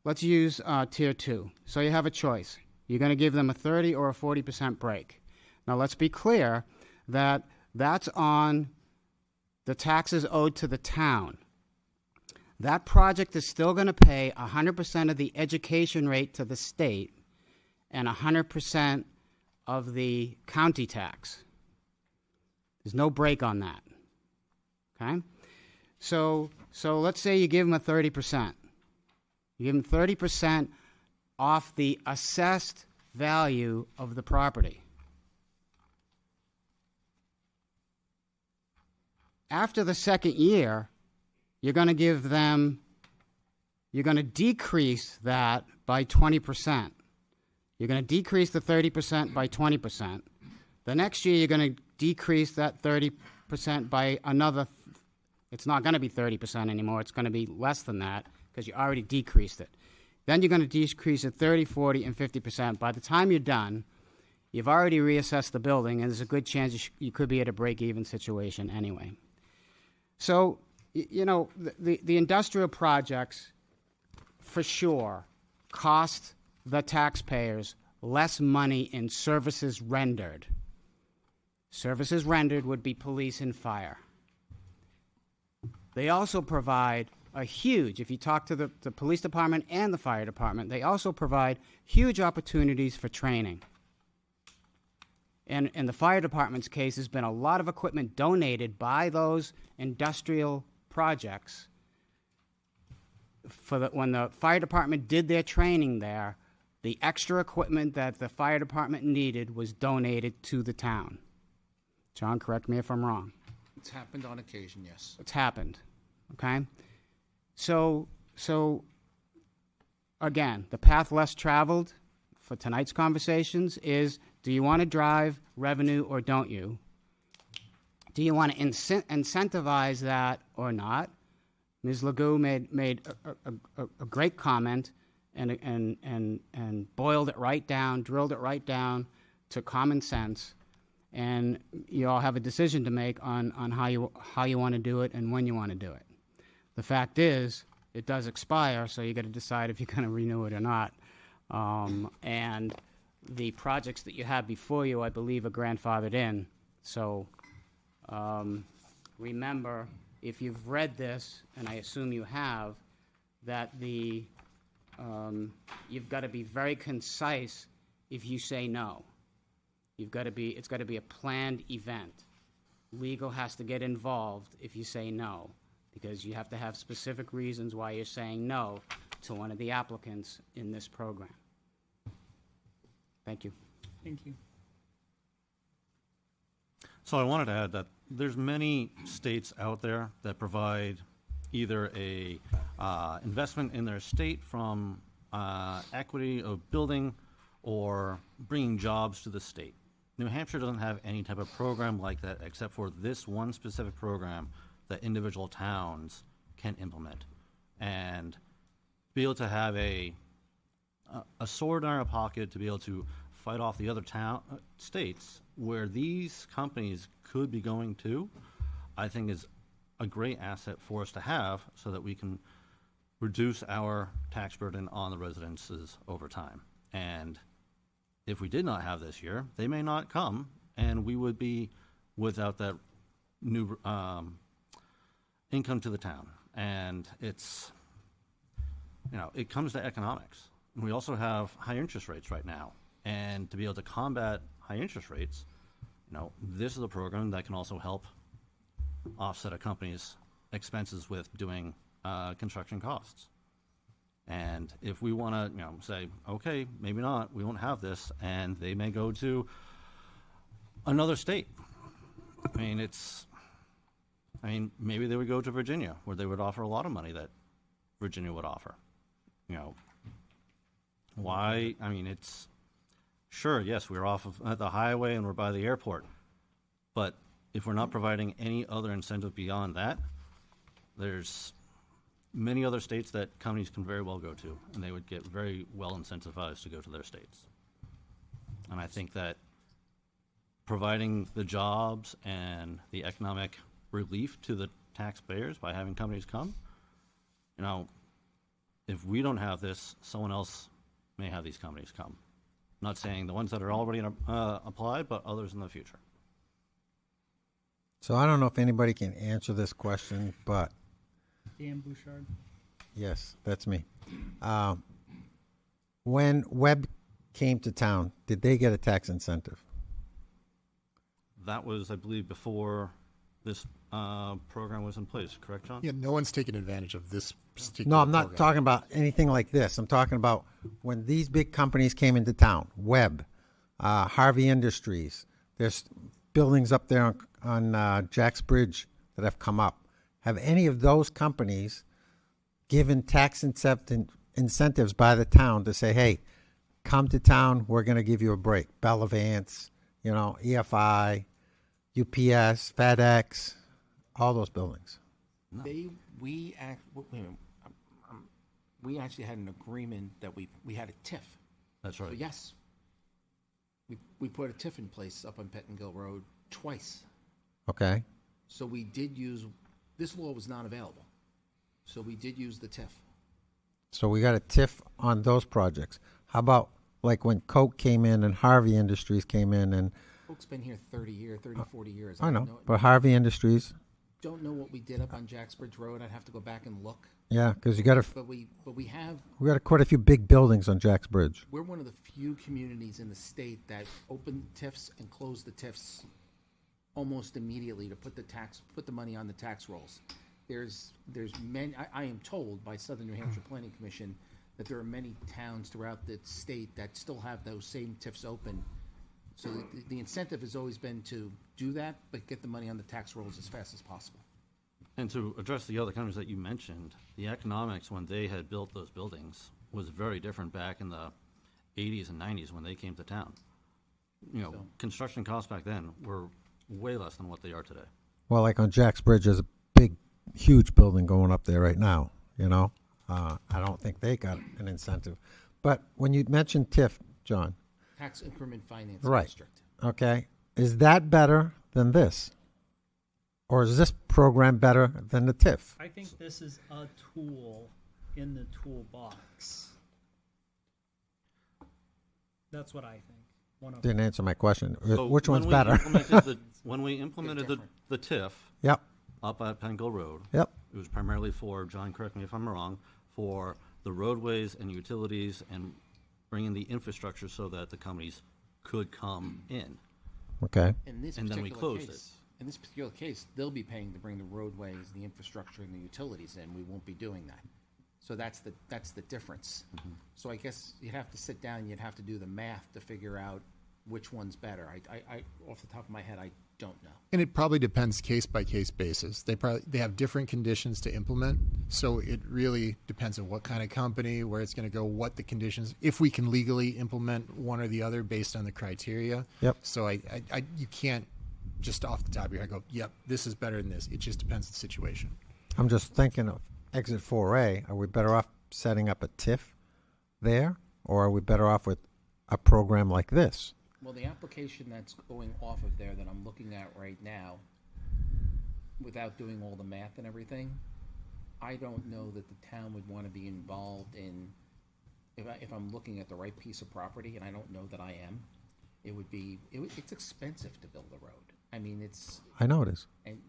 Let's use tier 2. So you have a choice. You're going to give them a 30 or a 40% break. Now let's be clear that that's on the taxes owed to the town. That project is still going to pay 100% of the education rate to the state and 100% of the county tax. There's no break on that. Okay? So let's say you give them a 30%. You give them 30% off the assessed value of the property. After the second year, you're going to decrease that by 20%. You're going to decrease the 30% by 20%. The next year, you're going to decrease that 30% by another. It's not going to be 30% anymore. It's going to be less than that because you already decreased it. Then you're going to decrease it 30, 40, and 50%. By the time you're done, you've already reassessed the building, and there's a good chance you could be at a break-even situation anyway. So, you know, the industrial projects, for sure, cost the taxpayers less money in services rendered. Services rendered would be police and fire. They also provide a huge, if you talk to the police department and the fire department, they also provide huge opportunities for training. And in the fire department's case, there's been a lot of equipment donated by those industrial projects. When the fire department did their training there, the extra equipment that the fire department needed was donated to the town. John, correct me if I'm wrong. It's happened on occasion, yes. It's happened, okay? So again, the path less traveled for tonight's conversations is, do you want to drive revenue or don't you? Do you want to incentivize that or not? Ms. Legault made a great comment and boiled it right down, drilled it right down to common sense, and you all have a decision to make on how you want to do it and when you want to do it. The fact is, it does expire, so you got to decide if you're going to renew it or not. And the projects that you have before you, I believe, are grandfathered in. So remember, if you've read this, and I assume you have, that you've got to be very concise if you say no. It's got to be a planned event. Legal has to get involved if you say no, because you have to have specific reasons why you're saying no to one of the applicants in this program. Thank you. Thank you. So I wanted to add that there's many states out there that provide either a investment in their state from equity of building or bringing jobs to the state. New Hampshire doesn't have any type of program like that except for this one specific program that individual towns can implement. And be able to have a sword in our pocket to be able to fight off the other states where these companies could be going to, I think is a great asset for us to have so that we can reduce our tax burden on the residences over time. And if we did not have this year, they may not come, and we would be without that new income to the town. And it's, it comes to economics. And we also have high interest rates right now. And to be able to combat high interest rates, this is a program that can also help offset a company's expenses with doing construction costs. And if we want to, say, okay, maybe not, we won't have this, and they may go to another state. I mean, it's I mean, maybe they would go to Virginia, where they would offer a lot of money that Virginia would offer. You know, why? I mean, it's sure, yes, we're off of the highway and we're by the airport, but if we're not providing any other incentive beyond that, there's many other states that companies can very well go to, and they would get very well incentivized to go to their states. And I think that providing the jobs and the economic relief to the taxpayers by having companies come, you know, if we don't have this, someone else may have these companies come. I'm not saying the ones that are already applied, but others in the future. So I don't know if anybody can answer this question, but Dan Bouchard. yes, that's me. When Webb came to town, did they get a tax incentive? That was, I believe, before this program was in place, correct, John? Yeah, no one's taken advantage of this particular No, I'm not program. talking about anything like this. I'm talking about when these big companies came into town, Webb, Harvey Industries. There's buildings up there on Jack's Bridge that have come up. Have any of those companies given tax incentives by the town to say, hey, come to town, we're going to give you a break? Bellavance, you know, EFI, UPS, FedEx, all those buildings. We actually had an agreement that we had a TIF. That's right. So yes, we put a TIF in place up on Pettingill Road twice. Okay. So we did use, this law was not available. So we did use the TIF. So we got a TIF on those projects. How about like when Coke came in and Harvey Industries came in and... Folks been here 40 years. I know, but Harvey Industries... Don't know what we did up on Jacksbridge Road. I'd have to go back and look. Yeah, because you got to... But we have... We got quite a few big buildings on Jack's Bridge. We're one of the few communities in the state that opened TIFs and closed the TIFs almost immediately to put the money on the tax rolls. There's many. I am told by Southern New Hampshire Planning Commission that there are many towns throughout the state that still have those same TIFs open. So the incentive has always been to do that, but get the money on the tax rolls as fast as possible. And to address the other companies that you mentioned, the economics when they had built those buildings was very different back in the 80s and 90s when they came to town. You know, construction costs back then were way less than what they are today. Well, like on Jack's Bridge, there's a big, huge building going up there right now, you know? I don't think they got an incentive. But when you mentioned TIF, John... Tax increment finance right. district. Okay. Is that better than this? Or is this program better than the TIF? I think this is a tool in the toolbox. That's what I think. Didn't answer my question. So Which one's when we better? When we implemented the TIF Yep. up at Pengill Road, Yep. it was primarily for, John, correct me if I'm wrong, for the roadways and utilities and bringing the infrastructure so that the companies could come in. Okay. In this and then we particular closed case, in this particular case, they'll be paying to bring the roadways, the infrastructure, and the utilities in. We won't be doing that. So that's the difference. Mm-hmm. So I guess you'd have to sit down. You'd have to do the math to figure out which one's better. I off the top of my head, I don't know. And it probably depends case by case basis. They have different conditions to implement, so it really depends on what kind of company, where it's going to go, what the conditions. If we can legally implement one or the other based on the criteria. Yep. So you can't just off the top of your head go, yep, this is better than this. It just depends on the situation. I'm just thinking of Exit 4A. Are we better off setting up a TIF there, or are we better off with a program like this? Well, the application that's going off of there that I'm looking at right now, without doing all the math and everything, I don't know that the town would want to be involved in, if I'm looking at the right piece of property, and I don't know that I am, it's expensive to build a road. I mean, I know it is. And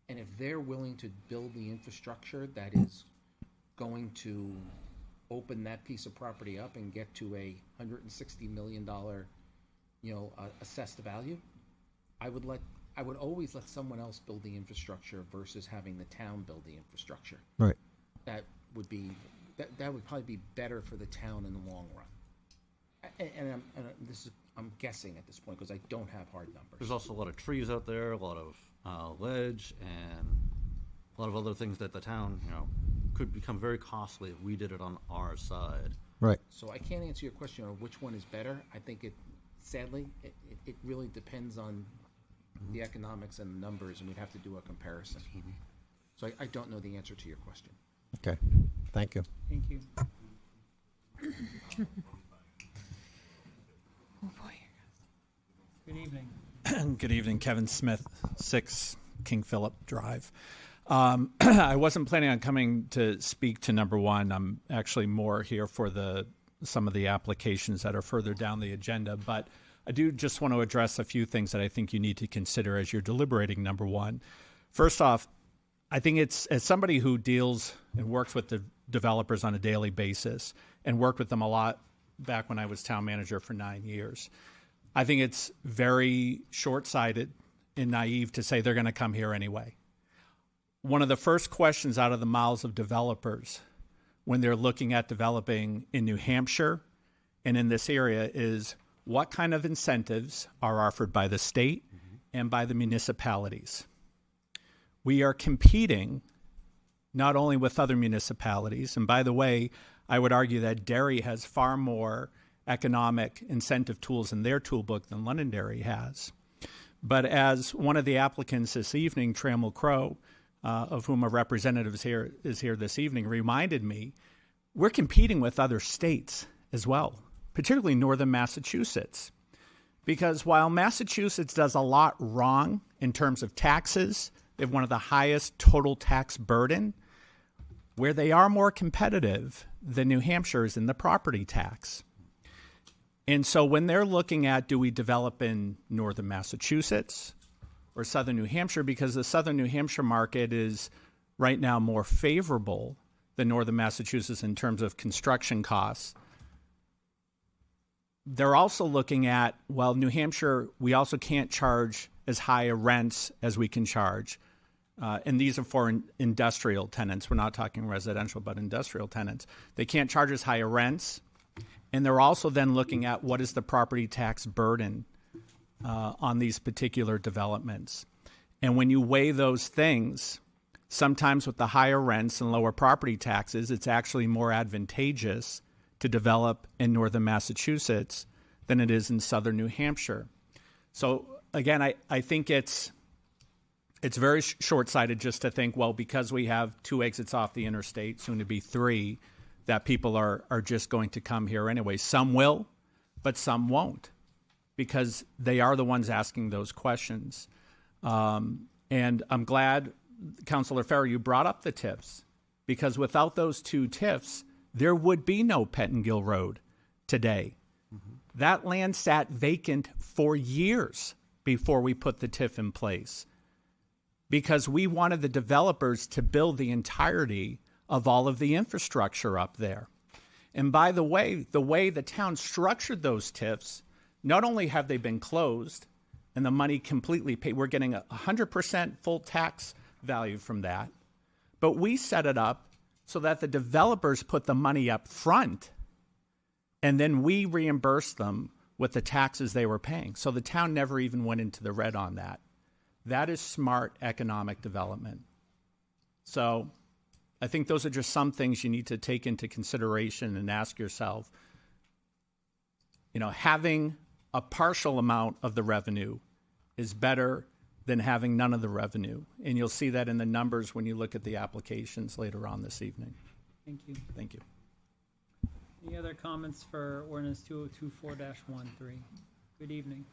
if they're willing to build the infrastructure that is going to open that piece of property up and get to a $160 million, assessed value, I would always let someone else build the infrastructure versus having the town build the infrastructure. Right. That would probably be better for the town in the long run. And I'm guessing at this point because I don't have hard numbers. There's also a lot of trees out there, a lot of ledge and a lot of other things that the town, could become very costly if we did it on our side. Right. So I can't answer your question on which one is better. I think sadly, it really depends on the economics and the numbers, and we'd have to do a comparison. So I don't know the answer to your question. Okay. Thank you. Thank you. Good evening. Good evening, Kevin Smith, 6 King Philip Drive. I wasn't planning on coming to speak to number 1. I'm actually more here for some of the applications that are further down the agenda, but I do just want to address a few things that I think you need to consider as you're deliberating number 1. First off, I think it's, as somebody who deals and works with the developers on a daily basis and worked with them a lot back when I was town manager for 9 years, I think it's very short-sighted and naive to say they're going to come here anyway. One of the first questions out of the mouths of developers when they're looking at developing in New Hampshire and in this area is what kind of incentives are offered by the state and by the municipalities. We are competing not only with other municipalities, and by the way, I would argue that Derry has far more economic incentive tools in their toolbook than Londonderry has. But as one of the applicants this evening, Trammell Crow, of whom a representative is here this evening, reminded me, we're competing with other states as well, particularly northern Massachusetts. Because while Massachusetts does a lot wrong in terms of taxes, they have one of the highest total tax burden, where they are more competitive than New Hampshire is in the property tax. And so when they're looking at, do we develop in northern Massachusetts or southern New Hampshire, because the southern New Hampshire market is right now more favorable than northern Massachusetts in terms of construction costs. They're also looking at, well, New Hampshire, we also can't charge as high a rents as we can charge. And these are for industrial tenants. We're not talking residential, but industrial tenants. They can't charge as high a rents. And they're also then looking at what is the property tax burden on these particular developments. And when you weigh those things, sometimes with the higher rents and lower property taxes, it's actually more advantageous to develop in northern Massachusetts than it is in southern New Hampshire. So again, I think it's very short-sighted just to think, well, because we have 2 exits off the interstate, soon to be 3, that people are just going to come here anyway. Some will, but some won't, because they are the ones asking those questions. And I'm glad, Councilor Farrell, you brought up the TIFs, because without those 2 TIFs, there would be no Pettingill Road today. That land sat vacant for years before we put the TIF in place, because we wanted the developers to build the entirety of all of the infrastructure up there. And by the way the town structured those TIFs, not only have they been closed and the money completely paid, we're getting 100% full tax value from that, but we set it up so that the developers put the money up front and then we reimbursed them with the taxes they were paying. So the town never even went into the red on that. That is smart economic development. So I think those are just some things you need to take into consideration and ask yourself, having a partial amount of the revenue is better than having none of the revenue. And you'll see that in the numbers when you look at the applications later on this evening. Thank you. Thank you. Any other comments for ordinance 2024-13? Good evening.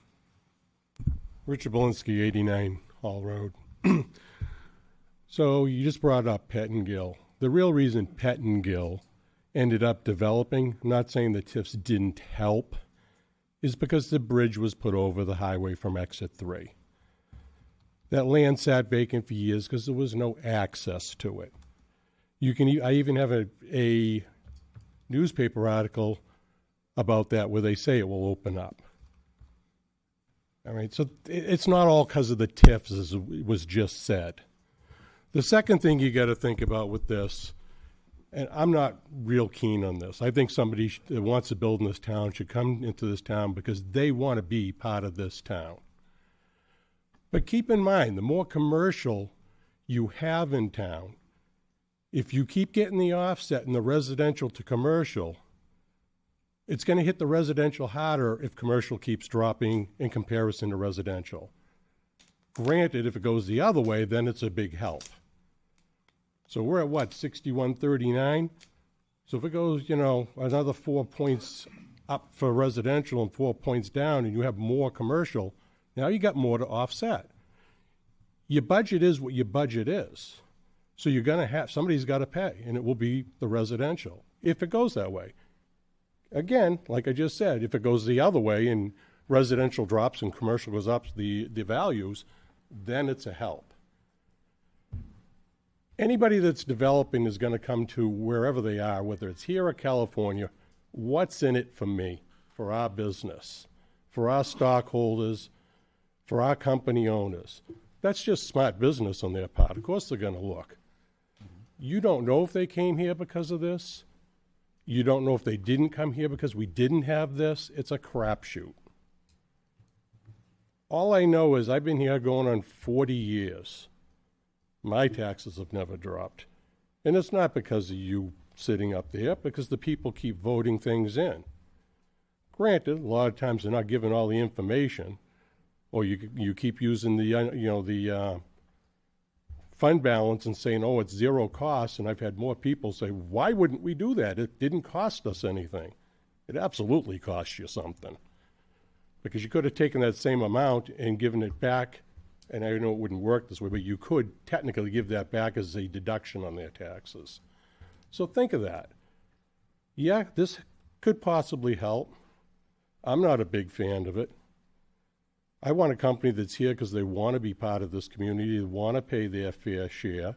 Richard Belinsky, 89 Hall Road. So you just brought up Pettingill. The real reason Pettingill ended up developing, I'm not saying the TIFs didn't help, is because the bridge was put over the highway from exit 3. That land sat vacant for years because there was no access to it. I even have a newspaper article about that where they say it will open up. All right, so it's not all because of the TIFs, as was just said. The second thing you got to think about with this, and I'm not real keen on this, I think somebody that wants to build in this town should come into this town because they want to be part of this town. But keep in mind, the more commercial you have in town, if you keep getting the offset in the residential to commercial, it's going to hit the residential harder if commercial keeps dropping in comparison to residential. Granted, if it goes the other way, then it's a big help. So we're at what, 6139? So if it goes, you know, another 4 points up for residential and 4 points down, and you have more commercial, now you got more to offset. Your budget is what your budget is. So you're going to have, somebody's got to pay, and it will be the residential, if it goes that way. Again, like I just said, if it goes the other way and residential drops and commercial goes up the values, then it's a help. Anybody that's developing is going to come to wherever they are, whether it's here or California, what's in it for me, for our business, for our stockholders, for our company owners. That's just smart business on their part. Of course they're going to look. You don't know if they came here because of this. You don't know if they didn't come here because we didn't have this. It's a crapshoot. All I know is I've been here going on 40 years. My taxes have never dropped. And it's not because of you sitting up there, because the people keep voting things in. Granted, a lot of times they're not given all the information, or you keep using the fund balance and saying, oh, it's zero cost, and I've had more people say, why wouldn't we do that? It didn't cost us anything. It absolutely cost you something. Because you could have taken that same amount and given it back, and I know it wouldn't work this way, but you could technically give that back as a deduction on their taxes. So think of that. Yeah, this could possibly help. I'm not a big fan of it. I want a company that's here because they want to be part of this community, they want to pay their fair share.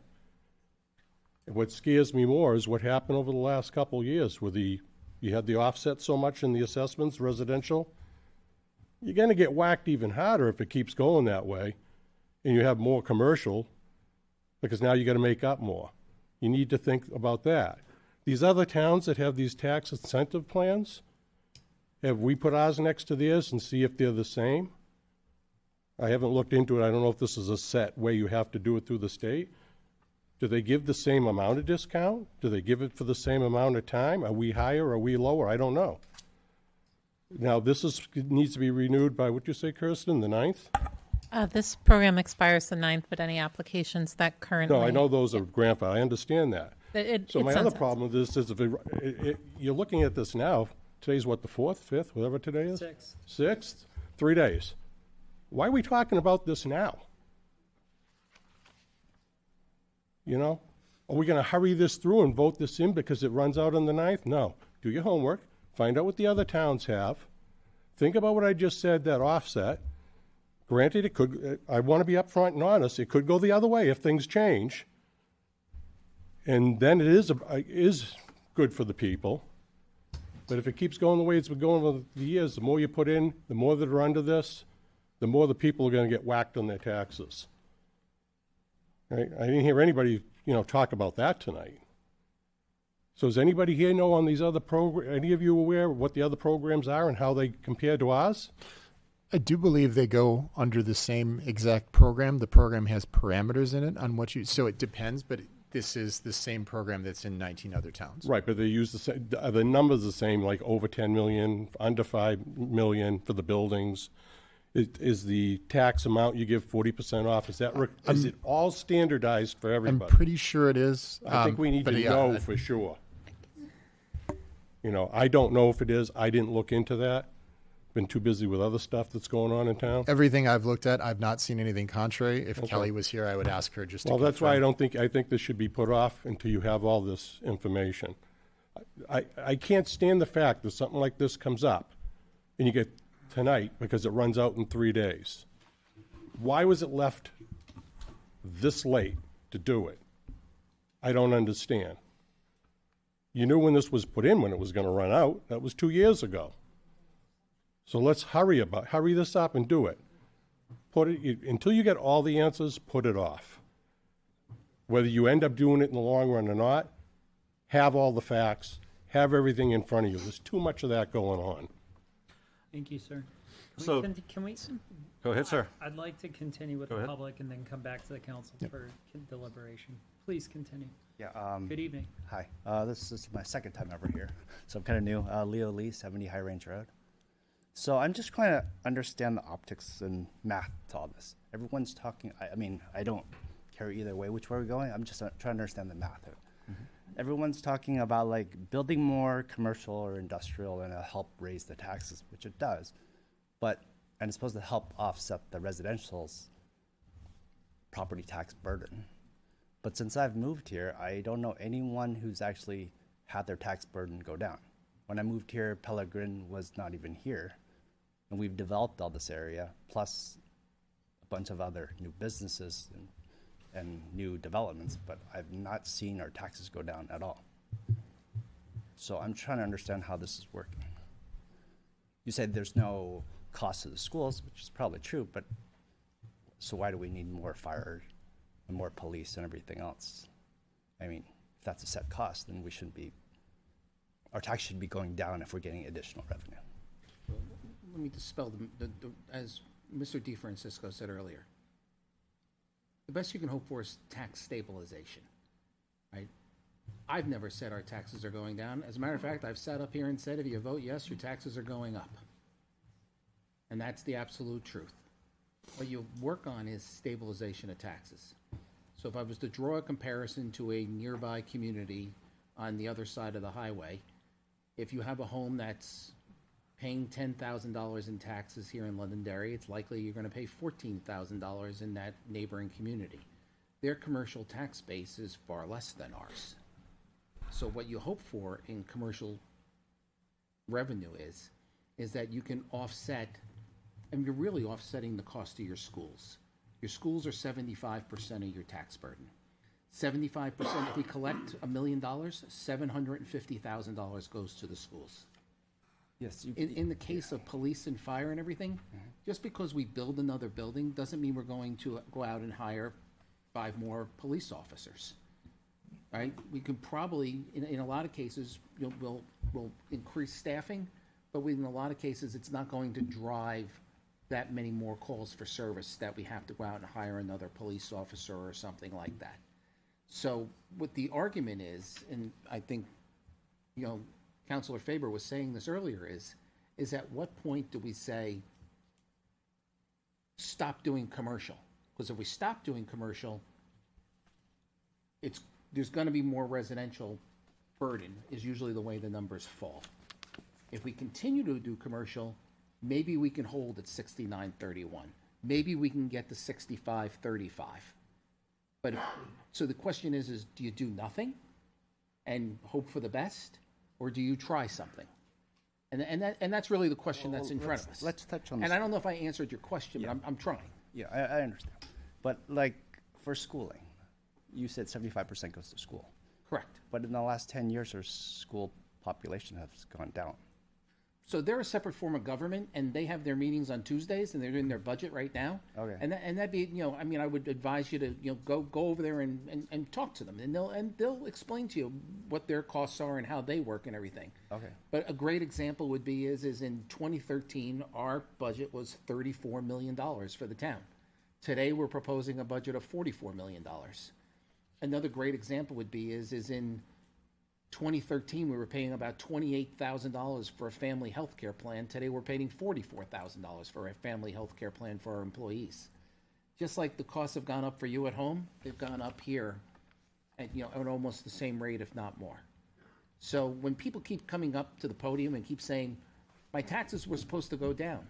And what scares me more is what happened over the last couple of years where you had the offset so much in the assessments, residential. You're going to get whacked even harder if it keeps going that way, and you have more commercial, because now you got to make up more. You need to think about that. These other towns that have these tax incentive plans, have we put ours next to theirs and see if they're the same? I haven't looked into it. I don't know if this is a set way you have to do it through the state. Do they give the same amount of discount? Do they give it for the same amount of time? Are we higher? Are we lower? I don't know. Now, needs to be renewed by, what you say, Kirsten, the 9th? This program expires the 9th, but any applications that currently... No, I know those are grandfathered. I understand that. So my other sunsets. problem with this is you're looking at this now. Today's what, the 4th, 5th, whatever today is? 6th. 3 days. Why are we talking about this now? You know? Are we going to hurry this through and vote this in because it runs out on the 9th? No. Do your homework. Find out what the other towns have. Think about what I just said, that offset. Granted, it could, I want to be upfront and honest, it could go the other way if things change. And then it is good for the people. But if it keeps going the way it's been going over the years, the more you put in, the more that are under this, the more the people are going to get whacked on their taxes. Right? I didn't hear anybody, talk about that tonight. So does anybody here know on these other programs, any of you aware of what the other programs are and how they compare to ours? I do believe they go under the same exact program. The program has parameters in it on what so it depends, but this is the same program that's in 19 other towns. Right, but they use the same, are the numbers the same, like over 10 million, under 5 million for the buildings? Is the tax amount you give 40% off? Is it all standardized for everybody? I'm pretty sure it is. I think we need to know for sure. I don't know if it is. I didn't look into that. Been too busy with other stuff that's going on in town. Everything I've looked at, I've not seen anything contrary. If Kelly was here, I would ask her just to Well, that's confirm. why I think this should be put off until you have all this information. I can't stand the fact that something like this comes up and you get tonight because it runs out in 3 days. Why was it left this late to do it? I don't understand. You knew when this was put in when it was going to run out. That was 2 years ago. So let's hurry this up and do it. Until you get all the answers, put it off. Whether you end up doing it in the long run or not, have all the facts, have everything in front of you. There's too much of that going on. Thank you, sir. So- Can we Go ahead, sir. I'd like to continue with Go the ahead. public and then come back to the council for deliberation. Please continue. Yeah. Good evening. Hi. This is my second time ever here, so I'm kind of new. Leo Lee, 70 High Range Road. So I'm just trying to understand the optics and math to all this. Everyone's talking. I mean, I don't care either way which way we're going. I'm just trying to understand the math of it. Everyone's talking about like building more commercial or industrial and it'll help raise the taxes, which it does, and it's supposed to help offset the residential's property tax burden. But since I've moved here, I don't know anyone who's actually had their tax burden go down. When I moved here, Pellegrin was not even here, and we've developed all this area, plus a bunch of other new businesses and new developments, but I've not seen our taxes go down at all. So I'm trying to understand how this is working. You said there's no cost to the schools, which is probably true, but so why do we need more fire and more police and everything else? I mean, if that's a set cost, then our tax should be going down if we're getting additional revenue. Let me dispel as Mr. DeFrancisco said earlier. The best you can hope for is tax stabilization, right? I've never said our taxes are going down. As a matter of fact, I've sat up here and said, if you vote yes, your taxes are going up. And that's the absolute truth. What you work on is stabilization of taxes. So if I was to draw a comparison to a nearby community on the other side of the highway, if you have a home that's paying $10,000 in taxes here in Londonderry, it's likely you're going to pay $14,000 in that neighboring community. Their commercial tax base is far less than ours. So what you hope for in commercial revenue is that you can offset, and you're really offsetting the cost of your schools. Your schools are 75% of your tax burden. 75%, if we collect $1 million, $750,000 goes to the schools. Yes. In the case of police and fire and everything, just because we build another building doesn't mean we're going to go out and hire 5 more police officers, right? We can probably, in a lot of cases, we'll increase staffing, but in a lot of cases, it's not going to drive that many more calls for service that we have to go out and hire another police officer or something like that. So what the argument is, and I think, Councilor Faber was saying this earlier, is at what point do we say, stop doing commercial? Because if we stop doing commercial, there's going to be more residential burden, is usually the way the numbers fall. If we continue to do commercial, maybe we can hold at 69-31. Maybe we can get to 65-35. But so the question is do you do nothing and hope for the best, or do you try something? And that's really the question that's in front of us. Let's touch on this. And I don't know if I answered your question, but I'm trying. Yeah, I understand. But like for schooling, you said 75% goes to school. Correct. But in the last 10 years, our school population has gone down. So they're a separate form of government, and they have their meetings on Tuesdays, and they're doing their budget right now. Okay. And that'd be, I would advise you to, go over there and talk to them, and they'll explain to you what their costs are and how they work and everything. Okay. But a great example would be is in 2013, our budget was $34 million for the town. Today, we're proposing a budget of $44 million. Another great example would be is in 2013, we were paying about $28,000 for a family health care plan. Today, we're paying $44,000 for a family health care plan for our employees. Just like the costs have gone up for you at home, they've gone up here at almost the same rate, if not more. So when people keep coming up to the podium and keep saying, my taxes were supposed to go down,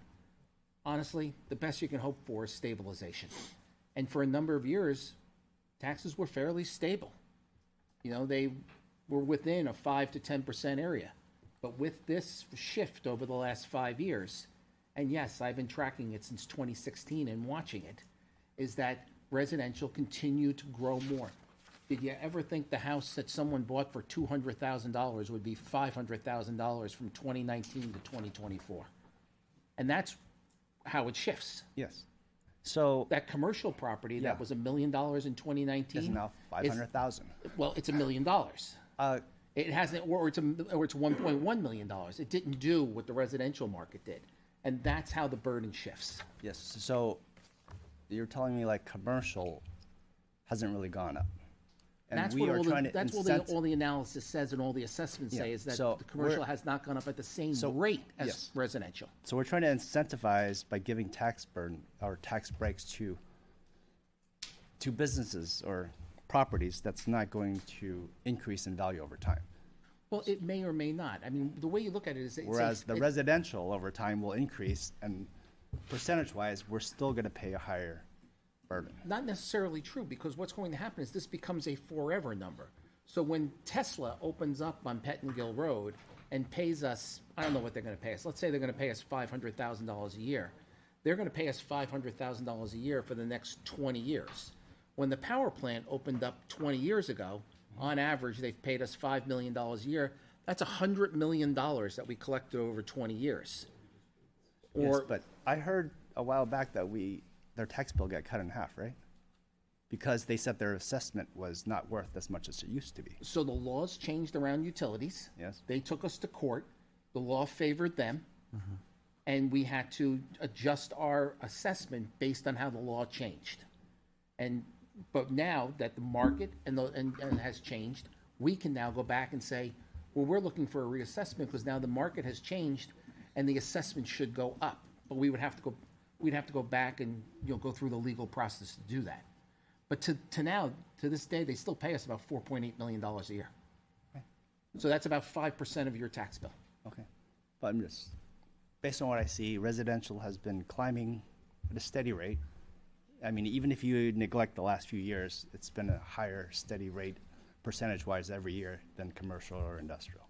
honestly, the best you can hope for is stabilization. And for a number of years, taxes were fairly stable. They were within a 5 to 10% area. But with this shift over the last 5 years, and yes, I've been tracking it since 2016 and watching it, is that residential continued to grow more. Did you ever think the house that someone bought for $200,000 would be $500,000 from 2019 to 2024? And that's how it shifts. Yes. So that commercial property that was $1 million in 2019 is now 500,000. Well, it's $1 million. It hasn't, or it's $1.1 million. It didn't do what the residential market did. And that's how the burden shifts. Yes, so you're telling me like commercial hasn't really gone up. And That's we what are all trying the, to that's incent- all the analysis says and all the assessments Yeah, say is that so the commercial we're- has not gone up at the same rate as yes. residential. So we're trying to incentivize by giving tax burden or tax breaks to businesses or properties that's not going to increase in value over time. Well, it may or may not. I mean, the way you look at it is, Whereas the residential over time will increase, and percentage-wise, we're still going to pay a higher burden. Not necessarily true, because what's going to happen is this becomes a forever number. So when Tesla opens up on Pettingill Road and pays us, I don't know what they're going to pay us. Let's say they're going to pay us $500,000 a year. They're going to pay us $500,000 a year for the next 20 years. When the power plant opened up 20 years ago, on average, they've paid us $5 million a year. That's $100 million that we collected over 20 years. Yes, but I heard a while back that their tax bill got cut in half, right? Because they said their assessment was not worth as much as it used to be. So the laws changed around utilities. Yes. They took us to court. The law favored them. And we had to adjust our assessment based on how the law changed. But now that the market and has changed, we can now go back and say, well, we're looking for a reassessment because now the market has changed and the assessment should go up. But we'd have to go back and go through the legal process to do that. But to this day, they still pay us about $4.8 million a year. Okay. So that's about 5% of your tax bill. Okay. But I'm just, based on what I see, residential has been climbing at a steady rate. I mean, even if you neglect the last few years, it's been a higher steady rate percentage-wise every year than commercial or industrial,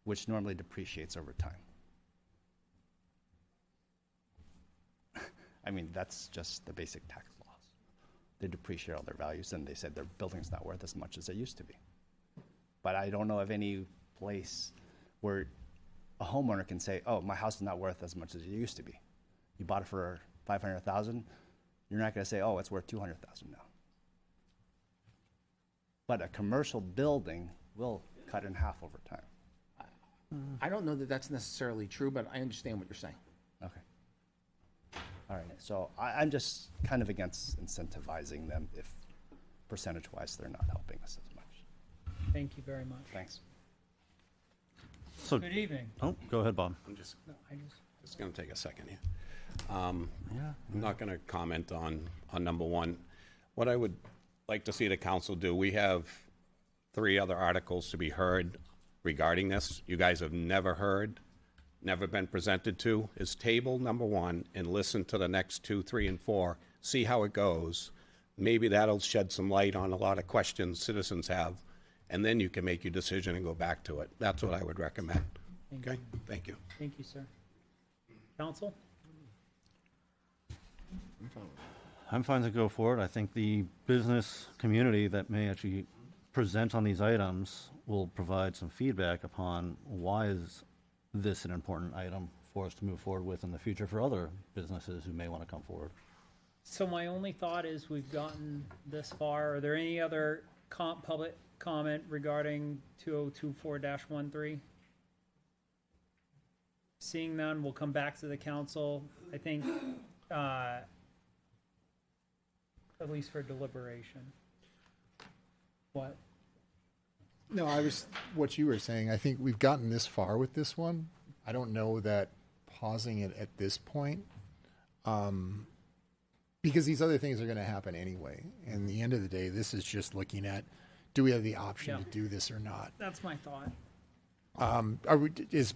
which normally depreciates over time. I mean, that's just the basic tax laws. They depreciate all their values, and they said their building's not worth as much as it used to be. But I don't know of any place where a homeowner can say, oh, my house is not worth as much as it used to be. You bought it for $500,000, you're not going to say, oh, it's worth $200,000 now. But a commercial building will cut in half over time. I don't know that that's necessarily true, but I understand what you're saying. Okay. All right, so I'm just kind of against incentivizing them if percentage-wise they're not helping us as much. Thank you very much. Thanks. So, Good evening. Oh, go ahead, Bob. I'm just I just It's going to take a second here. I'm not going to comment on number one. What I would like to see the council do, we have 3 other articles to be heard regarding this. You guys have never heard, never been presented to, is table number 1 and listen to the next 2, 3, and 4, see how it goes. Maybe that'll shed some light on a lot of questions citizens have, and then you can make your decision and go back to it. That's what I would recommend. Okay? Thank you. Thank you, sir. Council? I'm fine to go forward. I think the business community that may actually present on these items will provide some feedback upon why is this an important item for us to move forward with in the future for other businesses who may want to come forward. So my only thought is we've gotten this far. Are there any other public comment regarding 2024-13? Seeing none, we'll come back to the council. I think, at least for deliberation. What? No, what you were saying, I think we've gotten this far with this one. I don't know that pausing it at this point, because these other things are going to happen anyway. And at the end of the day, this is just looking at, do we have the option to do this or not? That's my thought. Is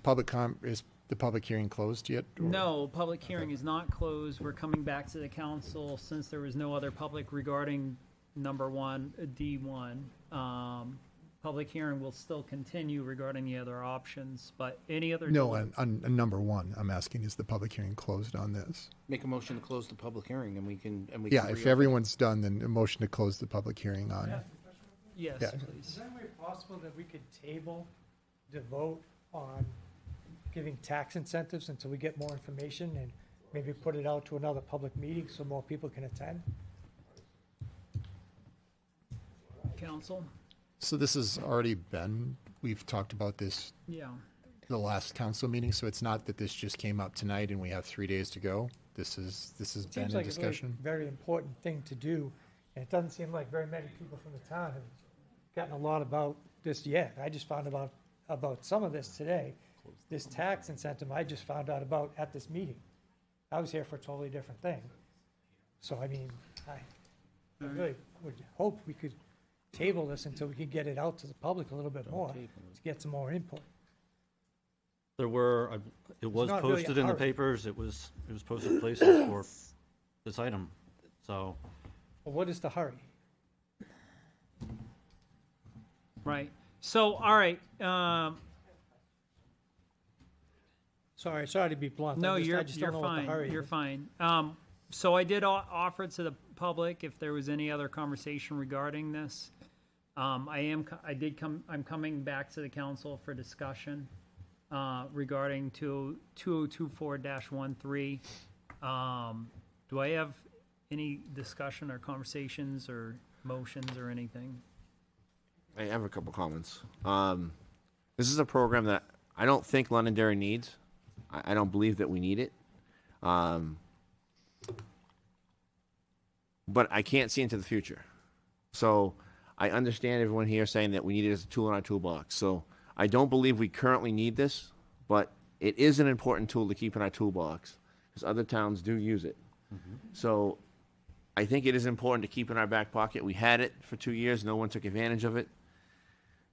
the public hearing closed yet? Or? No, public hearing is not closed. We're coming back to the council since there was no other public regarding number 1, D1. Public hearing will still continue regarding the other options, but any other... No, on number 1, I'm asking, is the public hearing closed on this? Make a motion to close the public hearing, and we can. Yeah, if everyone's done, then a motion to close the public hearing on. Yes, Yeah. please. Is there any way possible that we could table the vote on giving tax incentives until we get more information and maybe put it out to another public meeting so more people can attend? Council? So this has already been, we've talked about this Yeah. the last council meeting, so it's not that this just came up tonight and we have 3 days to go. This has been Seems a like discussion. a very important thing to do, and it doesn't seem like very many people from the town have gotten a lot about this yet. I just found about some of this today. This tax incentive, I just found out about at this meeting. I was here for a totally different thing. So, I mean, I really would hope we could table this until we could get it out to the public a little bit more, to get some more input. There were, it was not really a posted in the hurry. papers, it was posted places for this item, so. But what is the hurry? Right. So, all right. Sorry to be blunt. No, I you're just don't know what the fine. hurry You're is. fine. So I did offer to the public if there was any other conversation regarding this. I'm coming back to the council for discussion regarding 2024-13. Do I have any discussion or conversations or motions or anything? I have a couple comments. This is a program that I don't think Londonderry needs. I don't believe that we need it. But I can't see into the future. So I understand everyone here saying that we need it as a tool in our toolbox. So I don't believe we currently need this, but it is an important tool to keep in our toolbox because other towns do use it. So I think it is important to keep in our back pocket. We had it for 2 years. No one took advantage of it.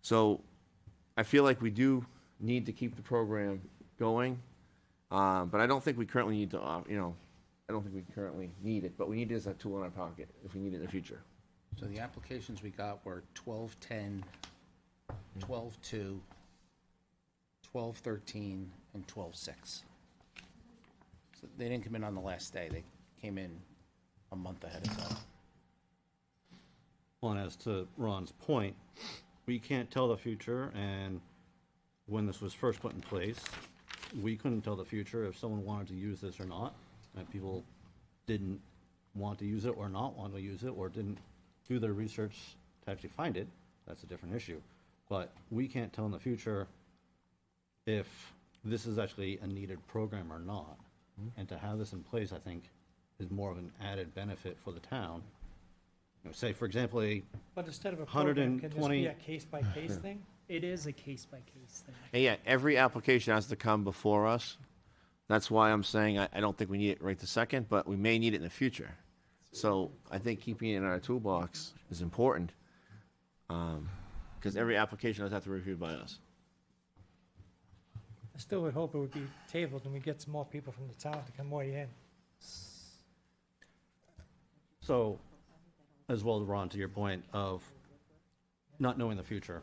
So I feel like we do need to keep the program going. But I don't think we currently need to, I don't think we currently need it, but we need it as a tool in our pocket if we need it in the future. So the applications we got were 12-10, 12-2, 12-13, and 12-6. So they didn't come in on the last day. They came in a month ahead of time. Well, and as to Ron's point, we can't tell the future, and when this was first put in place, we couldn't tell the future if someone wanted to use this or not, and people didn't want to use it or not want to use it, or didn't do their research to actually find it. That's a different issue. But we can't tell in the future if this is actually a needed program or not. And to have this in place, I think, is more of an added benefit for the town. Say, for example, But instead of a program, can this 120 be a case-by-case thing? It is a case-by-case thing. And yeah, every application has to come before us. That's why I'm saying I don't think we need it right this second, but we may need it in the future. So I think keeping it in our toolbox is important because every application does have to be reviewed by us. I still would hope it would be tabled and we get some more people from the town to come weigh in. So, as well, Ron, to your point of not knowing the future.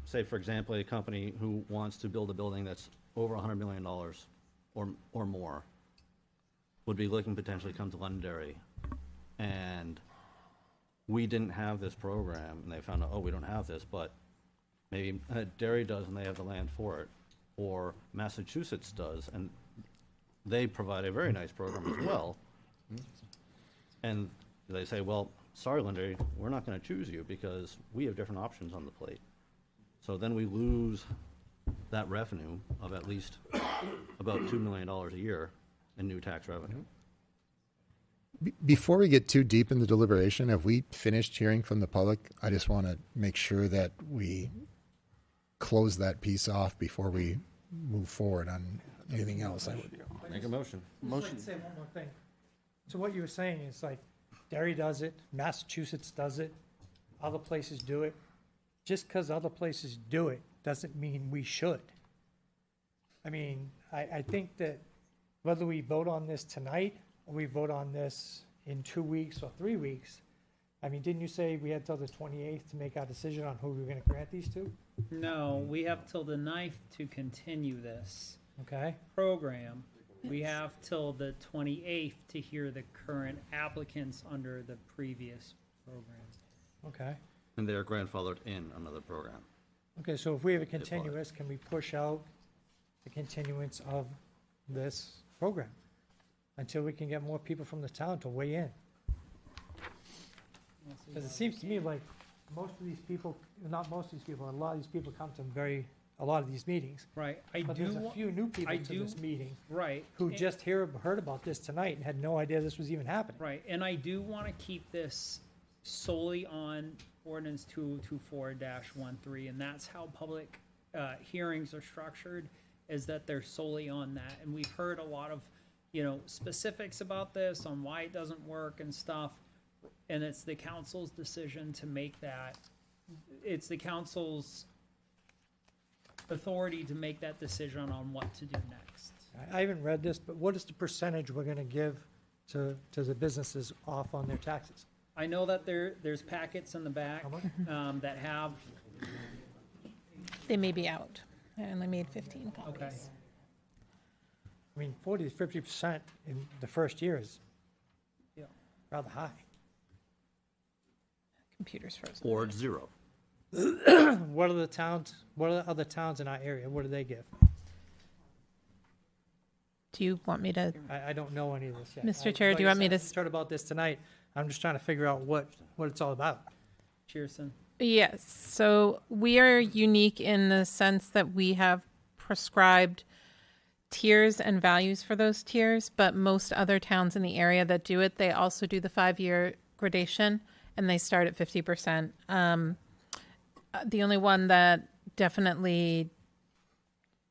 Say, for example, a company who wants to build a building that's over $100 million or more would be looking to potentially come to Londonderry, and we didn't have this program, and they found out, oh, we don't have this, but maybe Derry does and they have the land for it, or Massachusetts does, and they provide a very nice program as well. And they say, well, sorry, Londonderry, we're not going to choose you because we have different options on the plate. So then we lose that revenue of at least about $2 million a year in new tax revenue. Before we get too deep in the deliberation, have we finished hearing from the public? I just want to make sure that we close that piece off before we move forward on anything else. Make a motion. I'd like to say one more thing. So what you were saying is like Derry does it, Massachusetts does it, other places do it. Just because other places do it doesn't mean we should. I mean, I think that whether we vote on this tonight or we vote on this in 2 weeks or 3 weeks, I mean, didn't you say we had till the 28th to make our decision on who we were going to grant these to? No, we have till the 9th to continue this Okay. program. We have till the 28th to hear the current applicants under the previous program. Okay. And they're grandfathered in another program. Okay, so if we have a continuous, can we push out the continuance of this program until we can get more people from the town to weigh in? Because it seems to me like most of these people, not most of these people, a lot of these people come to very a lot of these meetings. Right. But there's a few new people to this meeting. Right. Who And- just heard about this tonight and had no idea this was even happening. Right, and I do want to keep this solely on ordinance 2024-13, and that's how public hearings are structured, is that they're solely on that. And we've heard a lot of, specifics about this, on why it doesn't work and stuff, and it's the council's decision to make that. It's the council's authority to make that decision on what to do next. I haven't read this, but what is the percentage we're gonna give to the businesses off on their taxes? I know that there's packets in the back that have. They may be out. I only made 15 copies. Okay. I mean, 40 to 50% in the first year is Yeah. rather high. Computers frozen. Or 0. What are the other towns in our area? What do they give? Do you want me to? I don't know any of this yet. Mr. Chair, do you want me to? I just heard about this tonight. I'm just trying to figure out what it's all about. Cheerson. Yes. So we are unique in the sense that we have prescribed tiers and values for those tiers, but most other towns in the area that do it, they also do the 5-year gradation, and they start at 50%. The only one that definitely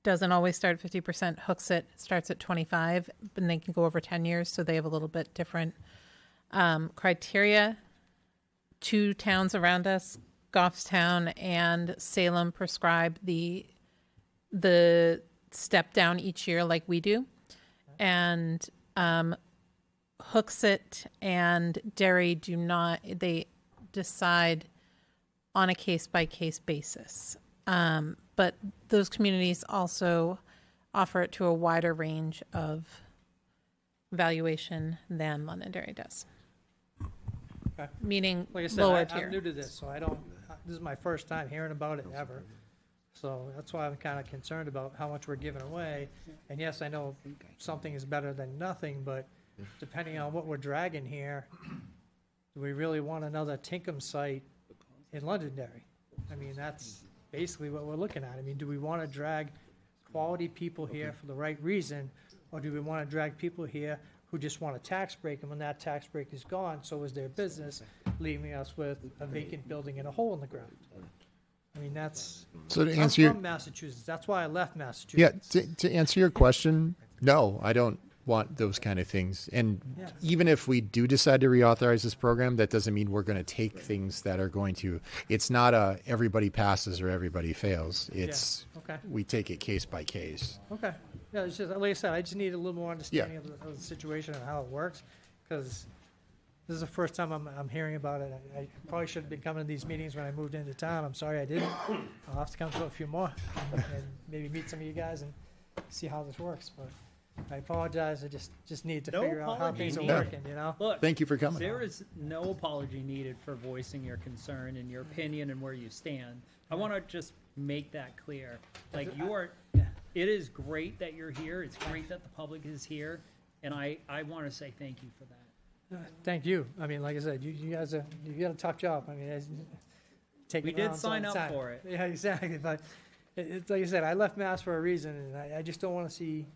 doesn't always start at 50%, Hooksett starts at 25, and they can go over 10 years, so they have a little bit different criteria. 2 towns around us, Goffstown and Salem, prescribe the step down each year like we do. And Hooksett and Derry do not, they decide on a case-by-case basis. But those communities also offer it to a wider range of valuation than Londonderry does. Okay. Meaning like I said, lower tier. I'm new to this, so this is my first time hearing about it ever. So that's why I'm kind of concerned about how much we're giving away. And yes, I know something is better than nothing, but depending on what we're dragging here, do we really want another Tinkham site in Londonderry? I mean, that's basically what we're looking at. I mean, do we want to drag quality people here for the right reason, or do we want to drag people here who just want a tax break, and when that tax break is gone, so is their business, leaving us with a vacant building and a hole in the ground? I mean, that's. So to I'm answer your- from Massachusetts. That's why I left Massachusetts. Yeah, to answer your question, no, I don't want those kind of things. And Yes. even if we do decide to reauthorize this program, that doesn't mean we're going to take things that are going to. It's not a everybody passes or everybody fails. It's okay. we take it case by case. Okay. Yeah, it's just, like I said, I just need a little more understanding of the situation and how it works, because this is the first time I'm hearing about it. I probably should have been coming to these meetings when I moved into town. I'm sorry I didn't. I'll have to come to a few more and maybe meet some of you guys and see how this works. But I apologize. I just need to No figure out how apology things are needed. working, you know? Look, Thank you for coming. There is no apology needed for voicing your concern and your opinion and where you stand. I want to just make that clear. Like, you are, it is great that you're here. It's great that the public is here. And I want to say thank you for that. Thank you. I mean, like I said, you guys you got a tough job. I mean, take We did sign up for it. Yeah, exactly. But it's like I said, I left Mass for a reason, and I just don't want to see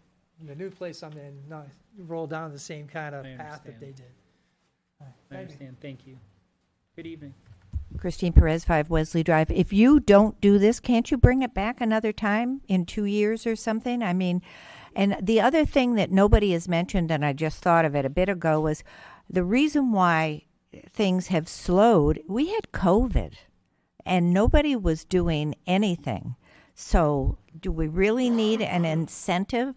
the new place I'm in not roll down the same kind of I path that understand. they did. I Thank you. understand. Thank you. Good evening. Christine Perez, 5 Wesley Drive. If you don't do this, can't you bring it back another time in 2 years or something? I mean, and the other thing that nobody has mentioned, and I just thought of it a bit ago, was the reason why things have slowed. We had COVID, and nobody was doing anything. So do we really need an incentive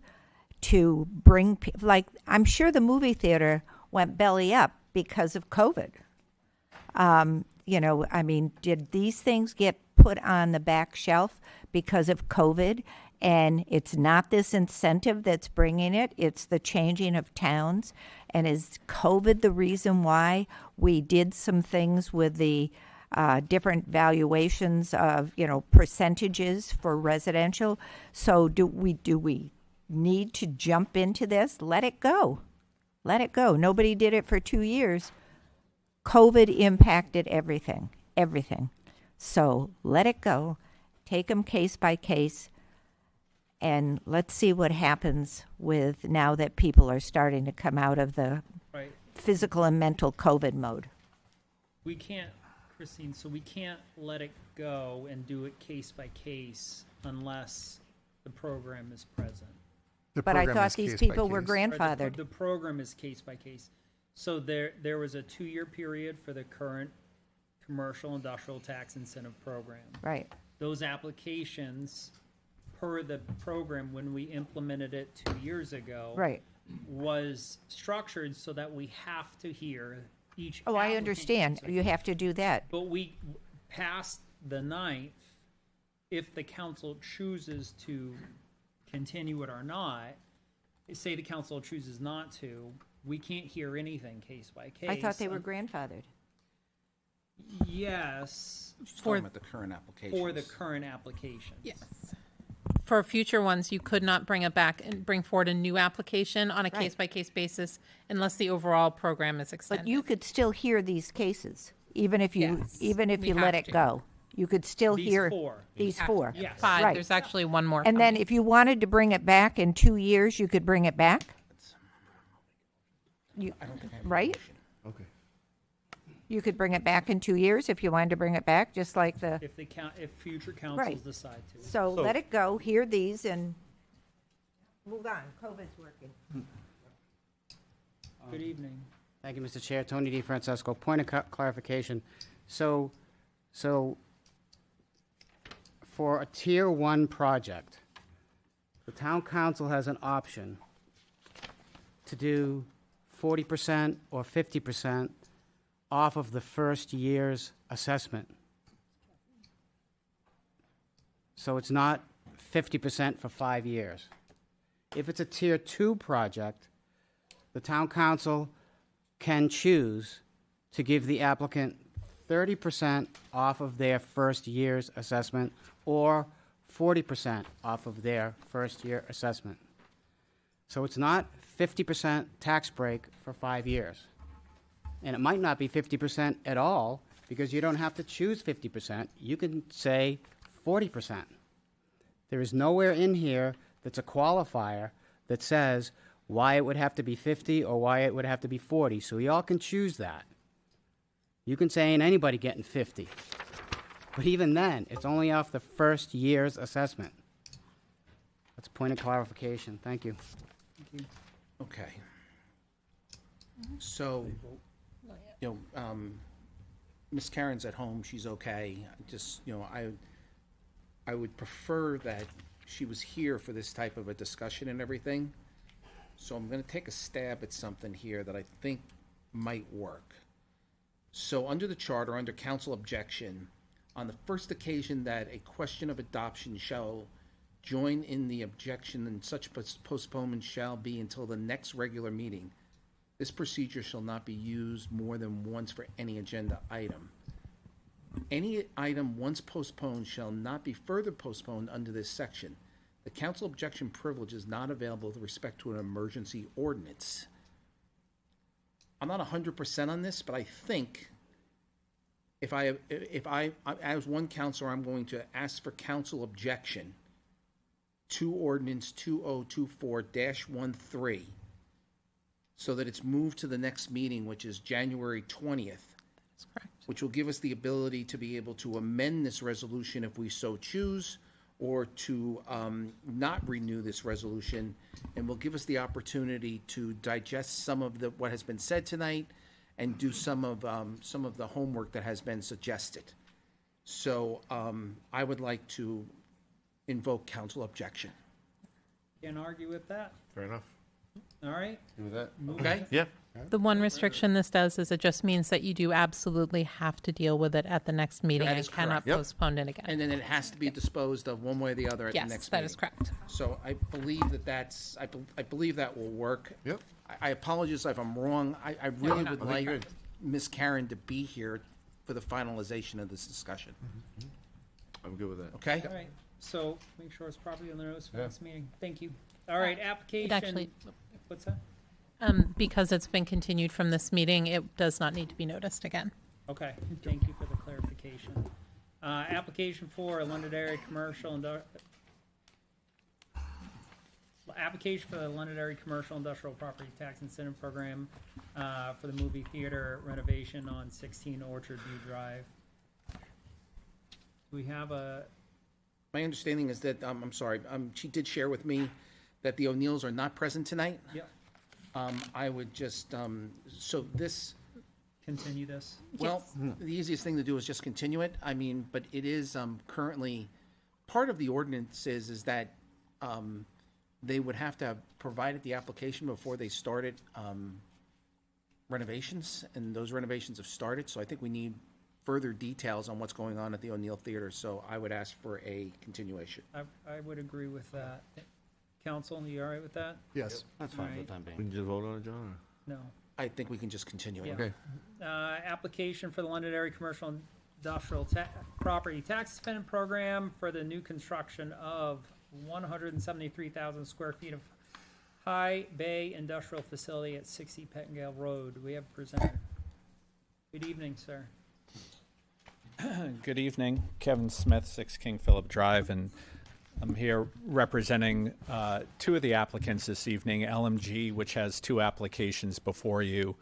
to bring, like, I'm sure the movie theater went belly up because of COVID. You know, I mean, did these things get put on the back shelf because of COVID? And it's not this incentive that's bringing it, it's the changing of towns. And is COVID the reason why we did some things with the different valuations of, you know, percentages for residential? So do we need to jump into this? Let it go. Let it go. Nobody did it for 2 years. COVID impacted everything. So let it go. take them case by case, and let's see what happens with now that people are starting to come out of the Right. physical and mental COVID mode. We can't, Christine, so we can't let it go and do it case by case unless the program is present. But I thought these people were grandfathered. The program is case by case. So there was a 2-year period for the current commercial industrial tax incentive program. Right. Those applications, per the program when we implemented it 2 years ago, Right. was structured so that we have to hear each. Oh, I applicant. understand. You have to do that. But we, past the 9th, if the council chooses to continue it or not, say the council chooses not to, we can't hear anything case by case. I thought they were grandfathered. Yes. Talking about the current applications. For the current applications. Yes. For future ones, you could not bring it back and bring forward a new application on a Right. case-by-case basis unless the overall program is extended. But you could still hear these cases, even if you Yes, you we let have it to. go. You could still These hear four. these Have- four. yes. Five. Right. There's actually one more And then if you wanted to bring it back in 2 years, you could bring it back? You, right? Okay. You could bring it back in 2 years if you wanted to bring it back, just like the, If if future councils Right. decide to. so let it go, hear these, and move on. COVID's working. Good evening. Thank you, Mr. Chair. Tony DeFrancesco. Point of clarification. So for a Tier 1 project, the town council has an option to do 40% or 50% off of the first year's assessment. So it's not 50% for 5 years. If it's a Tier 2 project, the town council can choose to give the applicant 30% off of their first year's assessment or 40% off of their first year assessment. So it's not 50% tax break for 5 years. And it might not be 50% at all because you don't have to choose 50%. You can say 40%. There is nowhere in here that's a qualifier that says why it would have to be 50 or why it would have to be 40. So y'all can choose that. You can say ain't anybody getting 50. But even then, it's only off the first year's assessment. That's a point of clarification. Thank you. Okay. So, Miss Karen's at home, she's okay. Just, I would prefer that she was here for this type of a discussion and everything. So I'm gonna take a stab at something here that I think might work. So under the charter, under council objection, on the first occasion that a question of adoption shall join in the objection, and such postponement shall be until the next regular meeting, this procedure shall not be used more than once for any agenda item. Any item once postponed shall not be further postponed under this section. The council objection privilege is not available with respect to an emergency ordinance. I'm not 100% on this, but I think if I, as one counselor, I'm going to ask for council objection to ordinance 2024-13, so that it's moved to the next meeting, which is January 20th. That's correct. Which will give us the ability to be able to amend this resolution if we so choose, or to not renew this resolution, and will give us the opportunity to digest some of what has been said tonight and do some of the homework that has been suggested. So I would like to invoke council objection. Can't argue with that. Fair enough. All right. Do that. Okay? Yeah. The one restriction this does is it just means that you do absolutely have to deal with it at the next meeting That and is cannot correct. Yep. postpone it again. And then it has to be disposed of one way or the other at the Yes, next that meeting. is correct. So I believe I believe that will work. Yep. I apologize if I'm wrong. I really No, would I think like good. Miss Karen to be here for the finalization of this discussion. I'm good with that. Okay? All right. So make sure it's properly on the notice for this meeting. Thank you. All right. Application. actually- What's that? Because it's been continued from this meeting, it does not need to be noticed again. Okay. Thank you for the clarification. Application for a Londonderry application for the Londonderry Commercial Industrial Property Tax Incentive Program for the movie theater renovation on 16 Orchard View Drive. We have a. My understanding is that, I'm sorry, she did share with me that the O'Neills are not present tonight. Yep. I would just, so this, Continue this. well, the easiest thing to do is just continue it. I mean, but it is currently, part of the ordinance is that they would have to have provided the application before they started renovations, and those renovations have started, so I think we need further details on what's going on at the O'Neill Theater, so I would ask for a continuation. I would agree with that. Council, you all right with that? Yes. That's fine for the Alright. time being. We can just vote on it, John? No. I think we can just continue it. Yeah. Okay. Application for the Londonderry Commercial Industrial Property Tax Incentive Program for the new construction of 173,000 square feet of high bay industrial facility at 60 Pettingale Road. We have a presenter. Good evening, sir. Good evening, Kevin Smith, 6 King Philip Drive, and I'm here representing two of the applicants this evening, LMG, which has 2 applications before you,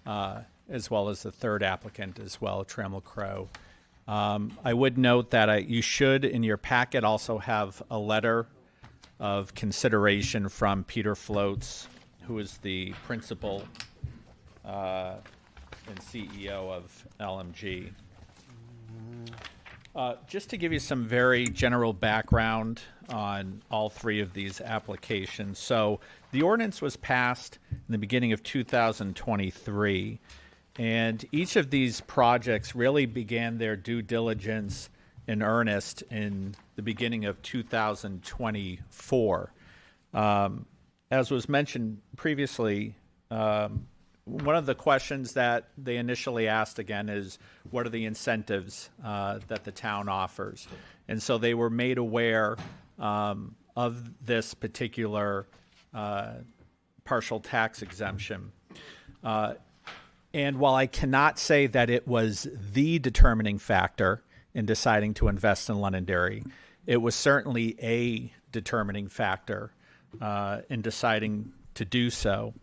as well as the third applicant as well, Trammell Crow. I would note that you should, in your packet, also have a letter of consideration from Peter Floats, who is the principal and CEO of LMG. Just to give you some very general background on all 3 of these applications. So the ordinance was passed in the beginning of 2023, and each of these projects really began their due diligence in earnest in the beginning of 2024. As was mentioned previously, one of the questions that they initially asked again is, what are the incentives that the town offers? And so they were made aware of this particular partial tax exemption. And while I cannot say that it was the determining factor in deciding to invest in Londonderry, it was certainly a determining factor in deciding to do so.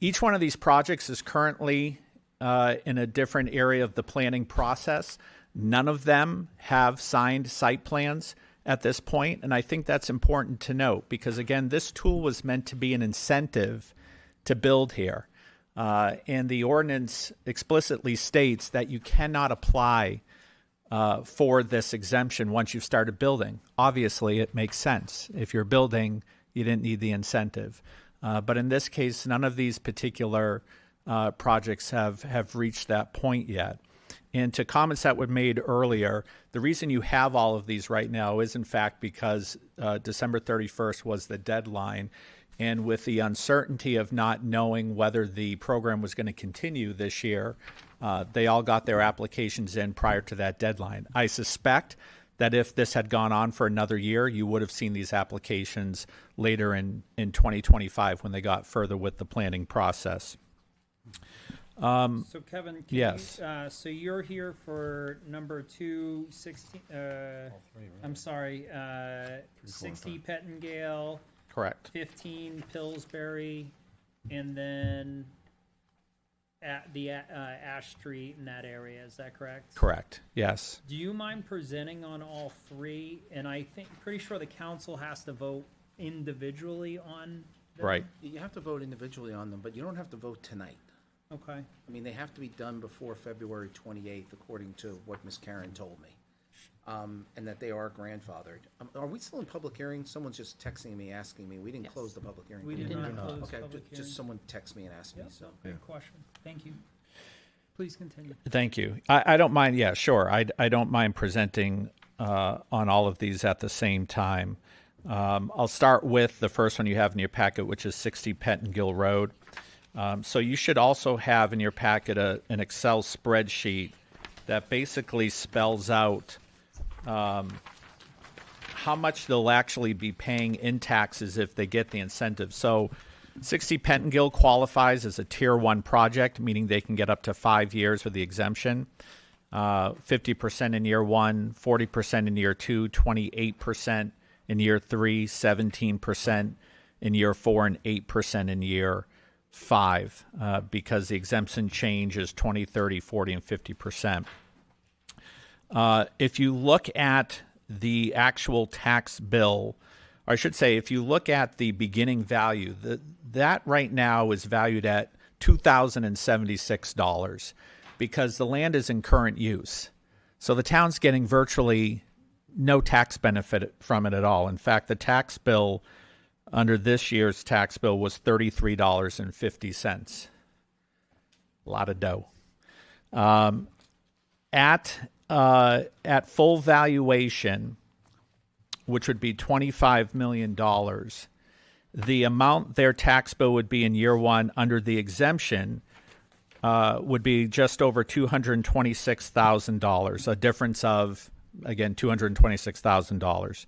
Each one of these projects is currently in a different area of the planning process. None of them have signed site plans at this point, and I think that's important to note because, again, this tool was meant to be an incentive to build here. And the ordinance explicitly states that you cannot apply for this exemption once you've started building. Obviously, it makes sense. If you're building, you didn't need the incentive. But in this case, none of these particular projects have reached that point yet. And to comments that were made earlier, the reason you have all of these right now is, in fact, because December 31st was the deadline. And with the uncertainty of not knowing whether the program was going to continue this year, they all got their applications in prior to that deadline. I suspect that if this had gone on for another year, you would have seen these applications later in 2025 when they got further with the planning process. So Kevin, yes. So you're here for number 2, 16, I'm sorry, 60 Pettingale. Correct. 15 Pillsbury, and then at the Ash Street in that area. Is that correct? Correct. Yes. Do you mind presenting on all 3? And I think pretty sure the council has to vote individually on them. Right. You have to vote individually on them, but you don't have to vote tonight. Okay. I mean, they have to be done before February 28th, according to what Ms. Karen told me, and that they are grandfathered. Are we still in public hearing? Someone's just texting me, asking me. We didn't close the public hearing. We did not close Okay, public hearing. just someone text me and asked me, so. Good question. Thank you. Please continue. Thank you. I don't mind. Yeah, sure. I don't mind presenting on all of these at the same time. I'll start with the first one you have in your packet, which is 60 Pettingill Road. So you should also have in your packet an Excel spreadsheet that basically spells out how much they'll actually be paying in taxes if they get the incentive. So 60 Pettingill qualifies as a Tier 1 project, meaning they can get up to 5 years with the exemption. 50% in year 1, 40% in year 2, 28% in year 3, 17% in year 4, and 8% in year 5, because the exemption change is 20, 30, 40, and 50%. If you look at the actual tax bill, or I should say, if you look at the beginning value, that right now is valued at $2,076 because the land is in current use. So the town's getting virtually no tax benefit from it at all. In fact, the tax bill under this year's tax bill was $33.50. A lot of dough. At full valuation, which would be $25 million, the amount their tax bill would be in year 1 under the exemption would be just over $226,000, a difference of, again, $226,000.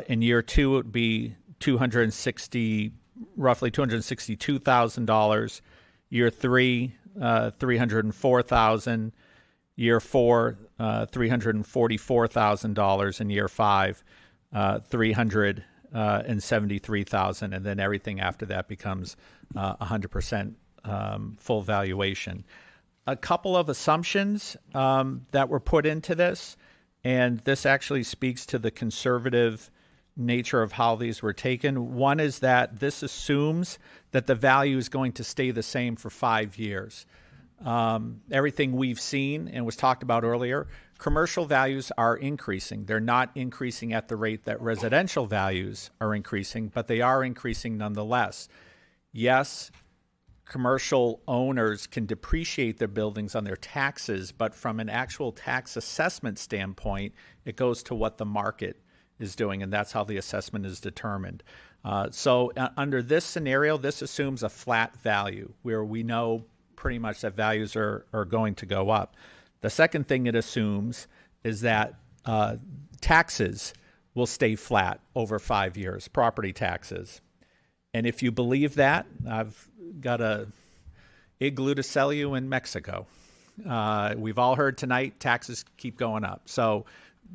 In year 2, it would be roughly $262,000. Year 3, $304,000. Year 4, $344,000. In year 5, $373,000, and then everything after that becomes 100% full valuation. A couple of assumptions that were put into this, and this actually speaks to the conservative nature of how these were taken. One is that this assumes that the value is going to stay the same for 5 years. Everything we've seen and was talked about earlier, commercial values are increasing. They're not increasing at the rate that residential values are increasing, but they are increasing nonetheless. Yes, commercial owners can depreciate their buildings on their taxes, but from an actual tax assessment standpoint, it goes to what the market is doing, and that's how the assessment is determined. So under this scenario, this assumes a flat value where we know pretty much that values are going to go up. The second thing it assumes is that taxes will stay flat over 5 years, property taxes. And if you believe that, I've got a igloo to sell you in Mexico. We've all heard tonight taxes keep going up. So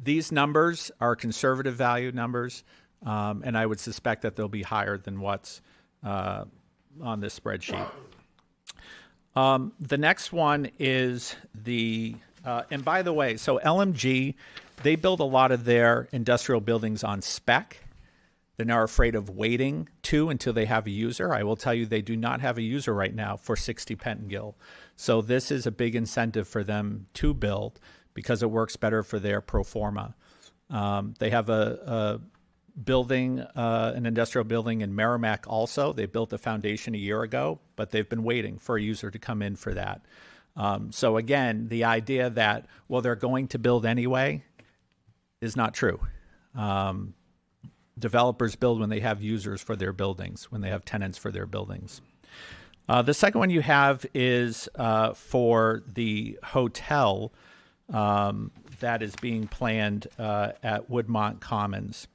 these numbers are conservative value numbers, and I would suspect that they'll be higher than what's on this spreadsheet. The next one is and by the way, so LMG, they build a lot of their industrial buildings on spec. They're now afraid of waiting until they have a user. I will tell you they do not have a user right now for 60 Pettingill. So this is a big incentive for them to build because it works better for their pro forma. They have a building, an industrial building in Merrimack also. They built the foundation a year ago, but they've been waiting for a user to come in for that. So again, the idea that, well, they're going to build anyway is not true. Developers build when they have users for their buildings, when they have tenants for their buildings. The second one you have is for the hotel that is being planned at Woodmont Commons.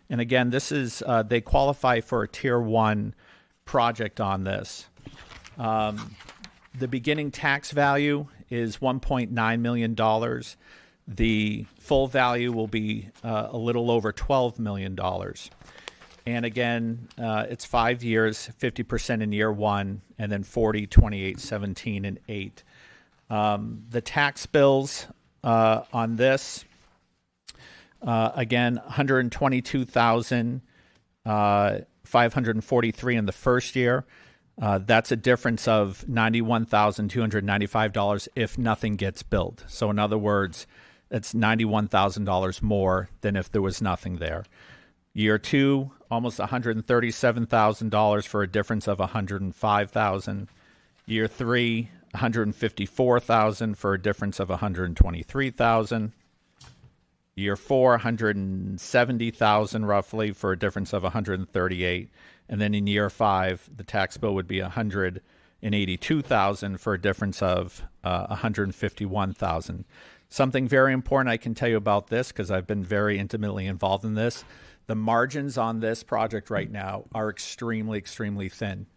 And again, this is they qualify for a Tier 1 project on this. The beginning tax value is $1.9 million. The full value will be a little over $12 million. And again, it's 5 years, 50% in year 1, and then 40, 28, 17, and 8. The tax bills on this, again, $122,543 in the first year. That's a difference of $91,295 if nothing gets built. So in other words, it's $91,000 more than if there was nothing there. Year 2, almost $137,000 for a difference of $105,000. Year 3, $154,000 for a difference of $123,000. Year 4, $170,000 roughly for a difference of $138,000. And then in year 5, the tax bill would be $182,000 for a difference of $151,000. Something very important I can tell you about this, because I've been very intimately involved in this. The margins on this project right now are extremely, extremely thin.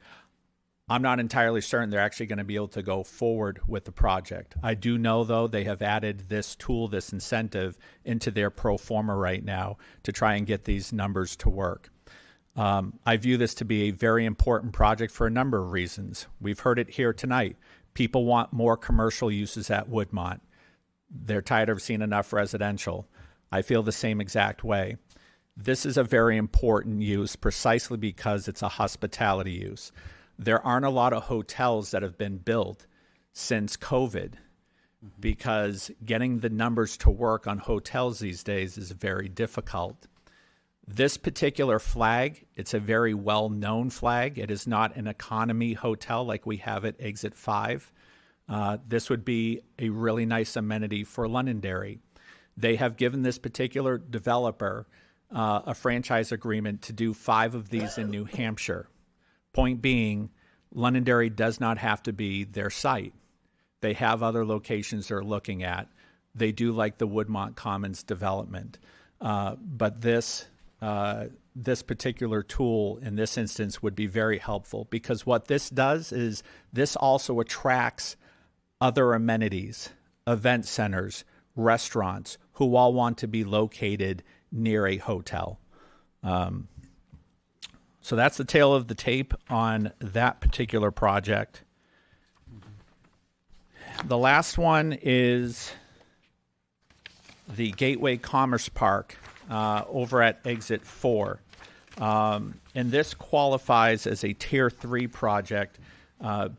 I'm not entirely certain they're actually going to be able to go forward with the project. I do know, though, they have added this tool, this incentive, into their pro forma right now to try and get these numbers to work. I view this to be a very important project for a number of reasons. We've heard it here tonight. People want more commercial uses at Woodmont. They're tired of seeing enough residential. I feel the same exact way. This is a very important use precisely because it's a hospitality use. There aren't a lot of hotels that have been built since COVID because getting the numbers to work on hotels these days is very difficult. This particular flag, it's a very well-known flag. It is not an economy hotel like we have at Exit 5. This would be a really nice amenity for Londonderry. They have given this particular developer a franchise agreement to do 5 of these in New Hampshire. Point being, Londonderry does not have to be their site. They have other locations they're looking at. They do like the Woodmont Commons development. But this particular tool in this instance would be very helpful because what this does is this also attracts other amenities, event centers, restaurants who all want to be located near a hotel. So that's the tale of the tape on that particular project. The last one is the Gateway Commerce Park over at Exit 4. And this qualifies as a Tier 3 project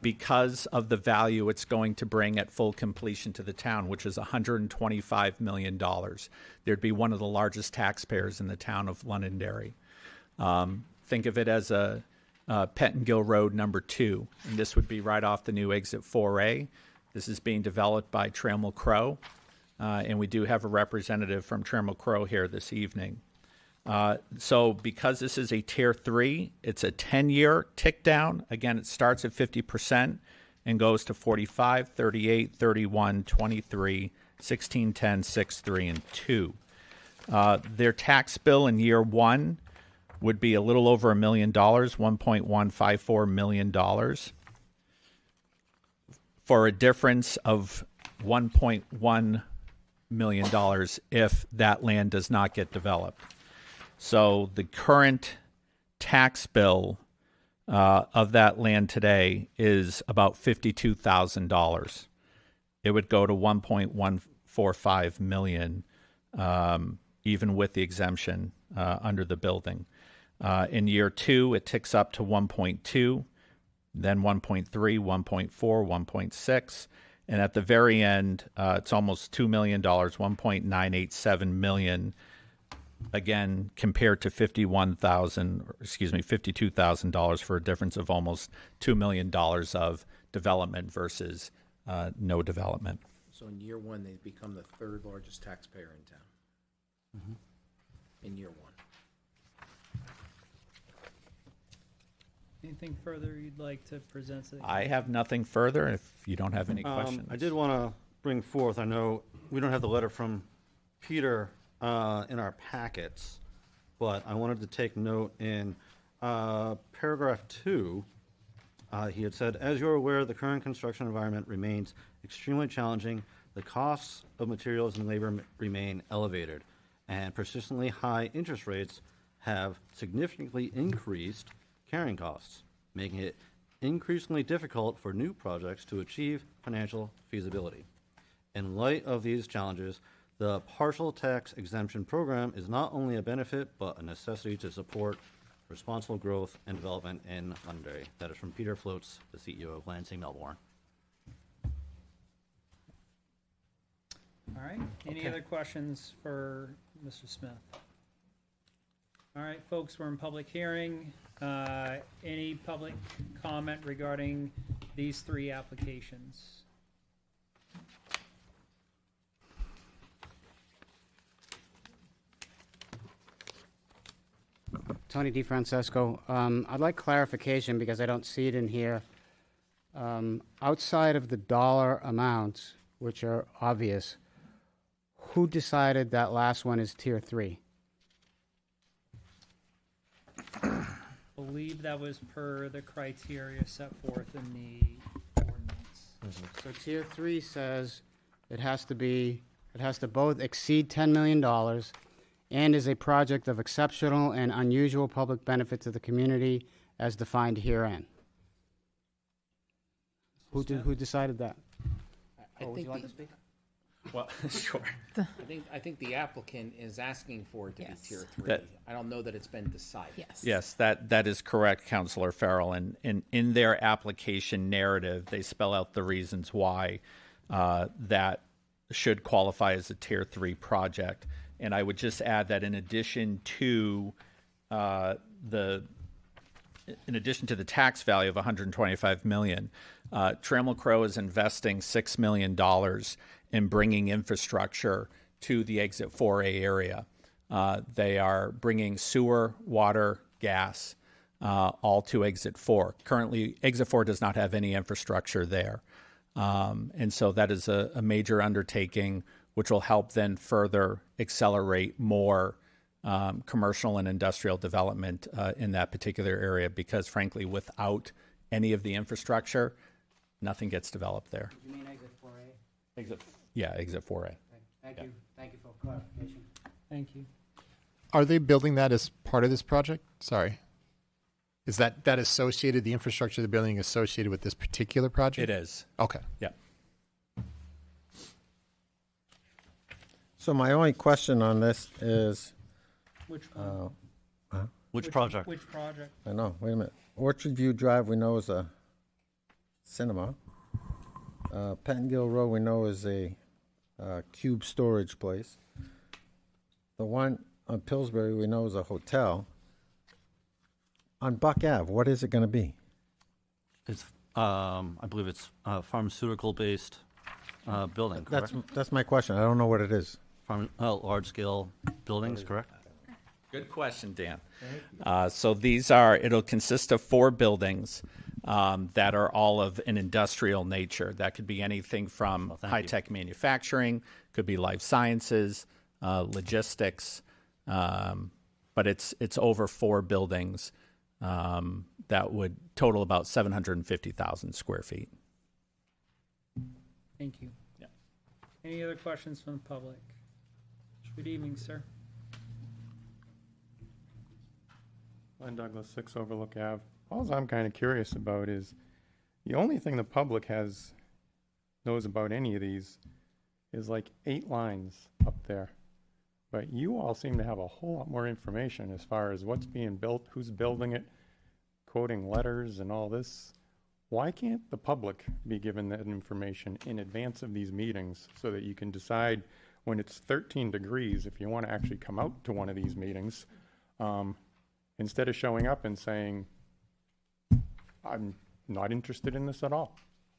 because of the value it's going to bring at full completion to the town, which is $125 million. There'd be one of the largest taxpayers in the town of Londonderry. Think of it as a Pettingill Road number 2, and this would be right off the new Exit 4A. This is being developed by Trammell Crow, and we do have a representative from Trammell Crow here this evening. So because this is a Tier 3, it's a 10-year tick down. Again, it starts at 50% and goes to 45, 38, 31, 23, 16, 10, 6, 3, and 2. Their tax bill in year 1 would be a little over $1 million, $1.154 million, for a difference of $1.1 million if that land does not get developed. So the current tax bill of that land today is about $52,000. It would go to $1.145 million, even with the exemption under the building. In year 2, it ticks up to 1.2, then 1.3, 1.4, 1.6, and at the very end, it's almost $2 million, $1.987 million. Again, compared to $52,000 for a difference of almost $2 million of development versus no development. So in year 1, they become the 3rd largest taxpayer in town. In year 1. Anything further you'd like to present? I have nothing further if you don't have any questions. I did want to bring forth, I know we don't have the letter from Peter in our packets, but I wanted to take note in paragraph 2. He had said, as you're aware, the current construction environment remains extremely challenging. The costs of materials and labor remain elevated, and persistently high interest rates have significantly increased carrying costs, making it increasingly difficult for new projects to achieve financial feasibility. In light of these challenges, the partial tax exemption program is not only a benefit, but a necessity to support responsible growth and development in Londonderry. That is from Peter Floats, the CEO of Lansing Melbourne. All right. Any other questions for Mr. Smith? All right, folks, we're in public hearing. Any public comment regarding these 3 applications? Tony DeFrancesco. I'd like clarification because I don't see it in here. Outside of the dollar amounts, which are obvious, who decided that last one is Tier 3? believe that was per the criteria set forth in the ordinance. So tier 3 says it has to both exceed $10 million and is a project of exceptional and unusual public benefit to the community as defined herein. Who decided that? I would think you like the- to speak? Well, sure. I think the applicant is asking for it to be tier 3. That- I don't know that it's been decided. Yes, that is correct, Councilor Farrell. And in their application narrative, they spell out the reasons why that should qualify as a tier 3 project. And I would just add that in addition to the tax value of $125 million, Trammell Crow is investing $6 million in bringing infrastructure to the Exit 4A area. They are bringing sewer, water, gas, all to Exit 4. Currently, Exit 4 does not have any infrastructure there. And so that is a major undertaking, which will help then further accelerate more commercial and industrial development in that particular area, because frankly, without any of the infrastructure, nothing gets developed there. You mean exit 4A? Exit 4A. Thank you. Thank you for clarification. Thank you. Are they building that as part of this project? Sorry. Is that associated, the infrastructure they're building associated with this particular project? It is. Okay. Yeah. So my only question on this is, Which one? Which project? Which project? I know, wait a minute. Orchard View Drive, we know is a cinema. Pettingill Road, we know is a cube storage place. The one on Pillsbury, we know is a hotel. On Buck Ave, what is it going to be? It's, I believe it's a pharmaceutical-based building, correct? That's my question. I don't know what it is. Large-scale buildings, correct? Good question, Dan. So it'll consist of 4 buildings that are all of an industrial nature. That could be anything from high-tech manufacturing, could be life sciences, logistics, but it's over 4 buildings that would total about 750,000 square feet. Thank you. Yeah. Any other questions from the public? Good evening, sir. Glenn Douglas, 6 Overlook Ave. All I'm kind of curious about is the only thing the public knows about any of these is like 8 lines up there. But you all seem to have a whole lot more information as far as what's being built, who's building it, quoting letters and all this. Why can't the public be given that information in advance of these meetings so that you can decide when it's 13 degrees if you want to actually come out to one of these meetings, instead of showing up and saying, I'm not interested in this at all,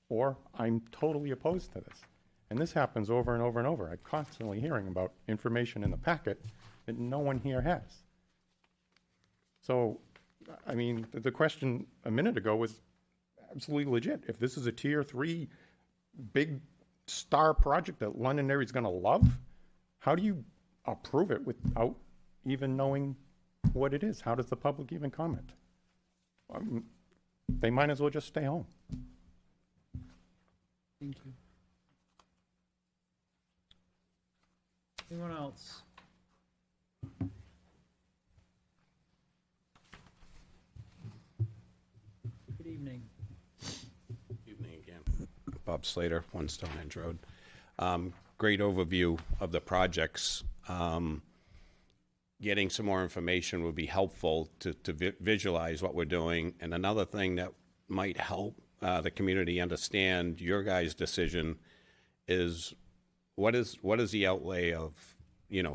or I'm totally opposed to this. And this happens over and over and over. I'm constantly hearing about information in the packet that no one here has. So, I mean, the question a minute ago was absolutely legit. If this is a tier 3 big star project that Londonderry's going to love, how do you approve it without even knowing what it is? How does the public even comment? They might as well just stay home. Thank you. Anyone else? Good evening. Evening again. Bob Slater, 1 Stonehenge Road. Great overview of the projects. Getting some more information would be helpful to visualize what we're doing. And another thing that might help the community understand your guys' decision is what is the outlay of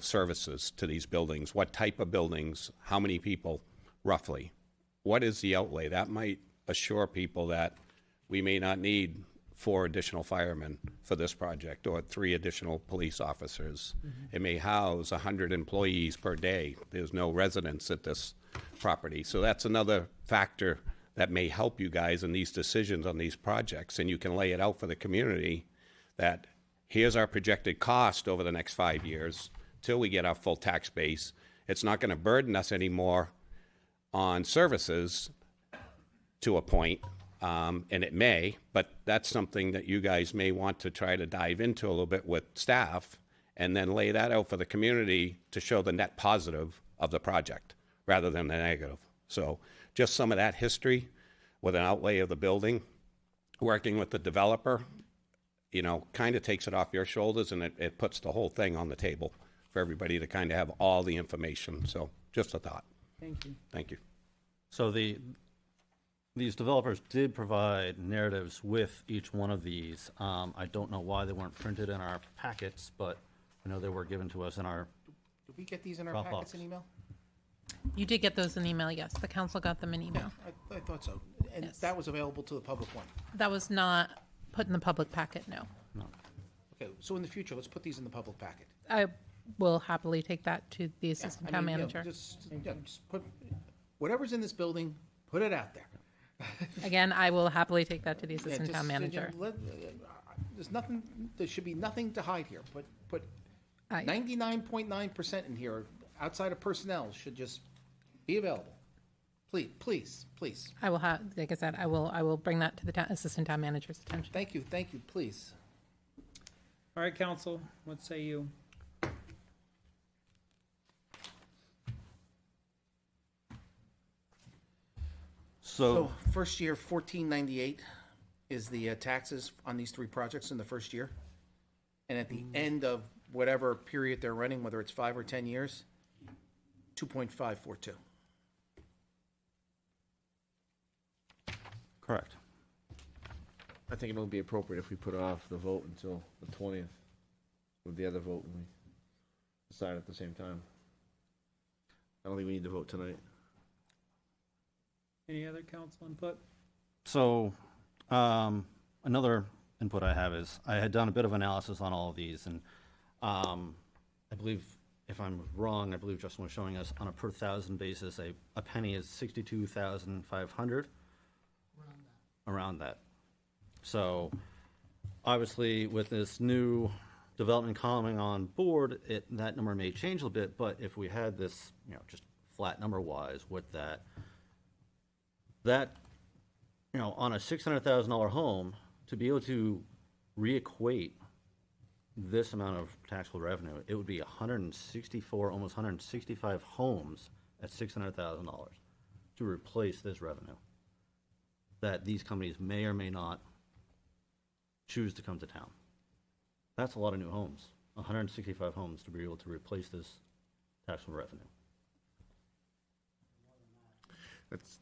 services to these buildings? What type of buildings? How many people, roughly? What is the outlay? That might assure people that we may not need 4 additional firemen for this project or 3 additional police officers. It may house 100 employees per day. There's no residents at this property. So that's another factor that may help you guys in these decisions on these projects. And you can lay it out for the community that here's our projected cost over the next 5 years till we get our full tax base. It's not going to burden us anymore on services to a point, and it may, but that's something that you guys may want to try to dive into a little bit with staff, and then lay that out for the community to show the net positive of the project rather than the negative. So just some of that history with an outlay of the building, working with the developer, you know, kind of takes it off your shoulders, and it puts the whole thing on the table for everybody to kind of have all the information. So just a thought. Thank you. Thank you. So these developers did provide narratives with each one of these. I don't know why they weren't printed in our packets, but I know they were given to us in our Did we get these in our Dropbox. packets in email? You did get those in email, yes. The council got them in email. I thought so. And Yes. that was available to the public one. That was not put in the public packet, no. Okay, so in the future, let's put these in the public packet. I will happily take that to the assistant I town mean, you know, manager. just put, whatever's in this building, put it out there. Again, I will happily take that to the Yeah, assistant just, town you know, manager. There's nothing, there should be nothing to hide here, but Aye. 99.9% in here, outside of personnel, should just be available. Please. I will have, like I said, I will bring that to the assistant town manager's attention. Thank you, please. All right, council, what say you? So first year, 1498 is the taxes on these three projects in the first year. And at the end of whatever period they're running, whether it's 5 or 10 years, 2.542. Correct. I think it would be appropriate if we put off the vote until the 20th with the other vote and we decide at the same time. I don't think we need to vote tonight. Any other council input? So, another input I have is I had done a bit of analysis on all of these, and I believe, if I'm wrong, I believe Justin was showing us on a per thousand basis, a penny is 62,500. Around that. So, obviously, with this new development coming on board, that number may change a little bit. But if we had this, just flat number wise with that, on a $600,000 home, to be able to reequate this amount of taxable revenue, it would be 164, almost 165 homes at $600,000 to replace this revenue that these companies may or may not choose to come to town. That's a lot of new homes, 165 homes to be able to replace this taxable revenue.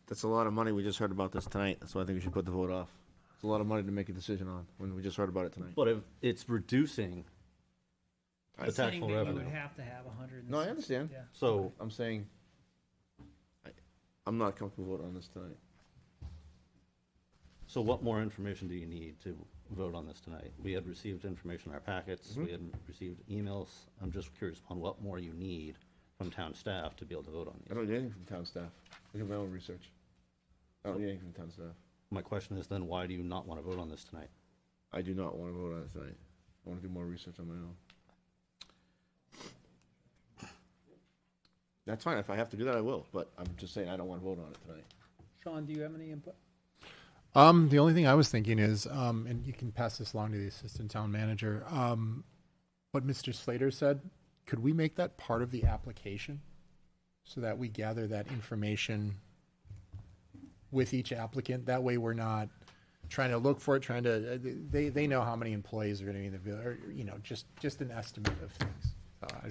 That's a lot of money. We just heard about this tonight, so I think we should put the vote off. It's a lot of money to make a decision on when we just heard about it tonight. But if it's reducing the Saying taxable that revenue. you would have to have 100. No, I understand. Yeah. So I'm saying I'm not comfortable voting on this tonight. So what more information do you need to vote on this tonight? We had received information in our packets. We had received emails. I'm just curious on what more you need from town staff to be able to vote on these. I don't need anything from town staff. I do my own research. I don't need anything from town staff. My question is then, why do you not want to vote on this tonight? I do not want to vote on it tonight. I want to do more research on my own. That's fine. If I have to do that, I will. But I'm just saying I don't want to vote on it tonight. Sean, do you have any input? The only thing I was thinking is, and you can pass this along to the assistant town manager, what Mr. Slater said, could we make that part of the application so that we gather that information with each applicant? That way we're not trying to look for it, they know how many employees are going to be in the village, or, just an estimate of things.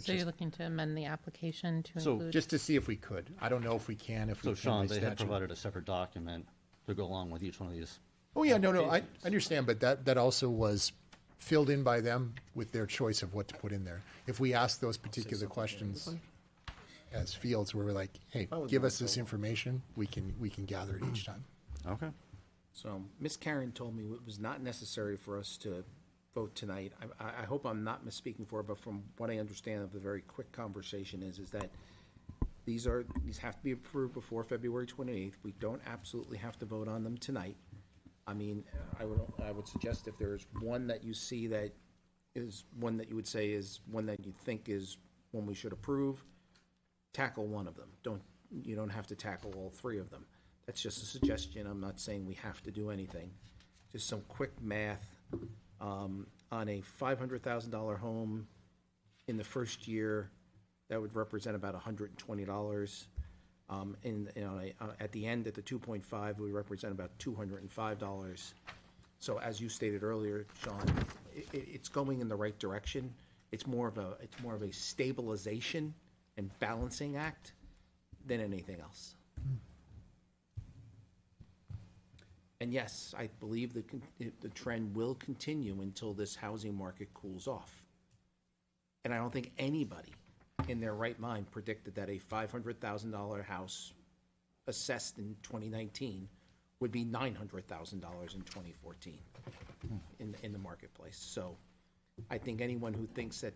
So you're looking to amend the application to So include? just to see if we could. I don't know if we can, if we So can Sean, by they had statute. provided a separate document to go along with each one of these. Oh, yeah, no, I understand, but that also was filled in by them with their choice of what to put in there. If we ask those particular questions as fields where we're like, hey, give us this information, we can gather it each time. Okay. So Ms. Karen told me it was not necessary for us to vote tonight. I hope I'm not misspeaking for her, but from what I understand of the very quick conversation is that these have to be approved before February 28th. We don't absolutely have to vote on them tonight. I mean, I would suggest if there's one that you see that is one that you would say is one that you think is one we should approve, tackle one of them. Don't, you don't have to tackle all three of them. That's just a suggestion. I'm not saying we have to do anything. Just some quick math. On a $500,000 home in the first year, that would represent about $120. At the end, at the 2.5, it would represent about $205. So as you stated earlier, Sean, it's going in the right direction. It's more of a stabilization and balancing act than anything else. And yes, I believe the trend will continue until this housing market cools off. And I don't think anybody in their right mind predicted that a $500,000 house assessed in 2019 would be $900,000 in 2014 in the marketplace. So I think anyone who thinks that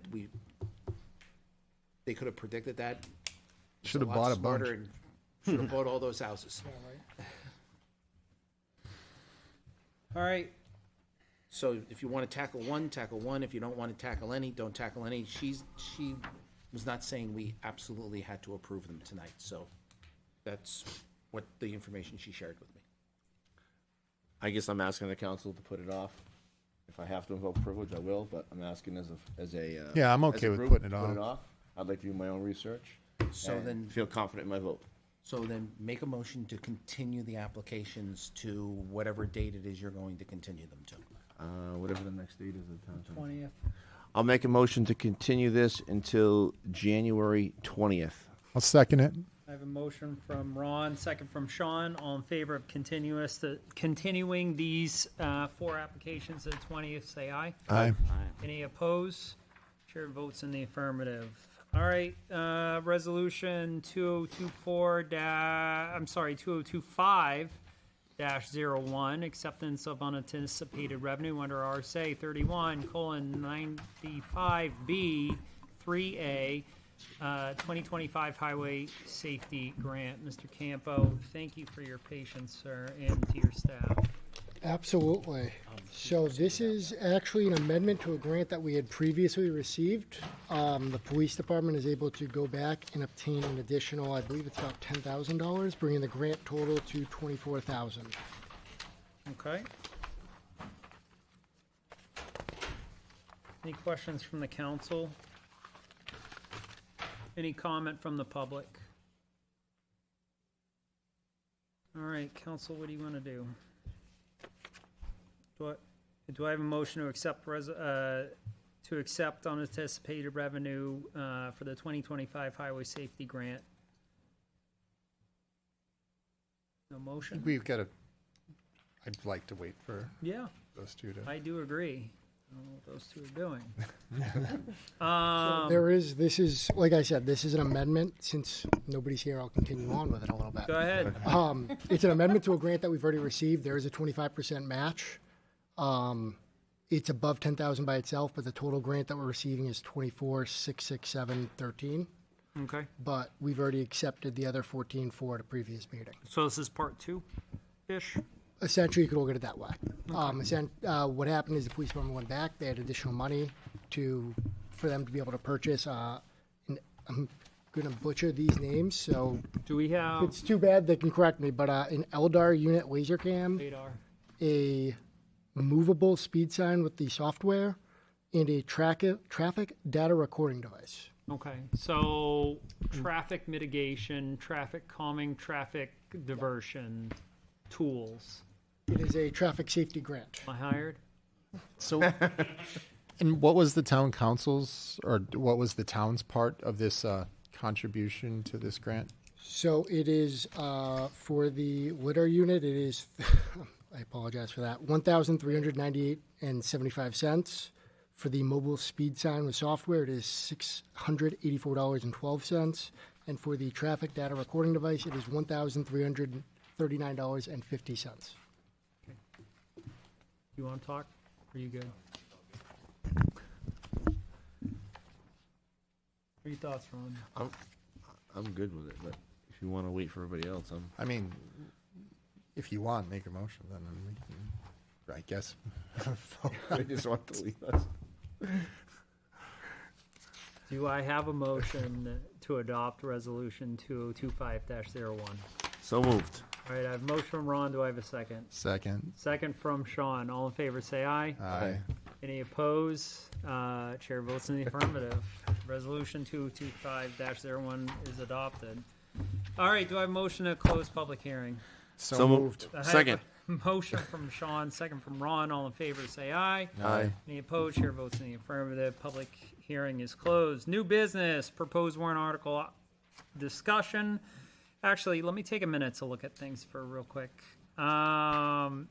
they could have predicted that should have bought a bunch. And should have bought all those houses. All right. So if you want to tackle one, tackle one. If you don't want to tackle any, don't tackle any. She was not saying we absolutely had to approve them tonight. So that's what the information she shared with me. I guess I'm asking the council to put it off. If I have to invoke privilege, I will, but I'm asking as a yeah, I'm as okay a with group, putting it put it off. off. I'd like to do my own research. So and then feel confident in my vote. So then make a motion to continue the applications to whatever date it is you're going to continue them to. Whatever the next date is of the town. 20th. I'll make a motion to continue this until January 20th. I'll second it. I have a motion from Ron, second from Sean. All in favor of continuing these 4 applications to the 20th, say aye. Aye. Any opposed? Chair votes in the affirmative. All right, resolution 2025-01, acceptance of unanticipated revenue under RSA 31:95B 3A, 2025 Highway Safety Grant. Mr. Campo, thank you for your patience, sir, and to your staff. Absolutely. So this is actually an amendment to a grant that we had previously received. The police department is able to go back and obtain an additional, I believe it's about $10,000, bringing the grant total to $24,000. Okay. Any questions from the council? Any comment from the public? All right, council, what do you want to do? Do I have a motion to accept unanticipated revenue for the 2025 Highway Safety Grant? No motion? We've got to. I'd like to wait for those two to. I do agree. I don't know what those two are doing. This is, like I said, this is an amendment. Since nobody's here, I'll continue on with it a little bit. Go ahead. It's an amendment to a grant that we've already received. There is a 25% match. It's above 10,000 by itself, but the total grant that we're receiving is 24,667.13. Okay. But we've already accepted the other 14 at a previous meeting. So this is part 2-ish? Essentially, you could look at it that way. What happened is the police department went back. They had additional money for them to be able to purchase. And I'm going to butcher these names, so do we have? It's too bad. They can correct me, but an LDAR unit laser cam, a movable speed sign with the software, and a traffic data recording device. Okay, so traffic mitigation, traffic calming, traffic diversion tools. It is a traffic safety grant. Am I hired? So, and what was the town council's, or what was the town's part of this contribution to this grant? So it is for the LDAR unit. It is. I apologize for that. $1,398.75. For the mobile speed sign with software, it is $684.12. And for the traffic data recording device, it is $1,339.50. You want to talk? Or are you good? What are your thoughts, Ron? I'm good with it, but if you want to wait for everybody else, I mean, if you want, make a motion, then we can, I guess. I just want to leave us. Do I have a motion to adopt Resolution 2025-01. So moved. All right, I have a motion from Ron. Do I have a second? Second. Second from Sean. All in favor, say aye. Aye. Any opposed? Chair votes in the affirmative. Resolution 2025-01 is adopted. All right, do I have a motion to close public hearing? So moved. I have Second. a motion from Sean, second from Ron. All in favor, say aye. Aye. Any opposed? Chair votes in the affirmative. Public hearing is closed. New business, proposed warrant article discussion. Actually, let me take a minute to look at things for real quick. Town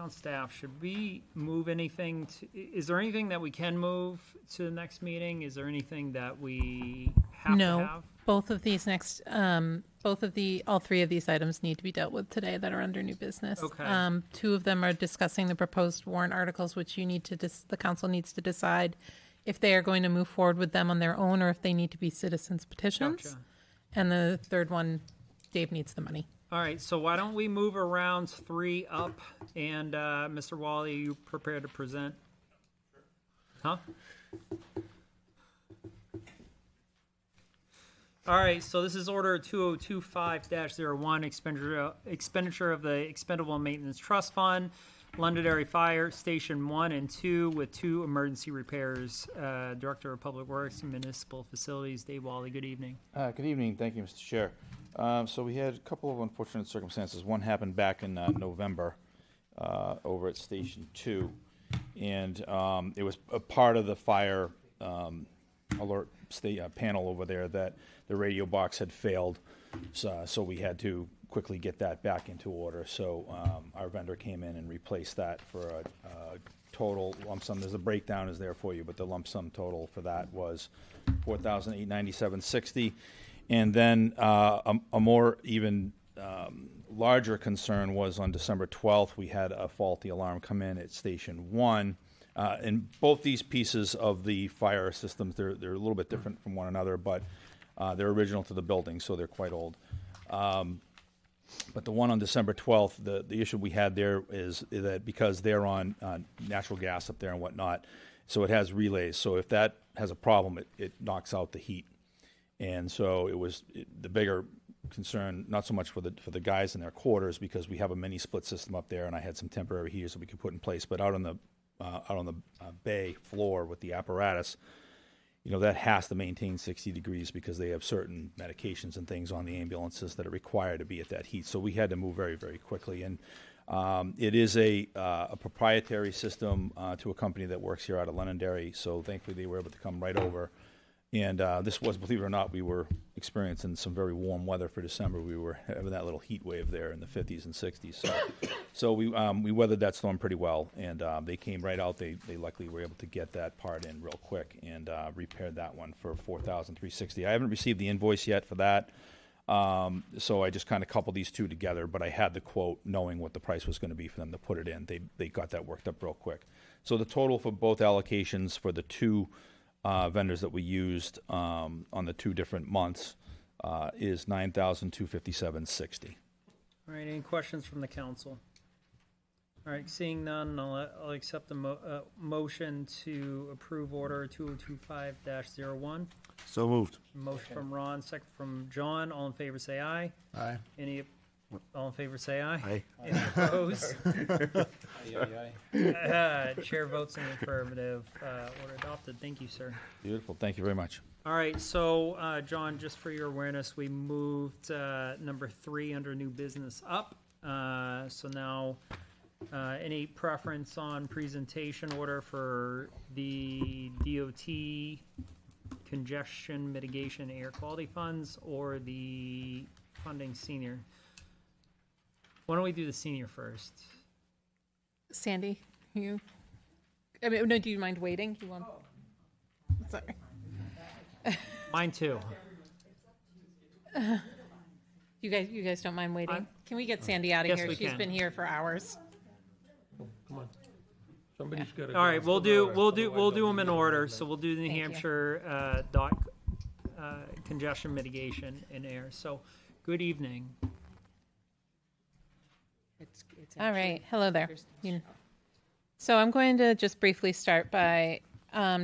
staff, should we move anything is there anything that we can move to the next meeting? Is there anything that we have to have? Both of these next, all three of these items need to be dealt with today that are under new business. Okay. Two of them are discussing the proposed warrant articles, which you need to, the council needs to decide if they are going to move forward with them on their own or if they need to be citizens petitions. Gotcha. And the third one, Dave needs the money. All right, so why don't we move around 3 up, and Mr. Wally, you prepared to present? Huh? All right, so this is order 2025-01, expenditure of the Expendable Maintenance Trust Fund, Londonderry Fire Station 1 and 2 with 2 emergency repairs. Director of Public Works and Municipal Facilities, Dave Wally, good evening. Good evening. Thank you, Mr. Chair. So we had a couple of unfortunate circumstances. One happened back in November over at Station 2, and it was a part of the fire alert panel over there that the radio box had failed, so we had to quickly get that back into order. So our vendor came in and replaced that for a total lump sum. There's a breakdown is there for you, but the lump sum total for that was $4,897.60. And then a more even larger concern was on December 12th, we had a faulty alarm come in at Station 1. And both these pieces of the fire systems, they're a little bit different from one another, but they're original to the building, so they're quite old. But the one on December 12th, the issue we had there is that because they're on natural gas up there and whatnot, so it has relays. So if that has a problem, it knocks out the heat. And so it was the bigger concern, not so much for the guys in their quarters, because we have a mini split system up there, and I had some temporary heaters that we could put in place. But out on the bay floor with the apparatus, that has to maintain 60 degrees because they have certain medications and things on the ambulances that are required to be at that heat. So we had to move very, very quickly. And it is a proprietary system to a company that works here out of Londonderry. So thankfully they were able to come right over. And this was, believe it or not, we were experiencing some very warm weather for December. We were having that little heat wave there in the 50s and 60s. So we weathered that storm pretty well, and they came right out. They luckily were able to get that part in real quick and repaired that one for $4,360. I haven't received the invoice yet for that, so I just kind of coupled these two together. But I had the quote, knowing what the price was going to be for them to put it in. They got that worked up real quick. So the total for both allocations for the two vendors that we used on the 2 different months is $9,257.60. All right, any questions from the council? All right, seeing none, I'll accept the motion to approve order 2025-01. So moved. Motion from Ron, second from John. All in favor, say aye. Aye. All in favor, say aye. Aye. Any opposed? Chair votes in the affirmative. Order adopted. Thank you, sir. Beautiful. Thank you very much. All right, so John, just for your awareness, we moved number 3 under new business up. So now, any preference on presentation order for the DOT congestion mitigation air quality funds or the funding senior? Why don't we do the senior first? Sandy, no, do you mind waiting? You want? Sorry. Mine too. You guys don't mind waiting? Can we get Sandy out of Yes, here? we She's can. been here for hours. Come on. Somebody's got to. All right, we'll do them in order. So we'll do the New Thank you. Hampshire dot congestion mitigation in air. So, good evening. All right. Hello there. So I'm going to just briefly start by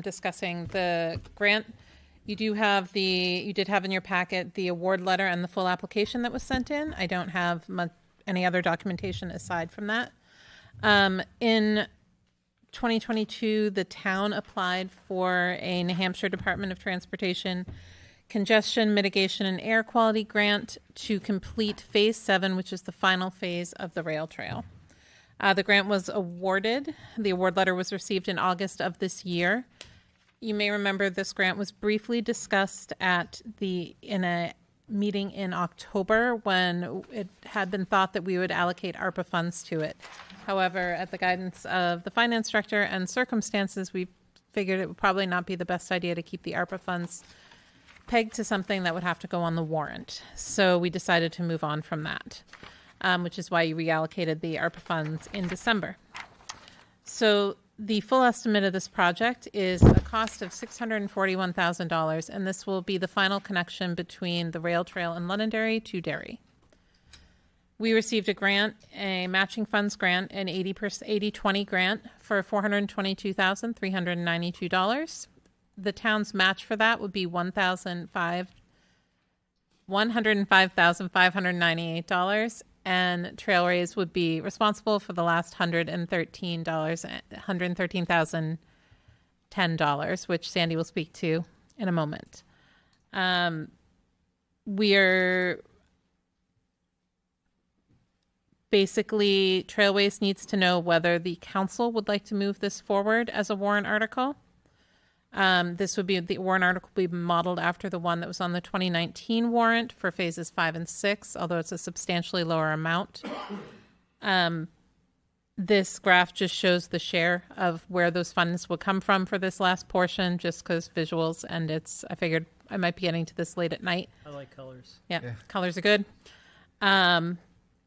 discussing the grant. You did have in your packet the award letter and the full application that was sent in. I don't have any other documentation aside from that. In 2022, the town applied for a New Hampshire Department of Transportation Congestion Mitigation and Air Quality Grant to complete Phase 7, which is the final phase of the rail trail. The grant was awarded. The award letter was received in August of this year. You may remember this grant was briefly discussed in a meeting in October when it had been thought that we would allocate ARPA funds to it. However, at the guidance of the finance director and circumstances, we figured it would probably not be the best idea to keep the ARPA funds pegged to something that would have to go on the warrant. So we decided to move on from that, which is why you reallocated the ARPA funds in December. So the full estimate of this project is a cost of $641,000, and this will be the final connection between the rail trail in Londonderry to Derry. We received a grant, a matching funds grant, an 80/20 grant for $422,392. The town's match for that would be $105,598, and Trailways would be responsible for the last $113,010, which Sandy will speak to in a moment. Basically, Trailways needs to know whether the council would like to move this forward as a warrant article. The warrant article will be modeled after the one that was on the 2019 warrant for phases 5 and 6, although it's a substantially lower amount. This graph just shows the share of where those funds will come from for this last portion, just because visuals, and I figured I might be getting to this late at night. I like colors. Yeah. Colors are good.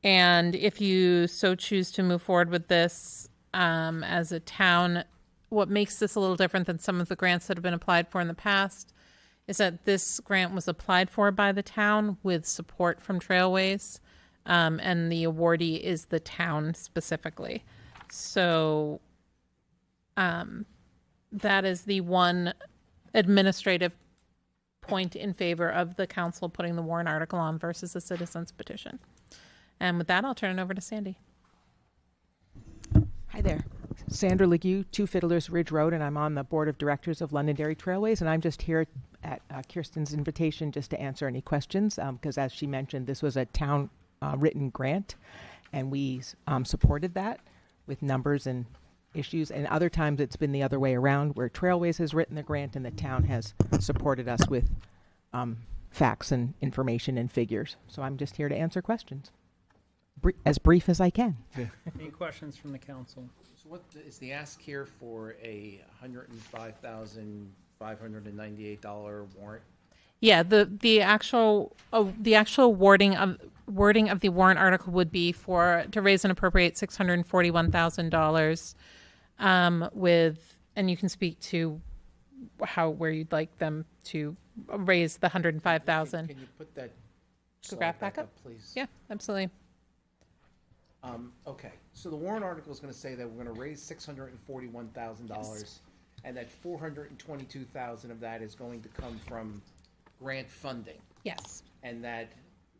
And if you so choose to move forward with this as a town, what makes this a little different than some of the grants that have been applied for in the past is that this grant was applied for by the town with support from Trailways, and the awardee is the town specifically. So that is the one administrative point in favor of the council putting the warrant article on versus a citizen's petition. And with that, I'll turn it over to Sandy. Hi there. Sandra Legue, 2 Fiddlers Ridge Road, and I'm on the board of directors of Londonderry Trailways, and I'm just here at Kirsten's invitation just to answer any questions, because as she mentioned, this was a town written grant, and we supported that with numbers and issues, and other times it's been the other way around, where Trailways has written the grant and the town has supported us with facts and information and figures. So I'm just here to answer questions. As brief as I can. Any questions from the council? So what is the ask here for a $105,598 warrant? Yeah, the actual wording of the warrant article would be to raise and appropriate $641,000 and you can speak to where you'd like them to raise the $105,000. Can you put that graph back up, please? Yeah, absolutely. Okay, so the warrant article is going to say that we're going to raise $641,000, and that $422,000 of that is going to come from grant funding. Yes. And that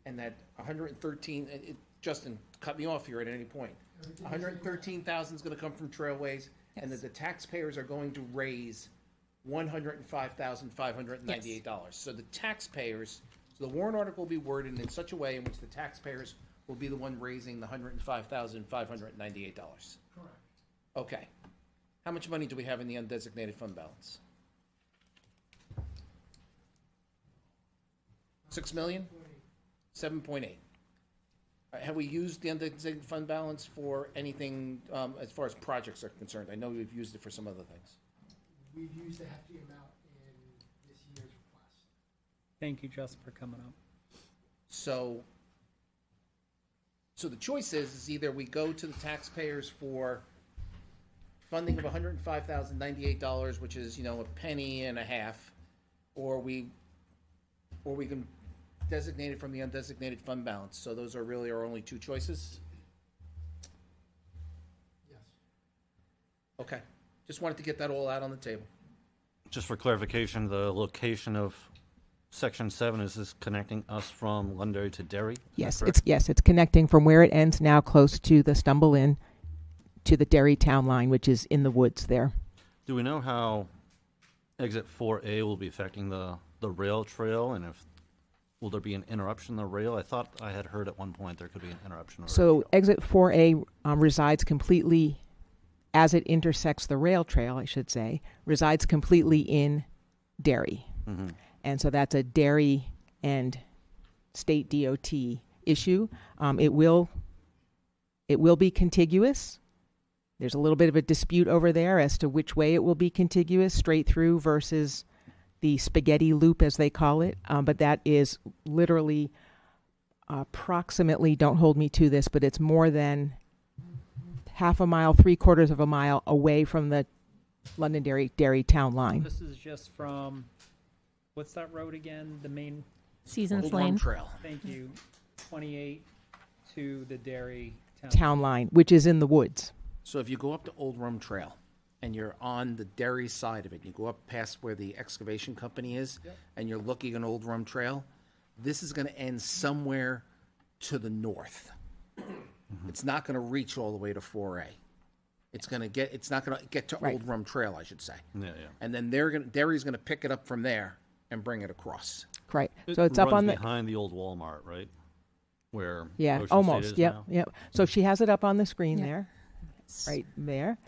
113. Justin, cut me off here at any point. 113,000 is going to come from Trailways, and that the taxpayers are going to raise $105,598. So the taxpayers. So the warrant article will be worded in such a way in which the taxpayers will be the one raising the $105,598. Correct. Okay. How much money do we have in the undesignated fund balance? $6 million? 7.8. Have we used the undesignated fund balance for anything as far as projects are concerned? I know we've used it for some other things. We've used a hefty amount in this year's request. Thank you, Justin, for coming up. So the choice is either we go to the taxpayers for funding of $105,098, which is, a penny and a half, or we can designate it from the undesignated fund balance. So those are really our only two choices? Yes. Okay. Just wanted to get that all out on the table. Just for clarification, the location of Section 7, is this connecting us from Londonderry to Derry? Is that correct? It's connecting from where it ends now, close to the Stumble Inn, to the Derry town line, which is in the woods there. Do we know how Exit 4A will be affecting the rail trail, and if will there be an interruption in the rail? I thought I had heard at one point there could be an interruption. So Exit 4A resides completely, as it intersects the rail trail, I should say, resides completely in Derry. Mm-hmm. And so that's a Derry and state DOT issue. It will be contiguous. There's a little bit of a dispute over there as to which way it will be contiguous, straight through versus the spaghetti loop, as they call it. But that is literally approximately, don't hold me to this, but it's more than half a mile, 3/4 of a mile away from the Londonderry town line. This is just from, what's that road again? The main Seasons Old Lane. Rome Trail. Thank you. 28 to the Derry Town line, which is in the woods. So if you go up to Old Rome Trail and you're on the Derry side of it, you go up past where the excavation company is, and you're looking at Old Rome Trail, this is going to end somewhere to the north. It's not going to reach all the way to 4A. It's not going to get to Old Rome Trail, I should say. Yeah. And then Derry's going to pick it up from there and bring it across. Right. So it's up on the behind the old Walmart, right? Where yeah, Ocean almost. State is Yep, now? yep. So she has it up on the screen Yeah. there, right there.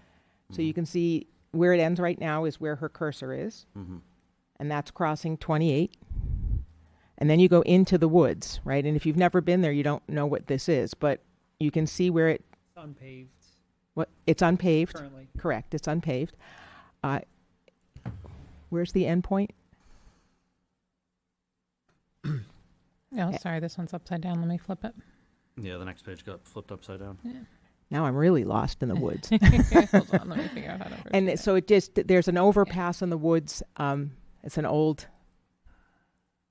So you can see where it ends right now is where her cursor is, and that's crossing 28. And then you go into the woods, right? And if you've never been there, you don't know what this is, but you can see where It's unpaved. it's unpaved. Currently. Correct. It's unpaved. Where's the end point? Oh, sorry, this one's upside down. Let me flip it. Yeah, the next page got flipped upside down. Now I'm really lost in the woods. Hold on, let me figure out how to. And so there's an overpass in the woods. It's an old,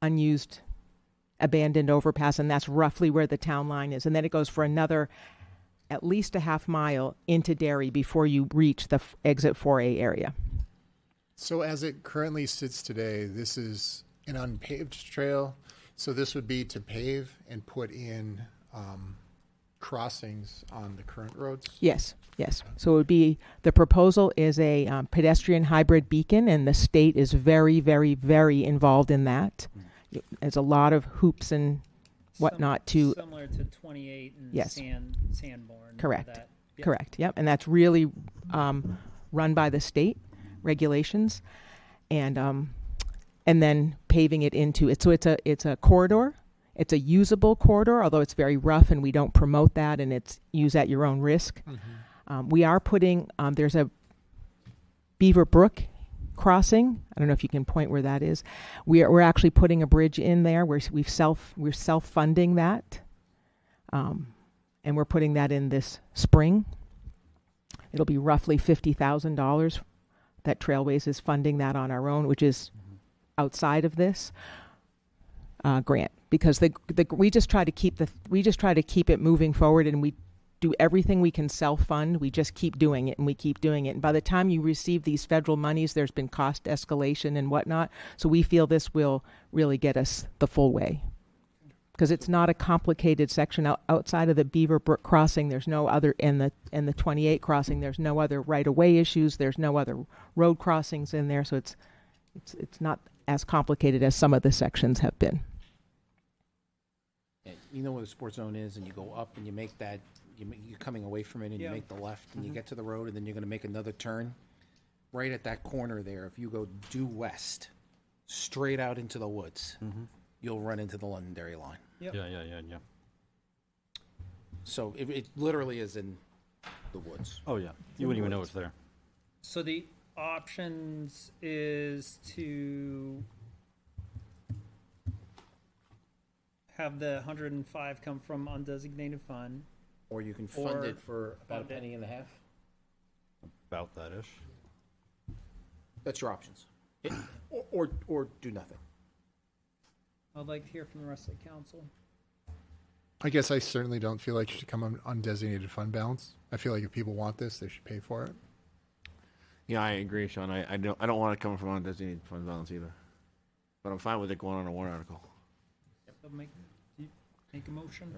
unused, abandoned overpass, and that's roughly where the town line is. And then it goes for another, at least a half mile into Derry before you reach the exit 4A area. So as it currently sits today, this is an unpaved trail. So this would be to pave and put in crossings on the current roads? Yes. So it would be, the proposal is a pedestrian hybrid beacon, and the state is very, very, very involved in that. There's a lot of hoops and whatnot to... Similar to 28 and Yes. Sanborn. Correct. That. Yep. Correct. Yep. And that's really run by the state regulations, and then paving it into it. So it's a corridor. It's a usable corridor, although it's very rough, and we don't promote that, and it's use at your own risk. We are putting there's a Beaver Brook crossing. I don't know if you can point where that is. We're actually putting a bridge in there. We're self-funding that, and we're putting that in this spring. It'll be roughly $50,000. That Trailways is funding that on our own, which is outside of this grant, because we just try to keep it moving forward, and we do everything we can self-fund. We just keep doing it, and we keep doing it. And by the time you receive these federal monies, there's been cost escalation and whatnot. So we feel this will really get us the full way, because it's not a complicated section. Outside of the Beaver Brook crossing, there's no other, and the 28 crossing, there's no other right-of-way issues. There's no other road crossings in there. So it's not as complicated as some of the sections have been. You know where the sports zone is, and you go up and you make that, you're coming away from it, and you make the left, and you get to the road, and then you're going to make another turn. Right at that corner there, if you go due west, straight out into the woods, you'll run into the Londonderry line. Yep. Yeah. So it literally is in the woods. Oh, yeah. You wouldn't even know it's there. So the options is to have the 105 come from undesignated fund, Or you can fund it for about a penny and a half. About that ish. That's your options. Or do nothing. I'd like to hear from the rest of the council. I guess I certainly don't feel like it should come on undesignated fund balance. I feel like if people want this, they should pay for it. Yeah, I agree, Sean. I don't want it coming from undesignated fund balance either. But I'm fine with it going on a warrant article. Make a motion?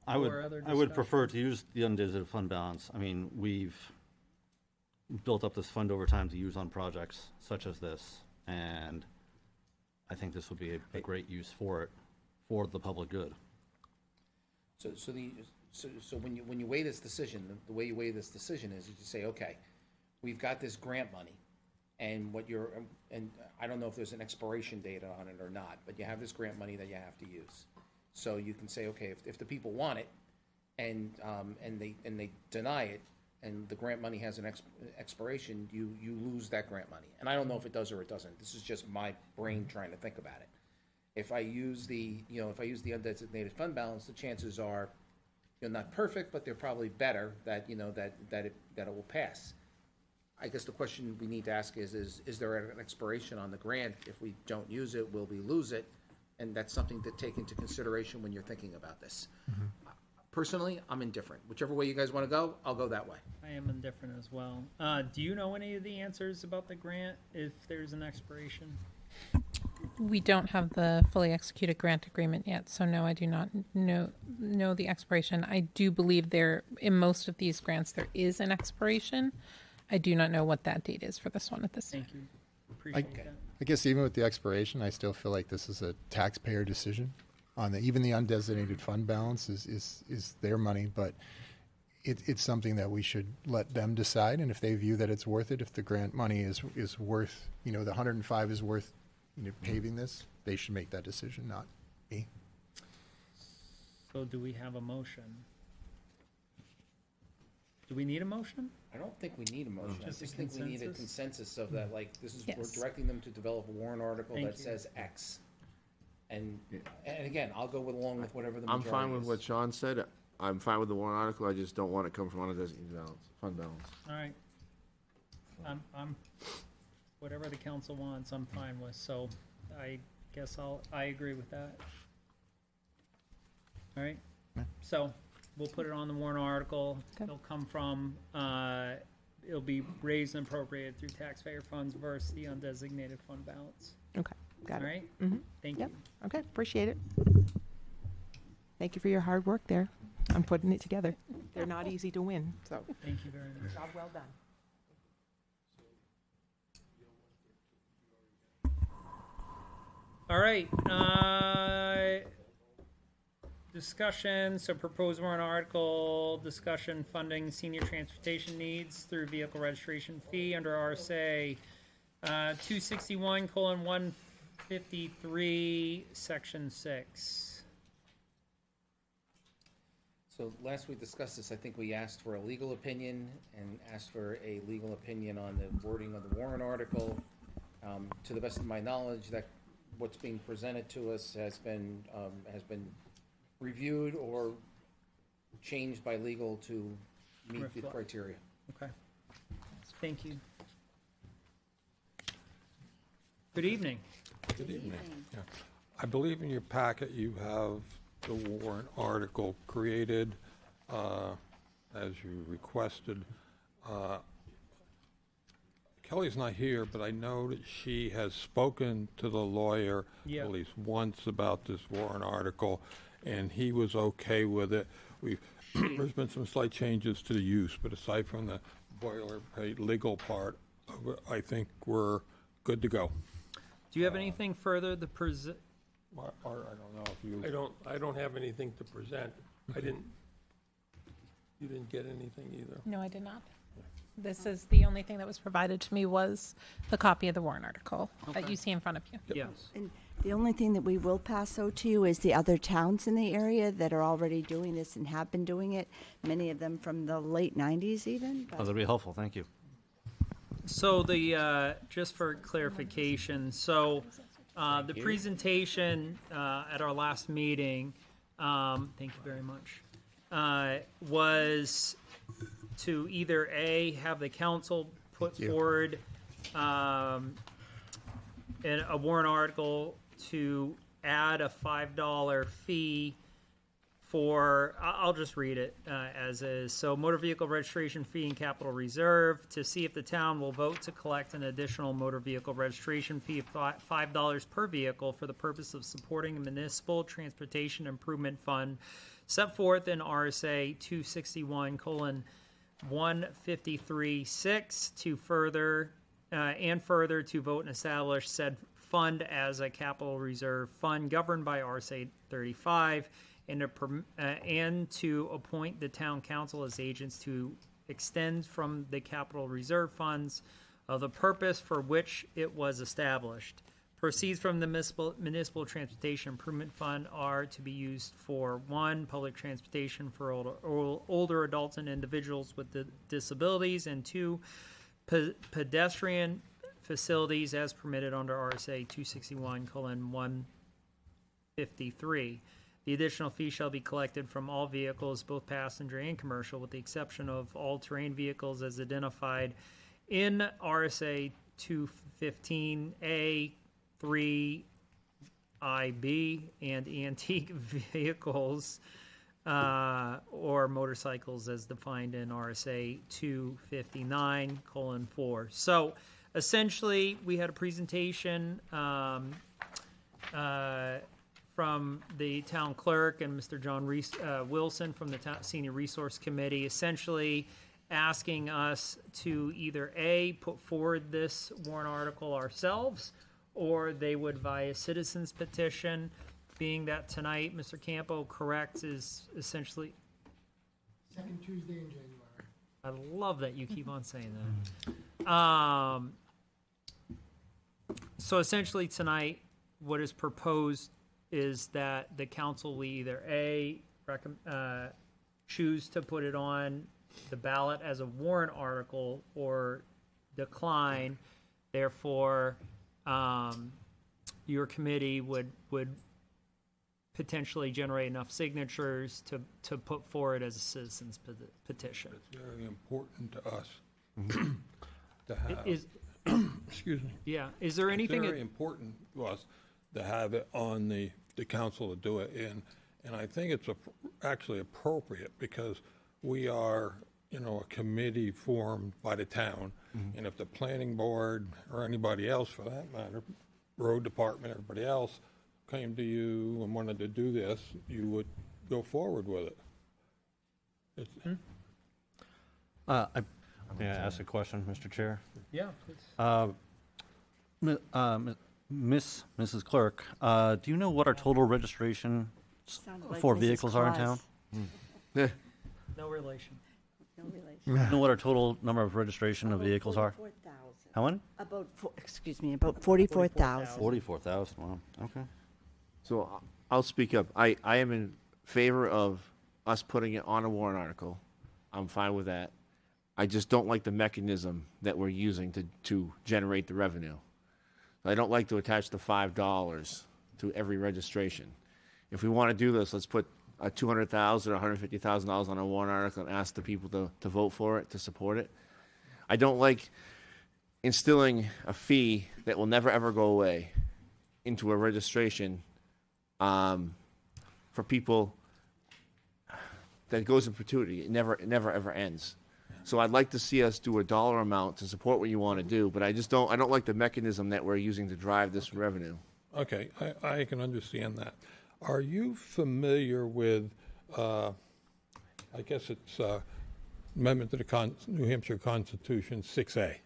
I Or would, other I would discussion? prefer to use the undesignated fund balance. I mean, we've built up this fund over time to use on projects such as this, and I think this would be a great use for it, for the public good. So when you weigh this decision, the way you weigh this decision is you say, okay, we've got this grant money, and I don't know if there's an expiration date on it or not, but you have this grant money that you have to use. So you can say, okay, if the people want it, and they deny it, and the grant money has an expiration, you lose that grant money. And I don't know if it does or it doesn't. This is just my brain trying to think about it. If I use the undesignated fund balance, the chances are, not perfect, but they're probably better that it will pass. I guess the question we need to ask is there an expiration on the grant? If we don't use it, will we lose it? And that's something to take into consideration when you're thinking about this. Personally, I'm indifferent. Whichever way you guys want to go, I'll go that way. I am indifferent as well. Do you know any of the answers about the grant, if there's an expiration? We don't have the fully executed grant agreement yet, so no, I do not know the expiration. I do believe in most of these grants, there is an expiration. I do not know what that date is for this one at this time. Thank you. Appreciate that. I guess even with the expiration, I still feel like this is a taxpayer decision. Even the undesignated fund balance is their money, but it's something that we should let them decide. And if they view that it's worth it, if the grant money is worth, the 105 is worth paving this, they should make that decision, not me. So do we have a motion? Do we need a motion? I don't think we need a motion. I Just a just think we need a consensus? consensus of that, like, we're Yes. directing them to develop a warrant article Thank that you. says X. And again, I'll go along with whatever the I'm majority fine with is. what Sean said. I'm fine with the warrant article. I just don't want it coming from undesignated fund balance. All right. I'm whatever the council wants, I'm fine with, so I guess I agree with that. All right, so we'll put it on the warrant article. It'll come from, it'll be raised and appropriated through taxpayer funds versus the undesignated fund balance. Okay, got All it. right? Mm-hmm. Thank Yep. you. Okay, appreciate it. Thank you for your hard work there. I'm putting it together. They're not easy to win, so. Thank you very much. Job well done. All right, discussion, so proposed warrant article, discussion funding senior transportation needs through vehicle registration fee under RSA 261:153, section 6. So last we discussed this, I think we asked for a legal opinion and asked for a legal opinion on the wording of the warrant article. To the best of my knowledge, that what's being presented to us has been reviewed or changed by legal to meet the Reflect. criteria. Okay, thank you. Good evening. Good evening. Yeah. I believe in your packet you have the warrant article created as you requested. Kelly's not here, but I know that she has spoken to the lawyer Yeah. at least once about this warrant article, and he was okay with it. There's been some slight changes to the use, but aside from the boilerplate legal part of it, I think we're good to go. Do you have anything further to present? Or I don't know if you. I don't have anything to present. You didn't get anything either. No, I did not. This is the only thing that was provided to me was the copy of the warrant article that you see in front of you. Yes. And the only thing that we will pass out to you is the other towns in the area that are already doing this and have been doing it, many of them from the late 90s even. Oh, that'd be helpful, thank you. So just for clarification, so the presentation at our last meeting, thank you very much, was to either A, have the council put forward a warrant article to add a $5 fee I'll just read it as is. So, motor vehicle registration fee and capital reserve, to see if the town will vote to collect an additional motor vehicle registration fee of $5 per vehicle for the purpose of supporting a municipal transportation improvement fund set forth in RSA 261:153(6) to further to vote and establish said fund as a capital reserve fund governed by RSA 35, and to appoint the town council as agents to extend from the capital reserve funds of the purpose for which it was established. Proceeds from the municipal transportation improvement fund are to be used for 1, public transportation for older adults and individuals with disabilities, and 2, pedestrian facilities as permitted under RSA 261:153. The additional fee shall be collected from all vehicles, both passenger and commercial, with the exception of all-terrain vehicles as identified in RSA 215A 3IB, and antique vehicles or motorcycles as defined in RSA 259:4. So essentially, we had a presentation from the town clerk and Mr. John Wilson from the Senior Resource Committee, essentially asking us to either A, put forward this warrant article ourselves, or they would via citizens petition, being that tonight, Mr. Campo, correct, is essentially... Second Tuesday in January. I love that you keep on saying that. So essentially tonight, what is proposed is that the council will either A, choose to put it on the ballot as a warrant article, or decline. Therefore, your committee would potentially generate enough signatures to put forward as a citizen's petition. It's very important to us to have. Excuse me. Yeah. Is there anything? It's very important to us to have it on the council to do it in, and I think it's actually appropriate because we are, a committee formed by the town, and if the planning board or anybody else, for that matter, road department, everybody else, came to you and wanted to do this, you would go forward with it. May I ask a question, Mr. Chair? Yeah, please. Mrs. Clerk, do you know what our total registration like for Mrs. vehicles are in Claus. town? No relation. No relation. Do you know what our total number of registration of vehicles are? 44,000. How many? About 44,000. 44,000, wow, okay. So I'll speak up. I am in favor of us putting it on a warrant article. I'm fine with that. I just don't like the mechanism that we're using to generate the revenue. I don't like to attach the $5 to every registration. If we want to do this, let's put $200,000 or $150,000 on a warrant article and ask the people to vote for it, to support it. I don't like instilling a fee that will never ever go away into a registration for people that goes in perpetuity. It never ever ends. So I'd like to see us do a dollar amount to support what you want to do, but I don't like the mechanism that we're using to drive this revenue. Okay, I can understand that. Are you familiar with, I guess it's Amendment to the New Hampshire Constitution 6A?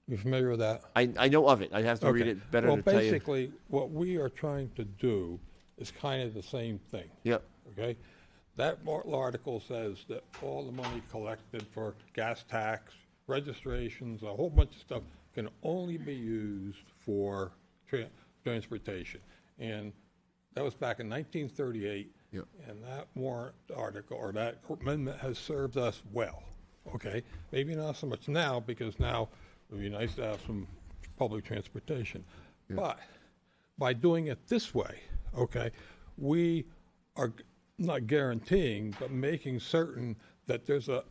You familiar with that? I know of it. I have to read it better to tell you. Well, basically, what we are trying to do is kind of the same thing. Yep. Okay? That article says that all the money collected for gas tax, registrations, a whole bunch of stuff can only be used for transportation. And that was back in 1938. Yep. And that warrant article or that amendment has served us well. Okay? Maybe not so much now, because now it would be nice to have some public transportation. Yep. But by doing it this way, okay, we are not guaranteeing, but making certain that there's a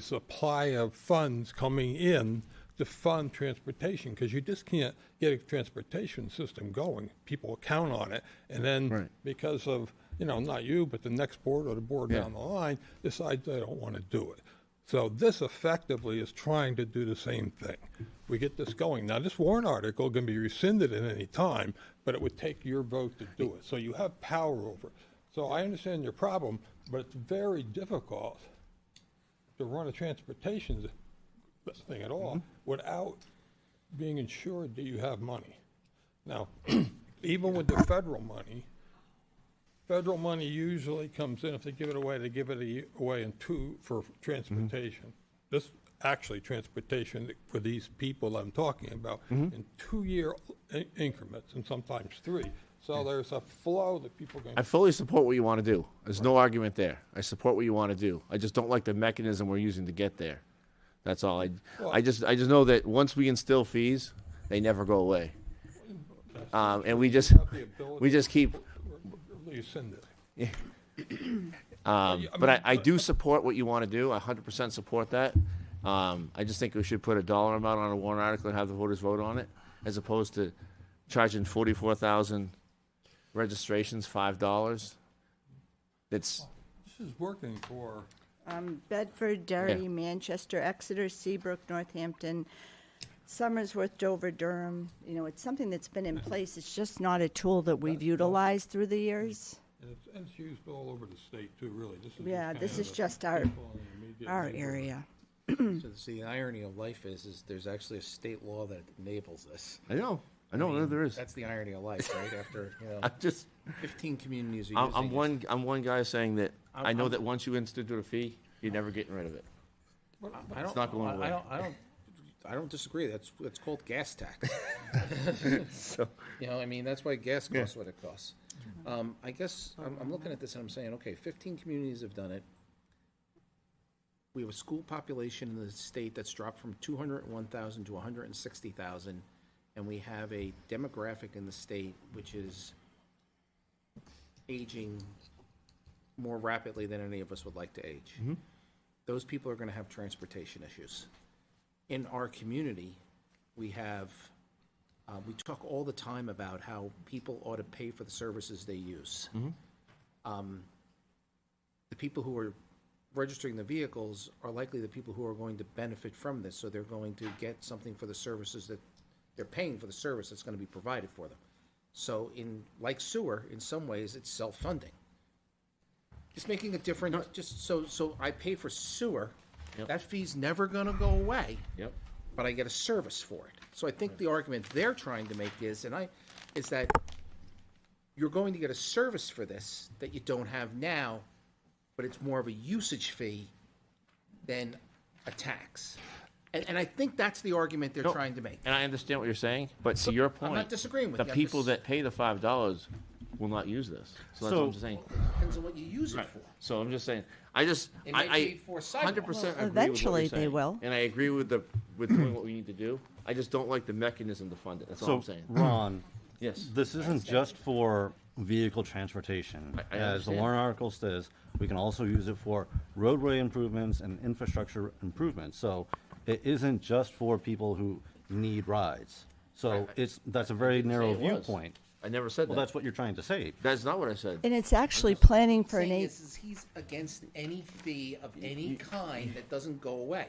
supply of funds coming in to fund transportation, because you just can't get a transportation system going. People count on it, and then because of not you, but the next board or the board down the line decides they don't want to do it. So this effectively is trying to do the same thing. We get this going. Now, this warrant article can be rescinded at any time, but it would take your vote to do it. So you have power over it. So I understand your problem, but it's very difficult to run a transportation thing at all without being ensured that you have money. Now, even with the federal money usually comes in, if they give it away, they give it away for transportation. This actually transportation for these people I'm talking about in 2-year increments and sometimes 3. So there's a flow that people can. I fully support what you want to do. There's no argument there. I support what you want to do. I just don't like the mechanism we're using to get there. That's all. I just know that once we instill fees, they never go away, and we just keep. But I do support what you want to do. I 100% support that. I just think we should put a dollar amount on a warrant article and have the voters vote on it, as opposed to charging 44,000 registrations $5. This is working for. Bedford, Derry, Manchester, Exeter, Seabrook, Northampton, Somersworth, Dover, Durham. It's something that's been in place. It's just not a tool that we've utilized through the years. And it's used all over the state too, really. This is just our area. So the irony of life is there's actually a state law that enables this. I know, there is. That's the irony of life, right? After 15 communities are I'm using I'm one guy saying that I know that once you institute a fee, you're never getting rid of it. It's not going away. I don't disagree. That's called gas tax. So that's why gas costs what it costs. I guess I'm looking at this and I'm saying, okay, 15 communities have done it. We have a school population in the state that's dropped from 201,000 to 160,000, and we have a demographic in the state which is aging more rapidly than any of us would like to age. Those people are going to have transportation issues. In our community, we talk all the time about how people ought to pay for the services they use. The people who are registering the vehicles are likely the people who are going to benefit from this, so they're going to get something for the services that they're paying for the service that's going to be provided for them. So like sewer, in some ways, it's self-funding. Just making a difference, so I pay for sewer, that fee's never going to go away, but I get a service for it. So I think the argument they're trying to make is that you're going to get a service for this that you don't have now, but it's more of a usage fee than a tax. And I think that's the argument they're trying to make. And I understand what you're saying, but to your point, I'm not disagreeing with the you. people that pay the $5 will not use this. So that's what I'm just saying. Depends on what you use it for. So I'm just saying, It may be for 100% agree with what eventually you're they saying. will. And I agree with doing what we need to do. I just don't like the mechanism to fund it. That's all I'm saying. Ron, yes, this isn't just for vehicle transportation. I As the understand. warrant article says, we can also use it for roadway improvements and infrastructure improvements. So it isn't just for people who need rides. So that's a very narrow viewpoint. I never said that. Well, that's what you're trying to say. That's not what I said. And it's actually planning for an He's against any fee of any kind that doesn't go away.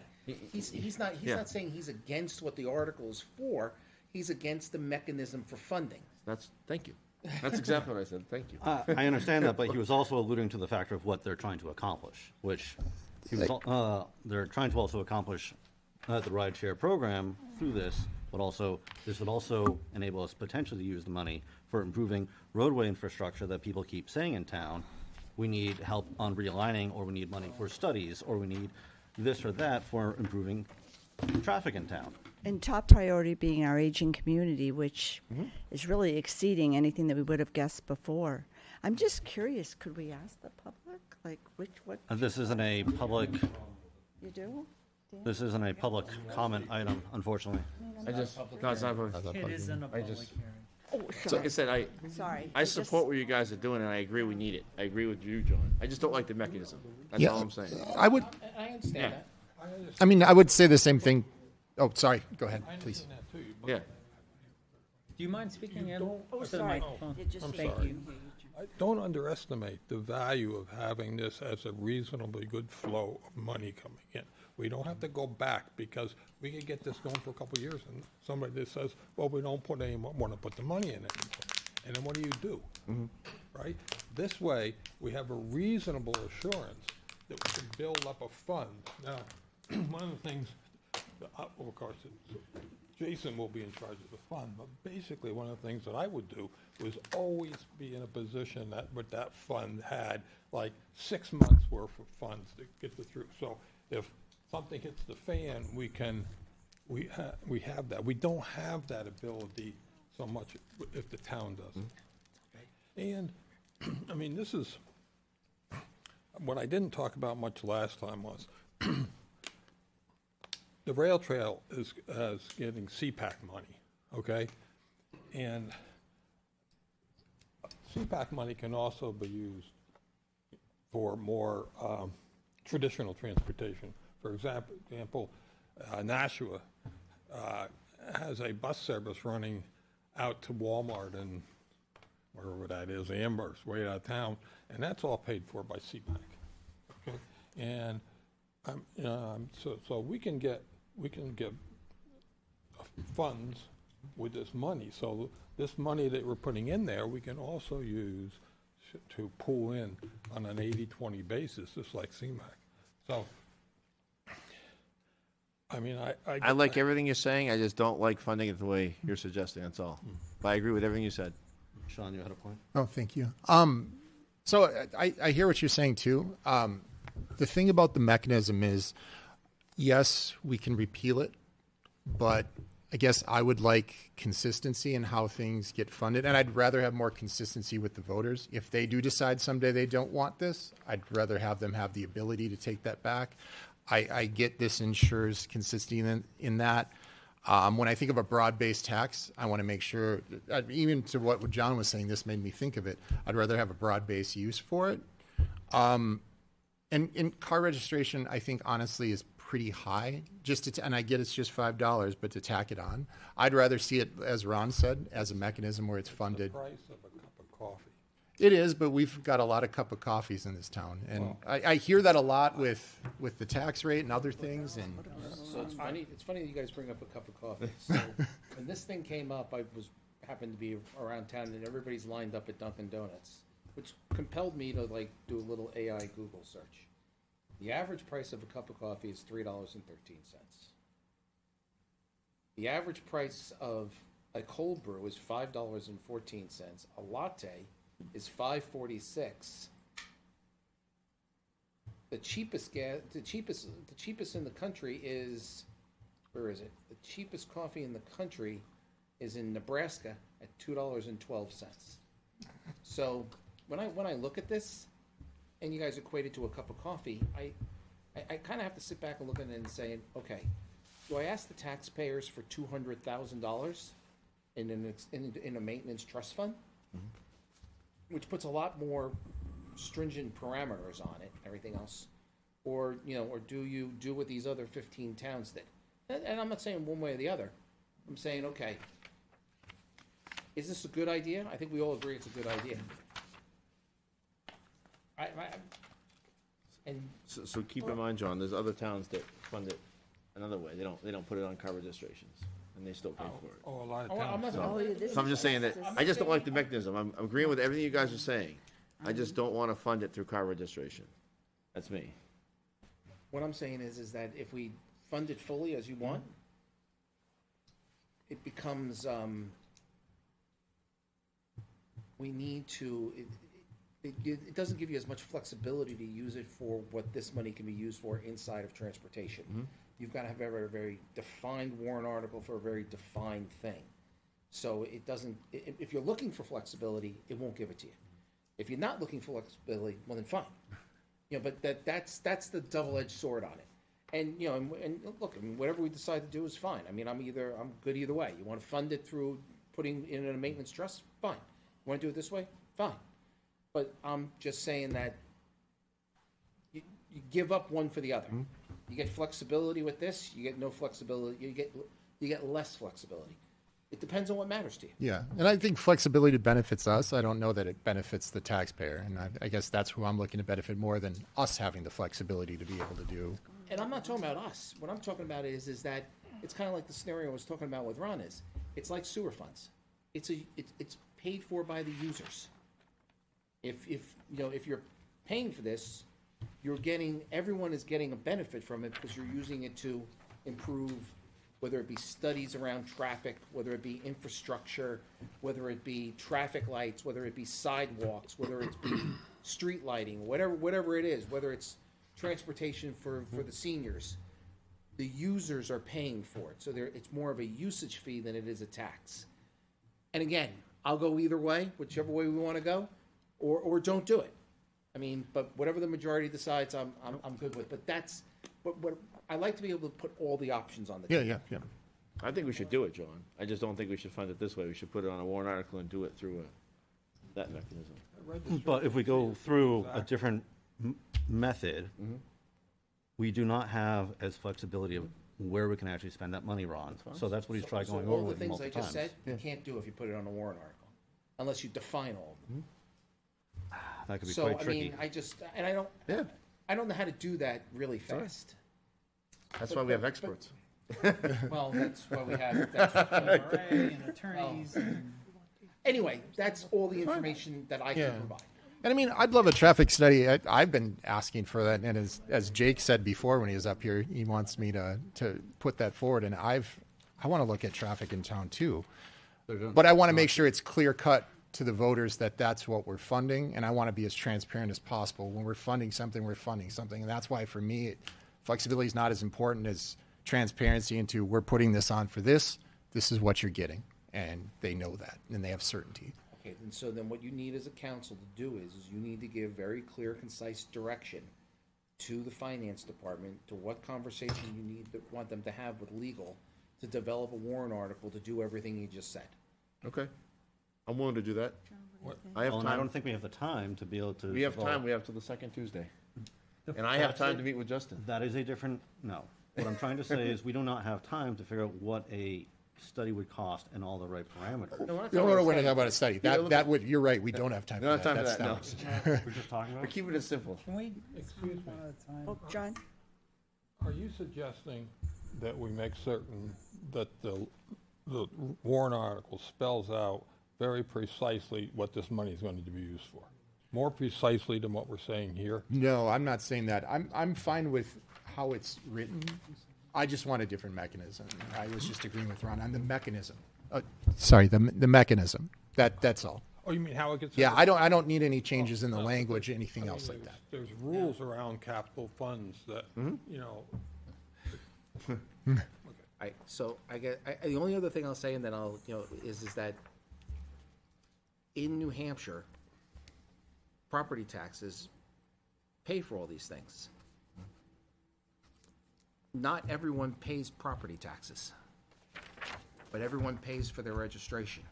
He's not saying he's against what the article is for. He's against the mechanism for funding. Thank you. That's exactly what I said. Thank you. I understand that, but he was also alluding to the factor of what they're trying to accomplish, which they're trying to also accomplish the rideshare program through this, but also this would also enable us potentially to use the money for improving roadway infrastructure that people keep saying in town. We need help on realigning, or we need money for studies, or we need this or that for improving traffic in town. And top priority being our aging community, which is really exceeding anything that we would have guessed before. I'm just curious, could we ask the public, what? This isn't a public. You do? Dan? This isn't a public comment item, unfortunately. It's not public. It isn't a public hearing. Oh, So like I said, Sorry. I support what you guys are doing, and I agree we need it. I agree with you, John. I just don't like the mechanism. That's all I'm saying. I would. I understand that. I mean, I would say the same thing. Oh, sorry. Go ahead, please. Yeah. Do you mind speaking in don't- to the sorry. microphone? It just- I'm Thank sorry. you. Don't underestimate the value of having this as a reasonably good flow of money coming in. We don't have to go back because we can get this going for a couple of years and somebody just says, well, we don't want to put the money in anymore. And then what do? Right? This way, we have a reasonable assurance that we can build up a fund. Now, one of the things, of course, Jason will be in charge of the fund, but basically one of the things that I would do was always be in a position that with that fund had like 6 months worth of funds to get it through. So if something hits the fan, we have that. We don't have that ability so much if the town does it. And I mean, this is what I didn't talk about much last time was the rail trail is getting CPAC money, okay? And CPAC money can also be used for more traditional transportation. For example, Nashua has a bus service running out to Walmart and wherever that is, Amherst, way out of town, and that's all paid for by CPAC. Okay, and so we can get funds with this money. So this money that we're putting in there, we can also use to pull in on an 80-20 basis, just like CMAQ. So, I mean, I like everything you're saying. I just don't like funding it the way you're suggesting. That's all. But I agree with everything you said. Sean, you had a point? Oh, thank you. So I hear what you're saying too. The thing about the mechanism is, yes, we can repeal it, but I guess I would like consistency in how things get funded, and I'd rather have more consistency with the voters. If they do decide someday they don't want this, I'd rather have them have the ability to take that back. I get this ensures consistency in that. When I think of a broad-based tax, I want to make sure, even to what John was saying, this made me think of it. I'd rather have a broad-based use for it. And car registration, I think, honestly, is pretty high. And I get it's just $5, but to tack it on, I'd rather see it, as Ron said, as a mechanism where it's funded. The price of a cup of coffee. It is, but we've got a lot of cup of coffees in this town, and I hear that a lot with the tax rate and other things. And so it's funny. It's funny that you guys bring up a cup of coffee. So when this thing came up, I happened to be around town, and everybody's lined up at Dunkin' Donuts, which compelled me to do a little AI Google search. The average price of a cup of coffee is $3.13. The average price of a cold brew is $5.14. A latte is $5.46. The cheapest in the country is, where is it? The cheapest coffee in the country is in Nebraska at $2.12. So when I look at this, and you guys equate it to a cup of coffee, I kind of have to sit back and look at it and say, okay, do I ask the taxpayers for $200,000 in a maintenance trust fund, which puts a lot more stringent parameters on it, everything else, or do you do what these other 15 towns did? And I'm not saying one way or the other. I'm saying, okay, is this a good idea? I think we all agree it's a good idea. So keep in mind, John, there's other towns that fund it another way. They don't put it on car registrations, and they still pay for it. Oh, a lot of towns. So I'm just saying that I just don't like the mechanism. I'm agreeing with everything you guys are saying. I just don't want to fund it through car registration. That's me. What I'm saying is that if we fund it fully as you want, it becomes, we need to, it doesn't give you as much flexibility to use it for what this money can be used for inside of transportation. You've got to have a very, very defined warrant article for a very defined thing. So it doesn't, if you're looking for flexibility, it won't give it to you. If you're not looking for flexibility, well then fine. But that's the double-edged sword on it. And and look, I mean, whatever we decide to do is fine. I mean, I'm good either way. You want to fund it through putting in a maintenance trust? Fine. You want to do it this way? Fine. But I'm just saying that you give up one for the other. You get flexibility with this. You get no flexibility. You get less flexibility. It depends on what matters to you. Yeah, and I think flexibility benefits us. I don't know that it benefits the taxpayer, and I guess that's who I'm looking to benefit more than us having the flexibility to be able to do. And I'm not talking about us. What I'm talking about is that it's kind of like the scenario I was talking about with Ron is. It's like sewer funds. It's paid for by the users. If you're paying for this, everyone is getting a benefit from it because you're using it to improve, whether it be studies around traffic, whether it be infrastructure, whether it be traffic lights, whether it be sidewalks, whether it be street lighting, whatever it is, whether it's transportation for the seniors. The users are paying for it. So it's more of a usage fee than it is a tax. And again, I'll go either way, whichever way we want to go, or don't do it. I mean, but whatever the majority decides, I'm good with. But what I like to be able to put all the options on the table. Yeah. I think we should do it, John. I just don't think we should fund it this way. We should put it on a warrant article and do it through that mechanism. But if we go through a different method, we do not have as flexibility of where we can actually spend that money, Ron. So that's what he's tried going over all the with things I multiple just times. said, you can't do if you put it on a warrant article, unless you define all of them. That could be So, quite I tricky. mean, I don't know how to do that really fast. That's why we have experts. Well, that's why we have and attorneys. Anyway, that's all the information that I can provide. And I mean, I'd love a traffic study. I've been asking for that, and as Jake said before when he was up here, he wants me to put that forward, and I want to look at traffic in town too. But I want to make sure it's clear cut to the voters that that's what we're funding, and I want to be as transparent as possible. When we're funding something, and that's why for me, flexibility is not as important as transparency into we're putting this on for this. This is what you're getting, and they know that, and they have certainty. Okay, and so then what you need as a council to do is you need to give very clear, concise direction to the finance department to what conversation you want them to have with legal to develop a warrant article to do everything you just said. Okay. I'm willing to do that. I have Well, and time. I don't think we have the time to be able to. We have vote. time. We have till the second Tuesday. And I have time to meet with Justin. That is a different, no. What I'm trying to say is we do not have time to figure out what a study would cost and all the right parameters. No, we're not talking about a study. That would, you're right, we don't have time We don't for have time that. for that, That's no. not- We're just talking We're about. keeping it simple. Can we Excuse me. one at a time? Oh, John? Are you suggesting that we make certain that the warrant article spells out very precisely what this money is going to be used for? More precisely than what we're saying here? No, I'm not saying that. I'm fine with how it's written. I just want a different mechanism. I was just agreeing with Ron on the mechanism. Sorry, the mechanism. That's all. Oh, you mean how it gets? Yeah, I don't need any changes in the language, anything else like that. There's rules around capital funds that, you know. The only other thing I'll say, and then I'll, is that in New Hampshire, property taxes pay for all these things. Not everyone pays property taxes, but everyone pays for their registration.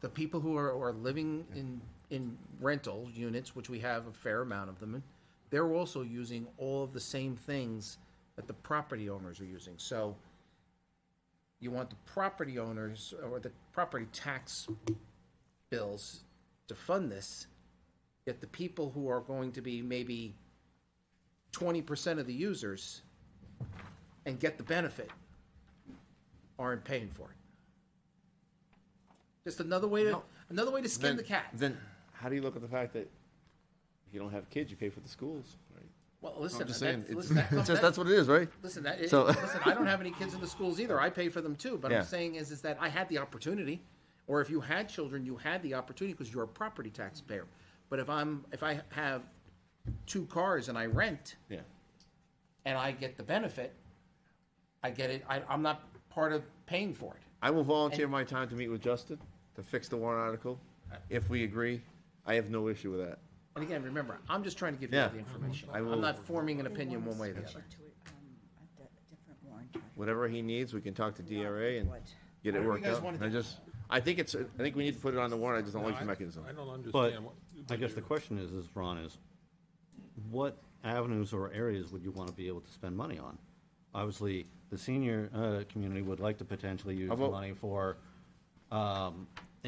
The people who are living in rental units, which we have a fair amount of them, they're also using all of the same things that the property owners are using. So you want the property owners or the property tax bills to fund this, yet the people who are going to be maybe 20% of the users and get the benefit aren't paying for it. Just another way to skin the cat. Then how do you look at the fact that if you don't have kids, you pay for the schools, right? Well, listen, I'm just saying, that's what it is, right? Listen, So- listen, I don't have any kids in the schools either. I pay for them too. But Yeah. I'm saying is that I had the opportunity, or if you had children, you had the opportunity because you're a property taxpayer. But if I have 2 cars and I rent, Yeah. and I get the benefit, I get it. I'm not part of paying for it. I will volunteer my time to meet with Justin to fix the warrant article. If we agree, I have no issue with that. And again, remember, I'm just trying to give you Yeah. all the information. I will- I'm not forming an opinion one way or the other. Whatever he needs, we can talk to DRA and get it Whatever you worked guys out. wanna do. I think we need to put it on the warrant. I just don't like the mechanism. I don't understand But what. I guess the question is, Ron, what avenues or areas would you want to be able to spend money on? obviously, the senior community would like to potentially use the about- money for a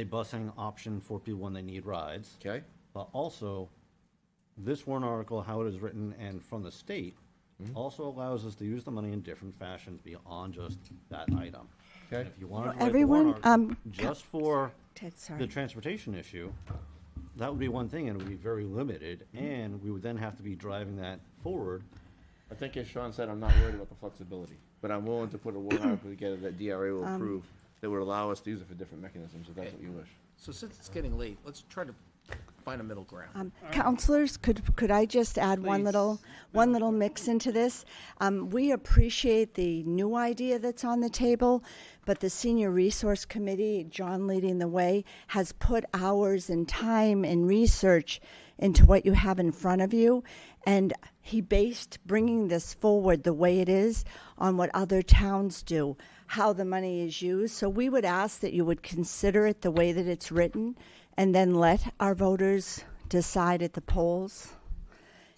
busing option for people when they need rides. Okay. But also, this warrant article, how it is written and from the state, also allows us to use the money in different fashions beyond just that item. Okay. And if you wanted to write the Everyone, warrant article just for Ted, sorry. the transportation issue, that would be one thing, and it would be very limited, and we would then have to be driving that forward. I think as Sean said, I'm not worried about the flexibility, but I'm willing to put a warrant article together that DRA will approve that would allow us to use it for different mechanisms, if that's what you wish. So since it's getting late, let's try to find a middle ground. Counselors, could I just add one little mix into this? We appreciate the new idea that's on the table, but the Senior Resource Committee, John leading the way, has put hours and time and research into what you have in front of you, and he based bringing this forward the way it is on what other towns do, how the money is used. So we would ask that you would consider it the way that it's written, and then let our voters decide at the polls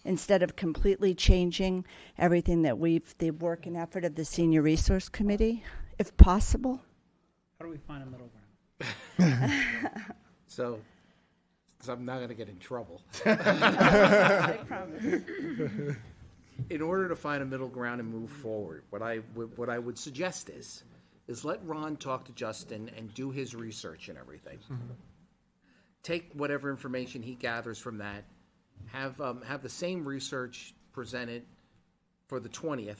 instead of completely changing everything that the work and effort of the Senior Resource Committee, if possible. How do we find a middle ground? So I'm not going to get in trouble. I promise. In order to find a middle ground and move forward, what I would suggest is let Ron talk to Justin and do his research and everything. Take whatever information he gathers from that, have the same research presented for the 20th,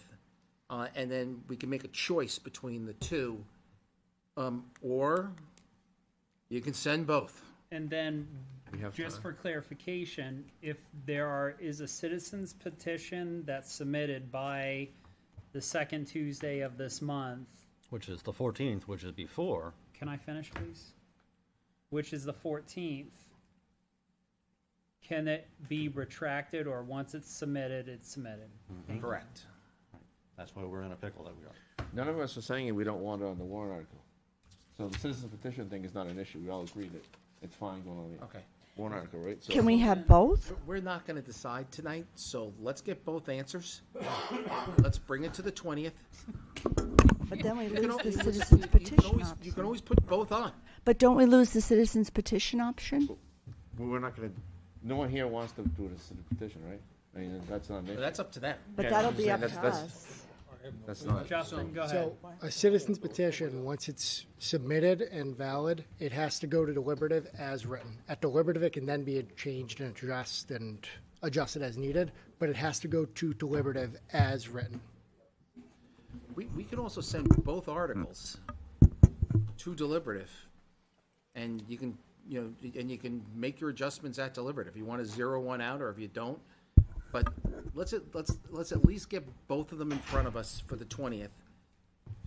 and then we can make a choice between the two, or you can send both. And then, We have just time. for clarification, if there is a citizen's petition that's submitted by the second Tuesday of this month, Which is the 14th, which is before. can I finish, please? Which is the 14th, can it be retracted, or once it's submitted, it's submitted? Correct. That's why we're in a pickle that we are. None of us are saying we don't want it on the warrant article. So the citizen petition thing is not an issue. We all agree that it's fine going on the Okay. warrant article, right? So Can we have both? We're not going to decide tonight, so let's get both answers. Let's bring it to the 20th. But then we You can lose al- the you can citizen's petition You option. can always put both on. But don't we lose the citizen's petition option? we're not going to, no one here wants to do a citizen petition, right? I mean, that's not an issue. But that's up to them. But Yeah, that'll I'm be saying up to that's- us. That's not. Justin, go ahead. So a citizen's petition, once it's submitted and valid, it has to go to deliberative as written. At deliberative, it can then be changed and adjusted as needed, but it has to go to deliberative as written. We can also send both articles to deliberative, and you can make your adjustments at deliberative. You want to zero one out, or if you don't, but let's at least get both of them in front of us for the 20th.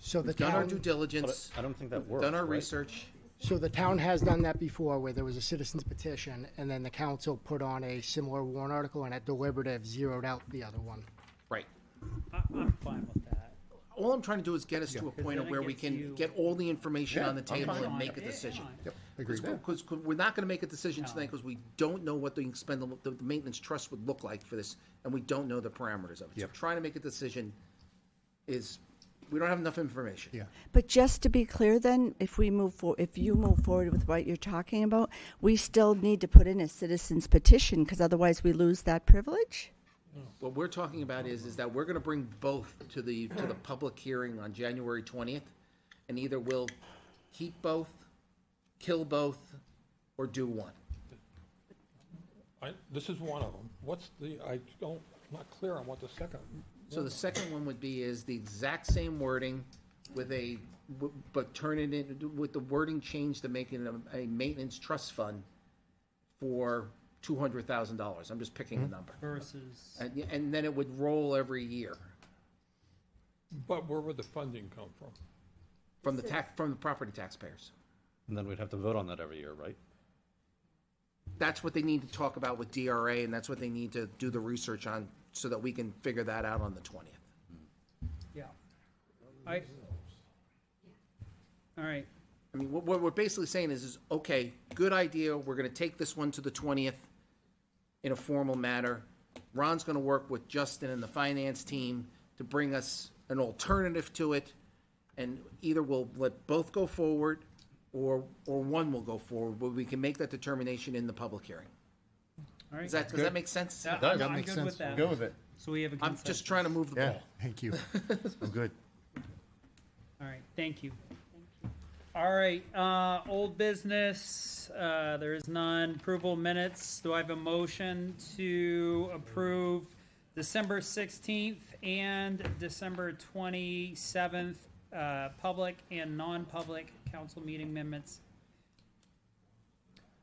So the We've done our town, due diligence. I don't think that We've works. done our right? research. so the town has done that before, where there was a citizen's petition, and then the council put on a similar warrant article, and at deliberative zeroed out the other one. Right. I'm fine with that. All I'm trying to do is get us to a point of then it where we gets can you- get all the information Yeah, on the I'm table fine. and make a Yeah, decision. fine. Yep, agreed. Because we're not going to make a decision tonight because we don't know what the the maintenance trust would look like for this, and we don't know the parameters of it. So trying to make a decision is, we don't have enough information. Yeah. But just to be clear then, if you move forward with what you're talking about, we still need to put in a citizen's petition, because otherwise we lose that privilege? What we're talking about is that we're going to bring both to the public hearing on January 20th, and either we'll keep both, kill both, or do one. This is one of them. I'm not clear on what the second. So the second one would be is the exact same wording but turn it in, with the wording change to make it a maintenance trust fund for $200,000. I'm just picking a number. Versus, And then it would roll every year But where would the funding come from? from the property taxpayers. And then we'd have to vote on that every year, right? That's what they need to talk about with DRA, and that's what they need to do the research on, so that we can figure that out on the 20th. yeah. All right. I mean, what we're basically saying is okay, good idea, we're gonna take this one to the 20th in a formal manner. Ron's gonna work with Justin and the finance team to bring us an alternative to it, and either we'll let both go forward, or one will go forward, but we can make that determination in the public hearing. All right. Does that make sense? Yeah, I'm good with that. Good with it. So we have a I'm consensus. just trying to move the ball. Thank you. I'm good. All right, thank you. All right, old business, there is none. Approval minutes. Do I have a motion to approve December 16th and December 27th, public and non-public council meeting minutes?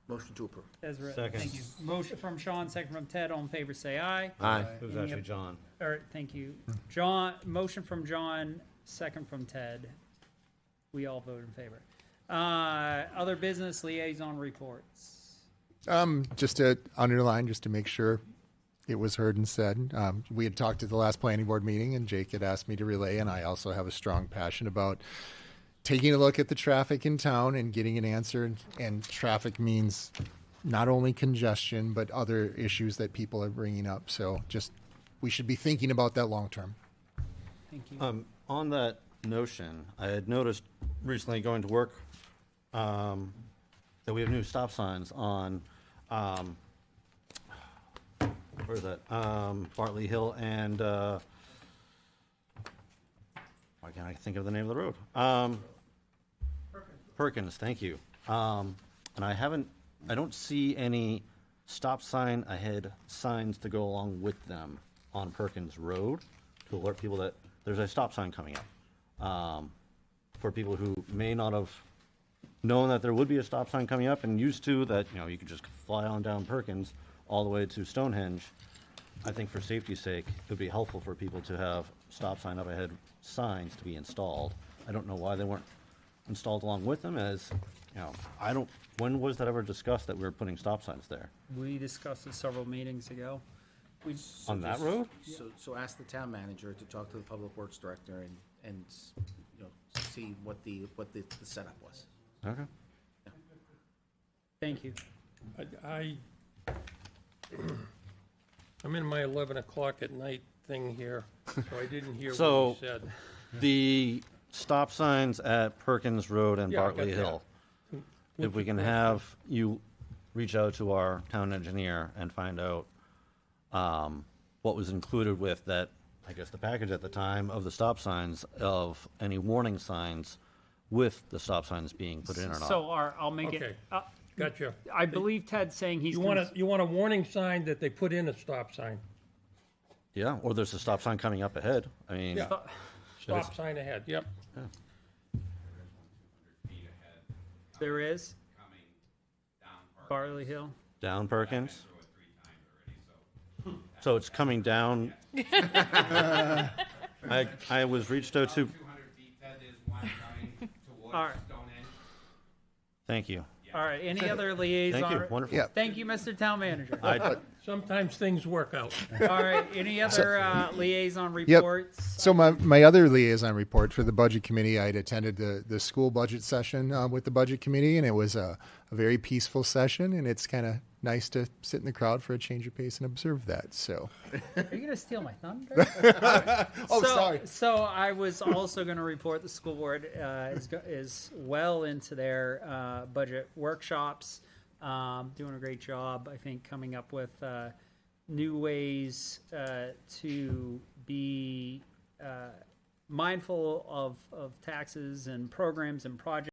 Motion to approve. As written. Second. Thank you. Motion from Sean, second from Ted. All in favor, say aye. Aye. It was Any actually op- John. All right, thank you. John, motion from John, second from Ted. We all vote in favor. Other business liaison reports. Just to underline, just to make sure it was heard and said, we had talked at the last planning board meeting, and Jake had asked me to relay, and I also have a strong passion about taking a look at the traffic in town and getting an answer. And traffic means not only congestion, but other issues that people are bringing up. So just, we should be thinking about that long term. Thank you. On that notion, I had noticed recently going to work that we have new stop signs on where is that? Bartley Hill and why can't I think of the name of the road? Perkins, thank you. And I don't see any stop sign ahead signs to go along with them on Perkins Road to alert people that there's a stop sign coming up. For people who may not have known that there would be a stop sign coming up and used to that, you could just fly on down Perkins all the way to Stonehenge. I think for safety's sake, it would be helpful for people to have stop sign up ahead signs to be installed. I don't know why they weren't installed along with them, as, when was that ever discussed that we were putting stop signs there? We discussed it several meetings ago. On that road? So ask the town manager to talk to the public works director and see what the setup was. Okay. Thank you. I'm in my 11 o'clock at night thing here, so I didn't hear what So, you said. the stop signs at Perkins Road and Yeah, I got Bartley that. Hill, if we can have you reach out to our town engineer and find out what was included with that, I guess the package at the time of the stop signs, of any warning signs with the stop signs being put in or not. So I'll make Okay. it. Gotcha. I believe Ted's saying he's. You want a warning sign that they put in a stop sign? Yeah, or there's a stop sign coming up ahead. I mean, Yeah. Stop sign ahead, yep. There is. Barley Hill. down Perkins. So it's coming down. I was reached out to. All right. Thank you. All right. Any other liaison? Thank you. Wonderful. Yeah. Thank you, Mr. Town Manager. Sometimes things work out. All right. Any other liaison Yep. reports? So my other liaison report for the budget committee, I had attended the school budget session with the budget committee, and it was a very peaceful session, and it's kind of nice to sit in the crowd for a change of pace and observe that. So, Are you going to steal my thunder? Oh, sorry. So I was also going to report the school board is well into their budget workshops, doing a great job, I think, coming up with new ways to be mindful of taxes and programs and projects.